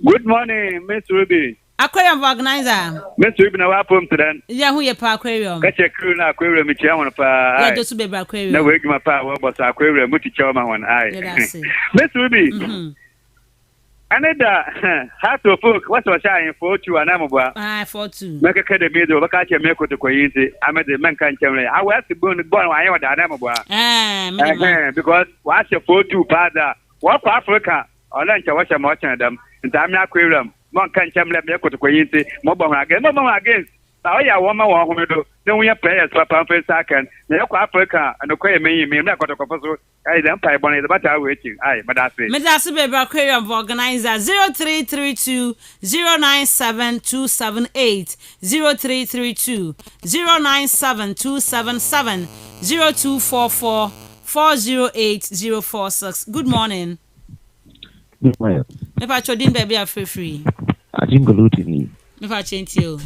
Miss Ruby aquarium organizer Miss Ruby na wa pom today ya hu ye pa aquarium ka che crew na aquarium mi chia won pa ya do su be aquarium na we gima pa wo boss aquarium muti chia ma won ai Miss Ruby Aneda how to folk what was I for you and I'm about 42 make a the middle look at your make to coincidence I made the man can tell me I was born I am about because what's your 42 father what Africa or lunch I watch a much of them and I'm not aquarium one can tell me to coincidence mobile again so yeah woman who do then we have players papa for second the Africa and okay me not got a I don't pay money but I waiting but that's it Mensah baby aquarium organizer 0332 097278 0332 097277 0244 408 046 good morning good morning if I told him baby are free I think gluten if I change you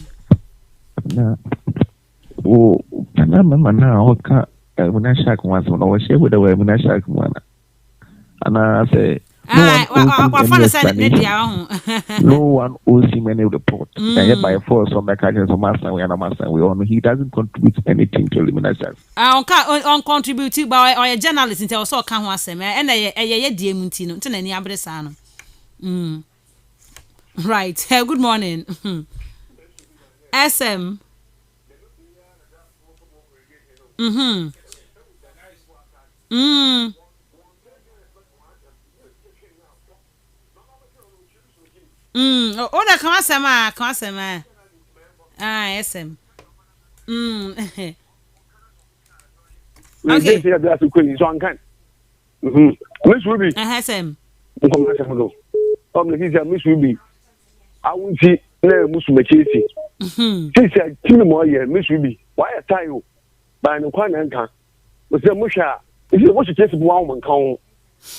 na o kana mama na oka muna shak once no we share with the way muna shak mwana ana say no one owes him any report and by force on the carriers of master we are master we on he doesn't contribute anything to eliminate us on contribute by or a journalist until so kan ho asem and ye die munti no ntina ni abresa no right good morning SM Mhm. Mm. Oh, that come asema. Ah, SM. Okay. See that you could so can. Miss Ruby. SM. Come on, come on. Miss Ruby. I won't see no Musumachisi. She said, "Kill more here, Miss Ruby. Why a time? By no quan anchor. Was the Musha? Is it what you just one count?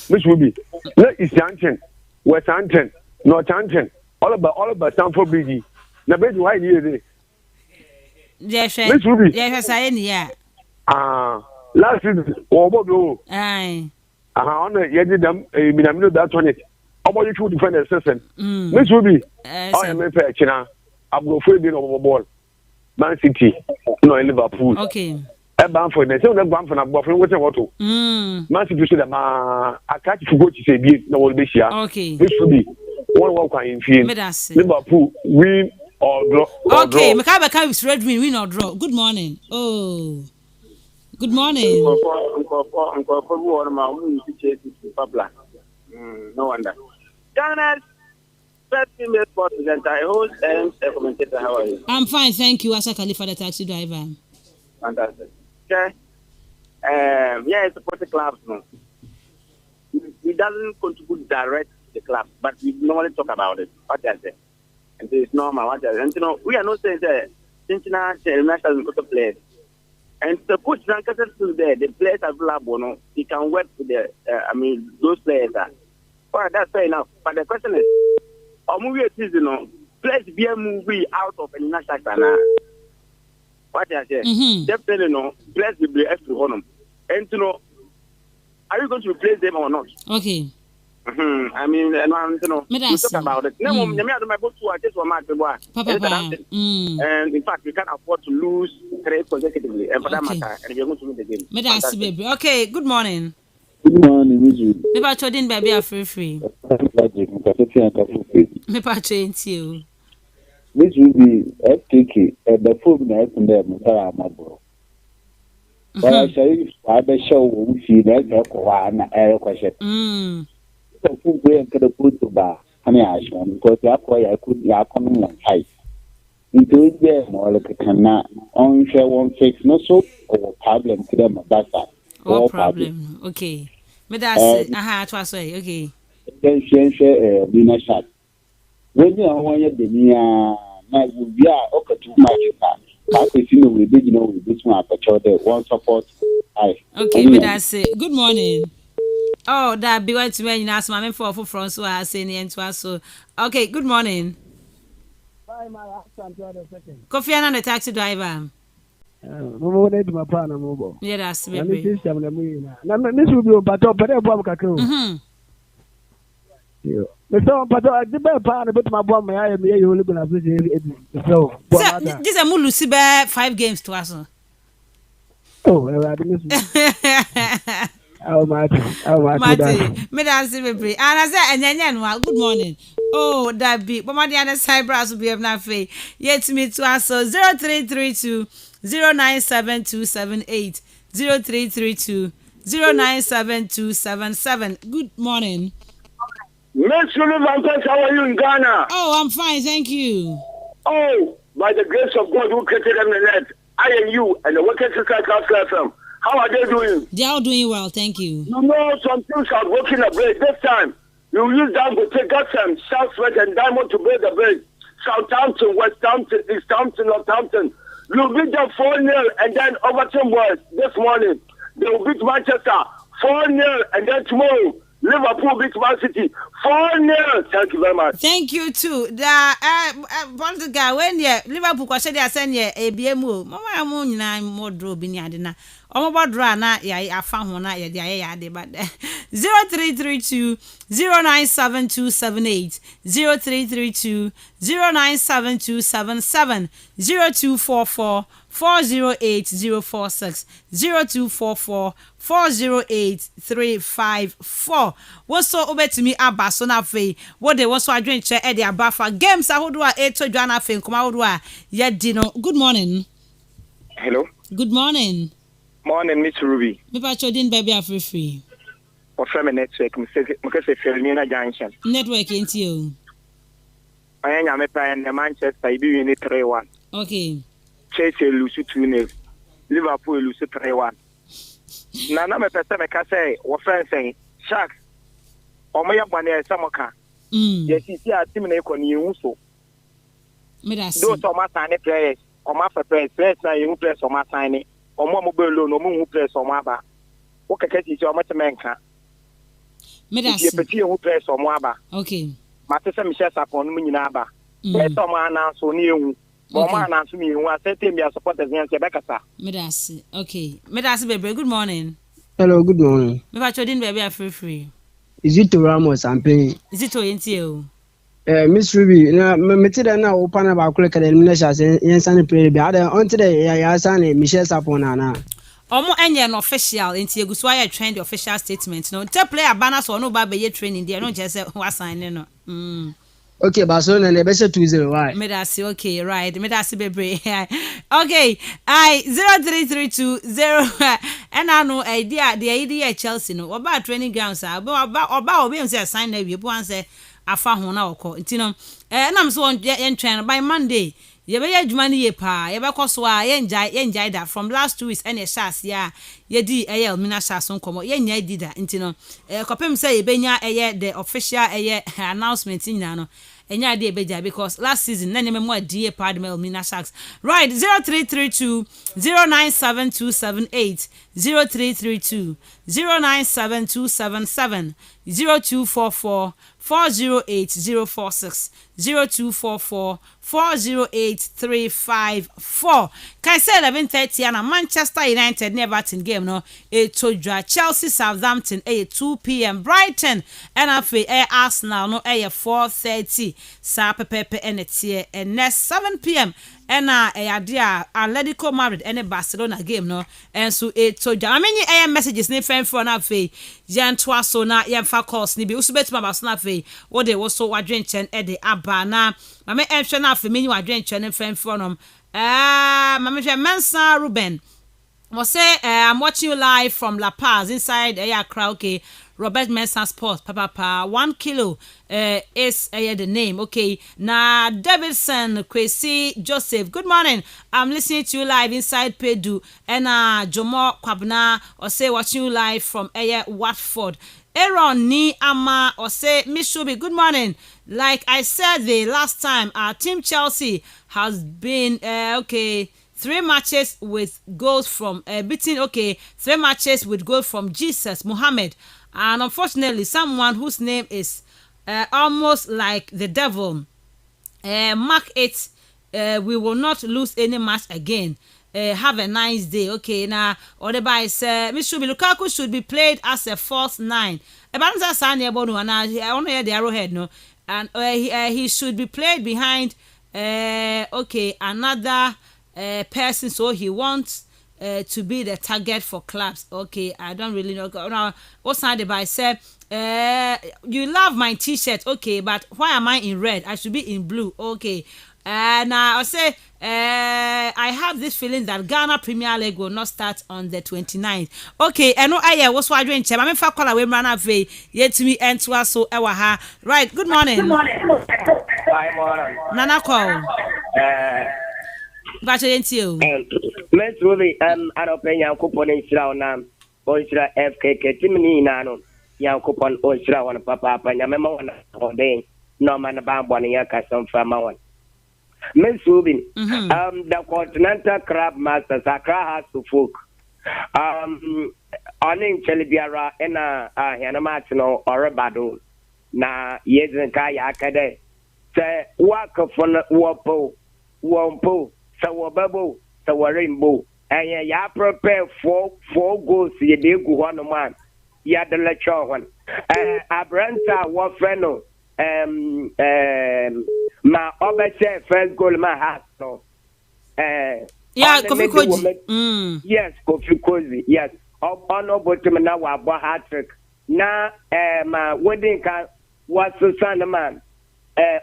Miss Ruby. Let is Anton, West Anton, North Anton, all about Stanford Bridge. Now, baby, why here? Yes, Miss Ruby. Yes, I am. Last season, oh, aye. On you did them, Minamino that on it. How about you to defend the system? Miss Ruby. I am a fair China. I'm going to be over ball. Man City, no, in Liverpool. Okay. A Bamford, they say, I'm going for a boyfriend. What's a motto? Man City said, I catch you to go to say, no one this year. Okay. Miss Ruby, one walk in field. Liverpool, win or draw. Okay, Makaba is red win or draw. Good morning. Oh. Good morning. No wonder. Jonas, first female sport presenter, I host and a commentator. How are you? I'm fine, thank you. Asa Khalifa, the taxi driver. Fantastic. Okay. Yeah, it's a sporting club. No, it doesn't contribute direct to the club, but we normally talk about it. What I say, and it's normal. What I say, and you know, we are not saying that Cincinnati national players. And the coach is there. The players are available. He can work with the. Those players are. All right, that's fair enough. But the question is, movie season, players be a movie out of a national channel. What I say, definitely no. Players will be extra on them. And you know, are you going to replace them or not? Okay. I mean, you know, we talk about it. No, my book to just one match, and in fact, we can't afford to lose 3 consecutively, and for that matter, and we're going to win the game. Baby. Okay, good morning. Good morning, Miju. Me pa chodin baby are free. Me pa change you. Miju be FKK at the phone na from there, Mutara Mabo. But I say, I be show we see that one air question. So who we and could put to bar, honey, because that's why I could come on high. Into it there, more like a cannot on share 1 fix, no so or problem to them about that. Oh, problem. Okay. But that's it was okay. Then share dinner shot. When you are one of the night will be okay too much. But if you know we did know this one aperture there, one support. Okay, but that's it. Good morning. Oh, that be what when you ask my for France so I say the to us so. Okay, good morning. Bye, my second. Kofi and the taxi driver. No need my partner mobile. Yeah, that's me. This will be on patrol, but I bomb Kaku. Mr. Pato, I did my partner, but my bomb, I am here. You will live in a so. This is a Mulusi bear 5 games to us. Oh, I didn't. Oh, Marty. Me dance baby. And I said, and good morning. Oh, that be. But my other side brass will be of not fake. Yet me to us so 0332 097278 0332 097277. Good morning. Miss Sullivan, how are you in Ghana? Oh, I'm fine, thank you. Oh, by the grace of God who created them in the net, I and you and the workers in KASTLE. How are they doing? They are doing well, thank you. You know, some things are working a break. This time, you use Dangote, got some Southwest and Diamond to break the break. Southampton, Westhampton, Easthampton, Northampton. You beat them 4-0 and then Overton Boys this morning. They will beat Manchester 4-0 and then tomorrow Liverpool beat Man City 4-0. Thank you very much. Thank you too. The guy when Liverpool kwashe they send ye ABMO. Mama amu nyina mo draw bi ni ade na. Omo bo draw na ya afa ho na ye de aye ya ade but 0332 097278 0332 097277 0244 408046 0244 408354. What's so over to me abaso na fe? What they was so adwen che e de abafa games ahodo a eto dwa na fe nkoma ahodo a ye di no. Good morning. Hello. Good morning. Morning, Miss Ruby. Me pa chodin baby free. Or from a network, because if you're in a junction. Network ain't you. I am a plan the Manchester, I do in 3-1. Okay. Chelsea lose 2-0. Liverpool lose 3-1. Nana me person me ka say, what friend saying, Sharks. O my money Samoka. Yes, you see a team na ko ni so. Me da see. Those my sign players, o my players na you players o my sign. O mo mobile loan o mo players o ma ba. O keke ti o ma temenka. Me da see. You peti o players o mo ba. Okay. Mate se Michel Sapon mu nyina ba. E to ma na so ni ehu. Bo ma na so mi ehu asete mi supporters yan se bekasa. Me da see. Okay. Me da see baby. Good morning. Hello, good morning. Me pa chodin baby free. Is it to Ramos I'm paying? Is it to NTO? Miss Ruby, me tell na open about quick elimination yen san play be ada on today ya san Michel Sapon na. Omo enye no official enti eguso aye trend the official statement no. Tell player banner so no ba be ye training there no just say wa sign no. Okay, Barcelona na be say 2-0 right. Me da see okay right. Me da see bebre. Okay, I 0332 and I know the idea Chelsea no. Oba training grounds oba obi say sign na we po say afa ho na okọ. Nti no na am so yen train by Monday. Ye be adwuma ne ye pa ye be koso a ye njai that from last 2 weeks and shas ya ye di mina shas nkomo ye nya di da nti no kopem say ye benya the official announcement nyina no enya de beja because last season na nyeme mo adie pa de mina shas right 0332 097278 0332 097277 0244 408046 0244 408354. Can say 11:30 and Manchester United near Everton game no a Todra Chelsea Southampton 2 p.m. Brighton and Arsenal no 4:30 sa pepe and it's here and next 7 p.m. and Atletico Madrid and Barcelona game no and so Todra I mean messages ne friend for na fe yan twaso na yan fa calls ni bi usubetuma Barcelona fe wo de wo so wadwenchen e de abana mama ehwe na fe meni wadwenchen ne friend for nom mama hwe Mensah Ruben was say I'm watching you live from La Paz inside Accra. Okay, Robert Mensah Sports papa 1 kilo is the name. Okay, now Davidson Kwesi Joseph, good morning, I'm listening to you live inside Pedu and Jomo Kwabna or say watching you live from Watford. Aaron Ni Ama or say Miss Shubi, good morning. Like I said the last time, our team Chelsea has been 3 matches with goals from beating 3 matches with goals from Jesus Muhammad, and unfortunately someone whose name is almost like the devil. Mark it, we will not lose any match again. Have a nice day. Okay, now Odeba said Mr. Lukaku should be played as a false 9. Ebanza Sanya Bonu and I only hear the arrowhead no, and he should be played behind another person, so he wants to be the target for clubs. Okay, I don't really know. Now, what's the by said? You love my t-shirt, okay, but why am I in red? I should be in blue. Okay, and I'll say I have this feeling that Ghana Premier League will not start on the 29th. Okay, and no, what's why doing? I'm in fact call away Rana Vey yet to me and to us so ewaha. Right, good morning. Good morning. Nana call. But you. Miss Ruby, I don't pay your coupon in Shroud Oisra FKK Timini Nano, young coupon Oisra on Papa, and your memo on day, no man about 1 year custom from my one. Miss Ruby, the Continental Crab Masters, Accra has to folk. On in Chelibiara and Hanamatino or a Badu. Na yes and Kayakade. Say, walk upon Wapo, Wampo. So bubble, so rainbow, and ya prepare 4 goals. Ye do one man. Ya the lecture one. Abranta, what friend? My other first goal, my hat. No. Yeah, Kofi Koji. Yes, Kofi Koji. Yes. On no bottom now, our hat trick. Now, my wedding car was the son of man.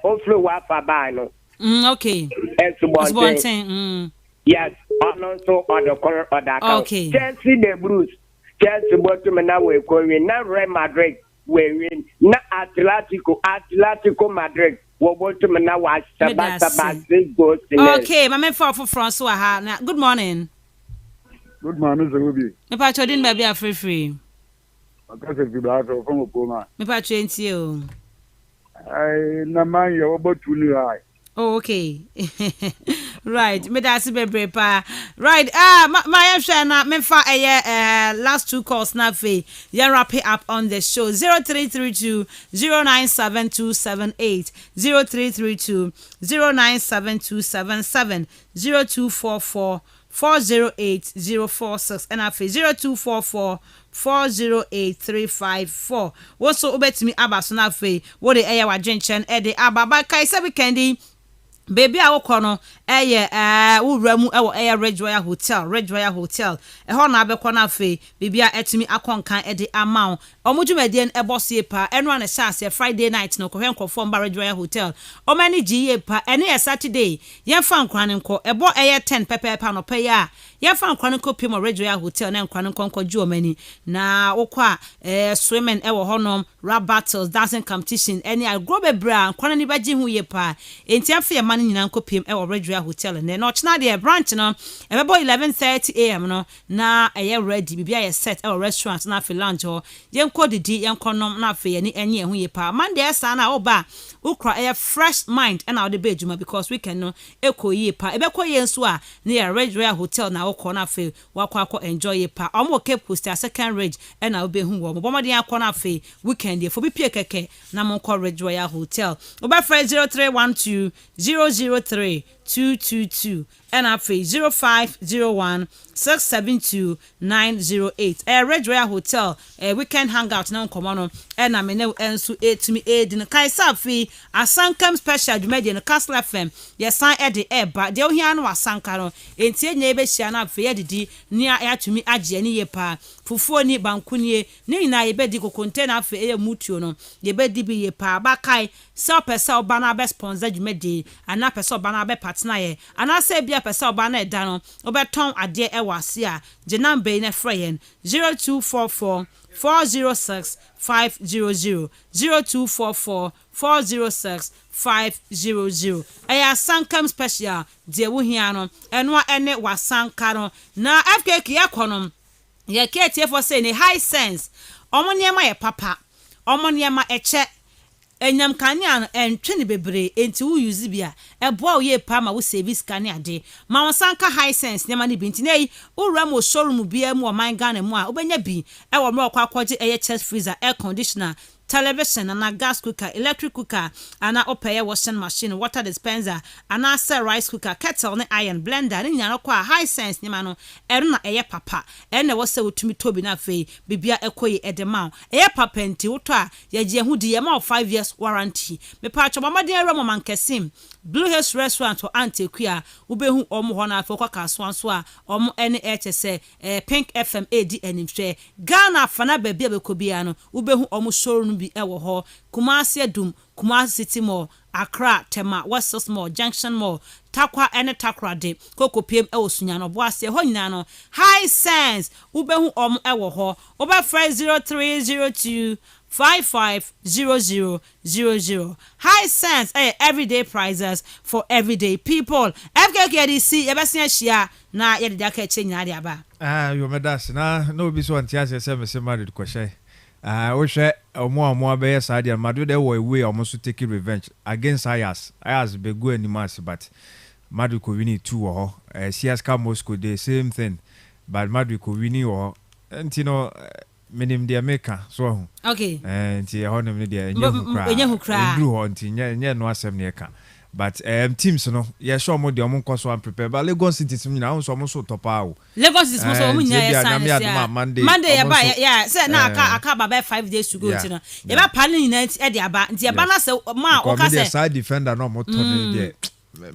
Oflo Wafa Bano. Okay. It's one thing. Yes, also on the corner of that. Okay. Chelsea the Blues. Chelsea bottom now we going. Now Real Madrid we win. Now Atletico Madrid. We bottom now was Sabas goes. Okay, my man for Francois. Good morning. Good morning, Ruby. Me pa chodin ba bia free. Akase fi ba so from Okoma. Me pa twenty o. I na man you about to new high. Oh, okay. Right. Me da se bebre pa. Right. My na me fa last two calls na fe. Ya wrap it up on the show. 0332 097278 0332 097277 0244 408-046 and afi 0244-408-354. Also obetimi abaso na afi wo de eya wa dwenchen e de ababa kai se weekendi baby a wokọ no wura mu ewo Red Royal Hotel ho na abekọ na afi bibia etimi akonkan e de amount omudwumadien ebosie pa eno na chance Friday night no kohwe nkofo mba Red Royal Hotel o mani giye pa ene Saturday yen fa nkwane nko ebo 10 pepe no pe ya yen fa nkwane nko pimo Red Royal Hotel na nkwane nko ju o mani na wokọ swimming ewo honom rap battles dancing competition ene agrobe bra nkwane ni baji hu ye pa enti afa man nyina nko pim ewo Red Royal Hotel ne no chna de branch no ebebo 11:30 am no na ready bibia ye set ewo restaurant na fi lunch ho yen kodidi yen konom na afa ye ni enye hu ye pa man de sa na oba ukra fresh mind and out the bedroom because we can no ekoyi pa ebeko ye nso a na Red Royal Hotel na okọ na afa wakọ enjoy ye pa omo Cape Coast second ridge and na obehu wo bomode akọ na afa weekend ye fo bi pie keke na monko Red Royal Hotel oba 0312 003 222 and up 0501 672 908 Red Royal Hotel weekend hangout na nkomo and am ne enso etimi edin kai safi asankam special dwumadi no KASTLE FM yesan ede eba de ohia no asanka no enti enya ebe hia na afi yedidi ni atumi agye ni ye pa fufuo ni bankunie ni nyina ye bedi ko container afi eye mutuo no ye bedi bi ye pa ba kai so pesa oba na be sponsor dwumadi ana pesa oba na be partner ye ana se bia pesa oba na eda no obeton ade ewase a je number na freyen 0244 406 500 0244 406 500 aya sankam special de wo hia no eno ene wasanka no na FKK yakonom ye KTF for say ne high sense omoniema ye papa omoniema eche enyam kania entwe ne bebre enti wo use bia eboa ye pa ma wo service kania de ma wansanka high sense ne ma ne binti nei owura mo showroom bia mu o man Ghana mu a obenya bi e wo mro kwakwaje eye chest freezer air conditioner television and gas cooker, electric cooker, and a washing machine, water dispenser, and a rice cooker, kettle, iron blender, and high sense, Nimano, and a papa, and there was so to me Toby na fe, bibia equay at the mount, a papa and tiota, ye jehudi amount 5 years warranty. Me patch of my dear Roman Cassim, Blue Hills Restaurant or Auntie Quia, Ubehu Omohona for Swanswa, any HSA, Pink FM AD and Ghana Fana Baby Kobiano, Ubehu almost showroom be ewo ho Kumasi Adum Kumasi City Mall Accra Tema West Mall Junction Mall Takwa ene Takra de Koko PM ewo sunya no boase ho nyina no high sense ubehu ewo ho oba 0302 550000 high sense everyday prizes for everyday people FKKDC yebesia hia na yede da ka che nyina de aba you medas na no bi so antia se me se married kwhye we hwe omo be yes ade madu de wo away omo so take revenge against Ayas be go animals but madu ko wini 2 ho CSKA Moscow the same thing but madu ko wini ho ntino minim de America so okay nti ho nem de enye hukra ndru ho nti nye no asem ne ka but teams no ye sure mo de omo nkoso am prepare but Lagos City sim nyina so omo so top awo Lagos City mo so omo nya ya sign Monday ya ba ya say na aka ba 5 days to go ntino ye ba pale nyina e de aba nti e ba na se ma o ka say side defender no mo to ne de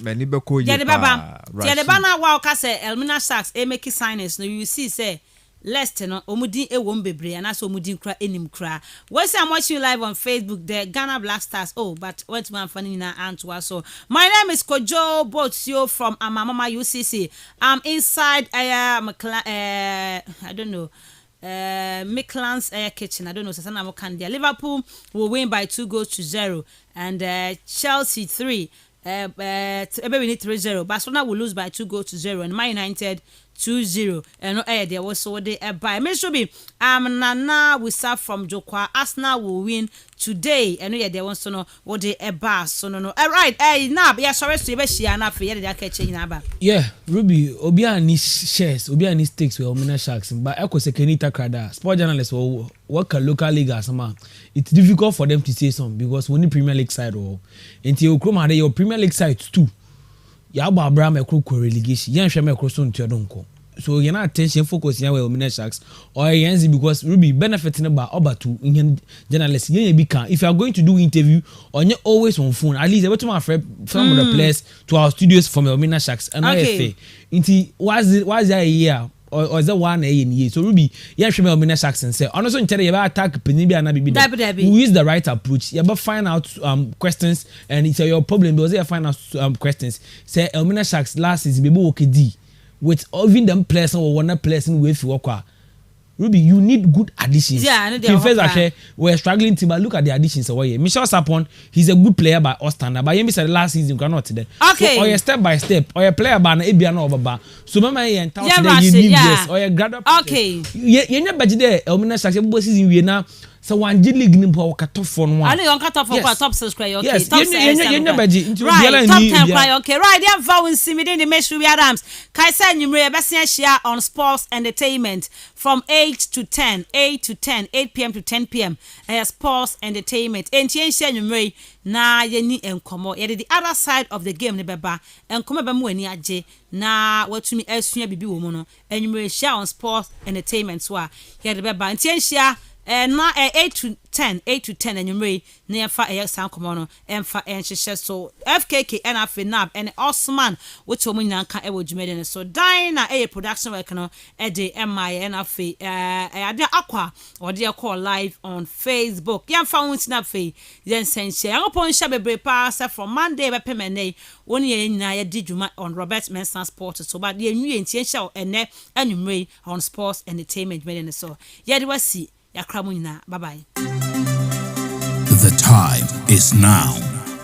many beko ye pa right the bana wa o ka say Elmina Sharks e make signings no you see say Lest no omudi ewom bebre and so omudi nkra enim kra. Once I'm watching you live on Facebook, the Ghana Black Stars. Oh, but what's my funny na Antwa. So my name is Kojo Botsio from Amama UCC. I'm inside I don't know. Miklan's kitchen. I don't know. Sasana Mokandia. Liverpool will win by 2-0 and Chelsea 3. We need 3-0. Barcelona will lose by 2-0 and Man United 2-0. And there was so they by Meshobi. Nana we start from Jokwa. Arsenal will win today. And there wants to know what they so no. All right. Now yeah, sorry to be share na for the catch in aba. Yeah, Ruby, Obia ni shares, Obia ni stakes with Omina Sharks, but Eko Sekenita Krada, sport journalists will work a local league as a. It's difficult for them to say something because when the Premier League side or until Okroma had your Premier League side too. Yaba Abraham a crook relegation. Yan Shame cross on to Donko. So you're not attention focus here with Omina Sharks or Yanzi because Ruby benefiting about Obatu Indian journalists. If you are going to do interview or you're always on phone, at least I want to my friend some of the players to our studios from Omina Sharks and okay. Was that a year? Or is that 1 year? So Ruby, yeah, she may Omina Sharks and say, honestly, in you about attack Penibia and Nabi. Who is the right approach? You about find out questions and it's your problem because they find out questions. Say Omina Sharks last is Bibo Okedi with even them players or one person with Waka. Ruby, you need good additions. Yeah, I know they we're struggling to but look at the additions away. Michel Sapon, he's a good player by us standard. But you said last season cannot today. Okay. So, or step by step, or a player by Abian over. So mama and town you need this or a grad. Okay. You never there. Elmina Saxon season we now. So one G League nimpo cut off on one. I know you cut off for top subscribe. Okay. Yes. Top 10 cry. Okay. Right. They have vowels within the mesh Ruby Adams. Kaisa Numre Bessia share on sports entertainment from 8 to 10, 8 p.m. to 10 p.m. Sports entertainment. And Tiensia Numre na yeni enkomo. Yet the other side of the game ne beba enkomo be mu ani aje na watumi asua bibi wo mu no. And Numre share on sports entertainment so yet the beba. And Tiensia na 8 to 10 and you may near fa a sound common and fa and she so FKK and Afinab and Osman which woman can ever made so Dina a production work no a day MI and Afi Aqua or dear call live on Facebook. Yan found snap fee then send share upon Shabby pass from Monday by Pemene 1 year in I did you on Robert Mensah Sports so but the new intention and you may on sports entertainment made so yeah was see. Bye-bye. The time is now.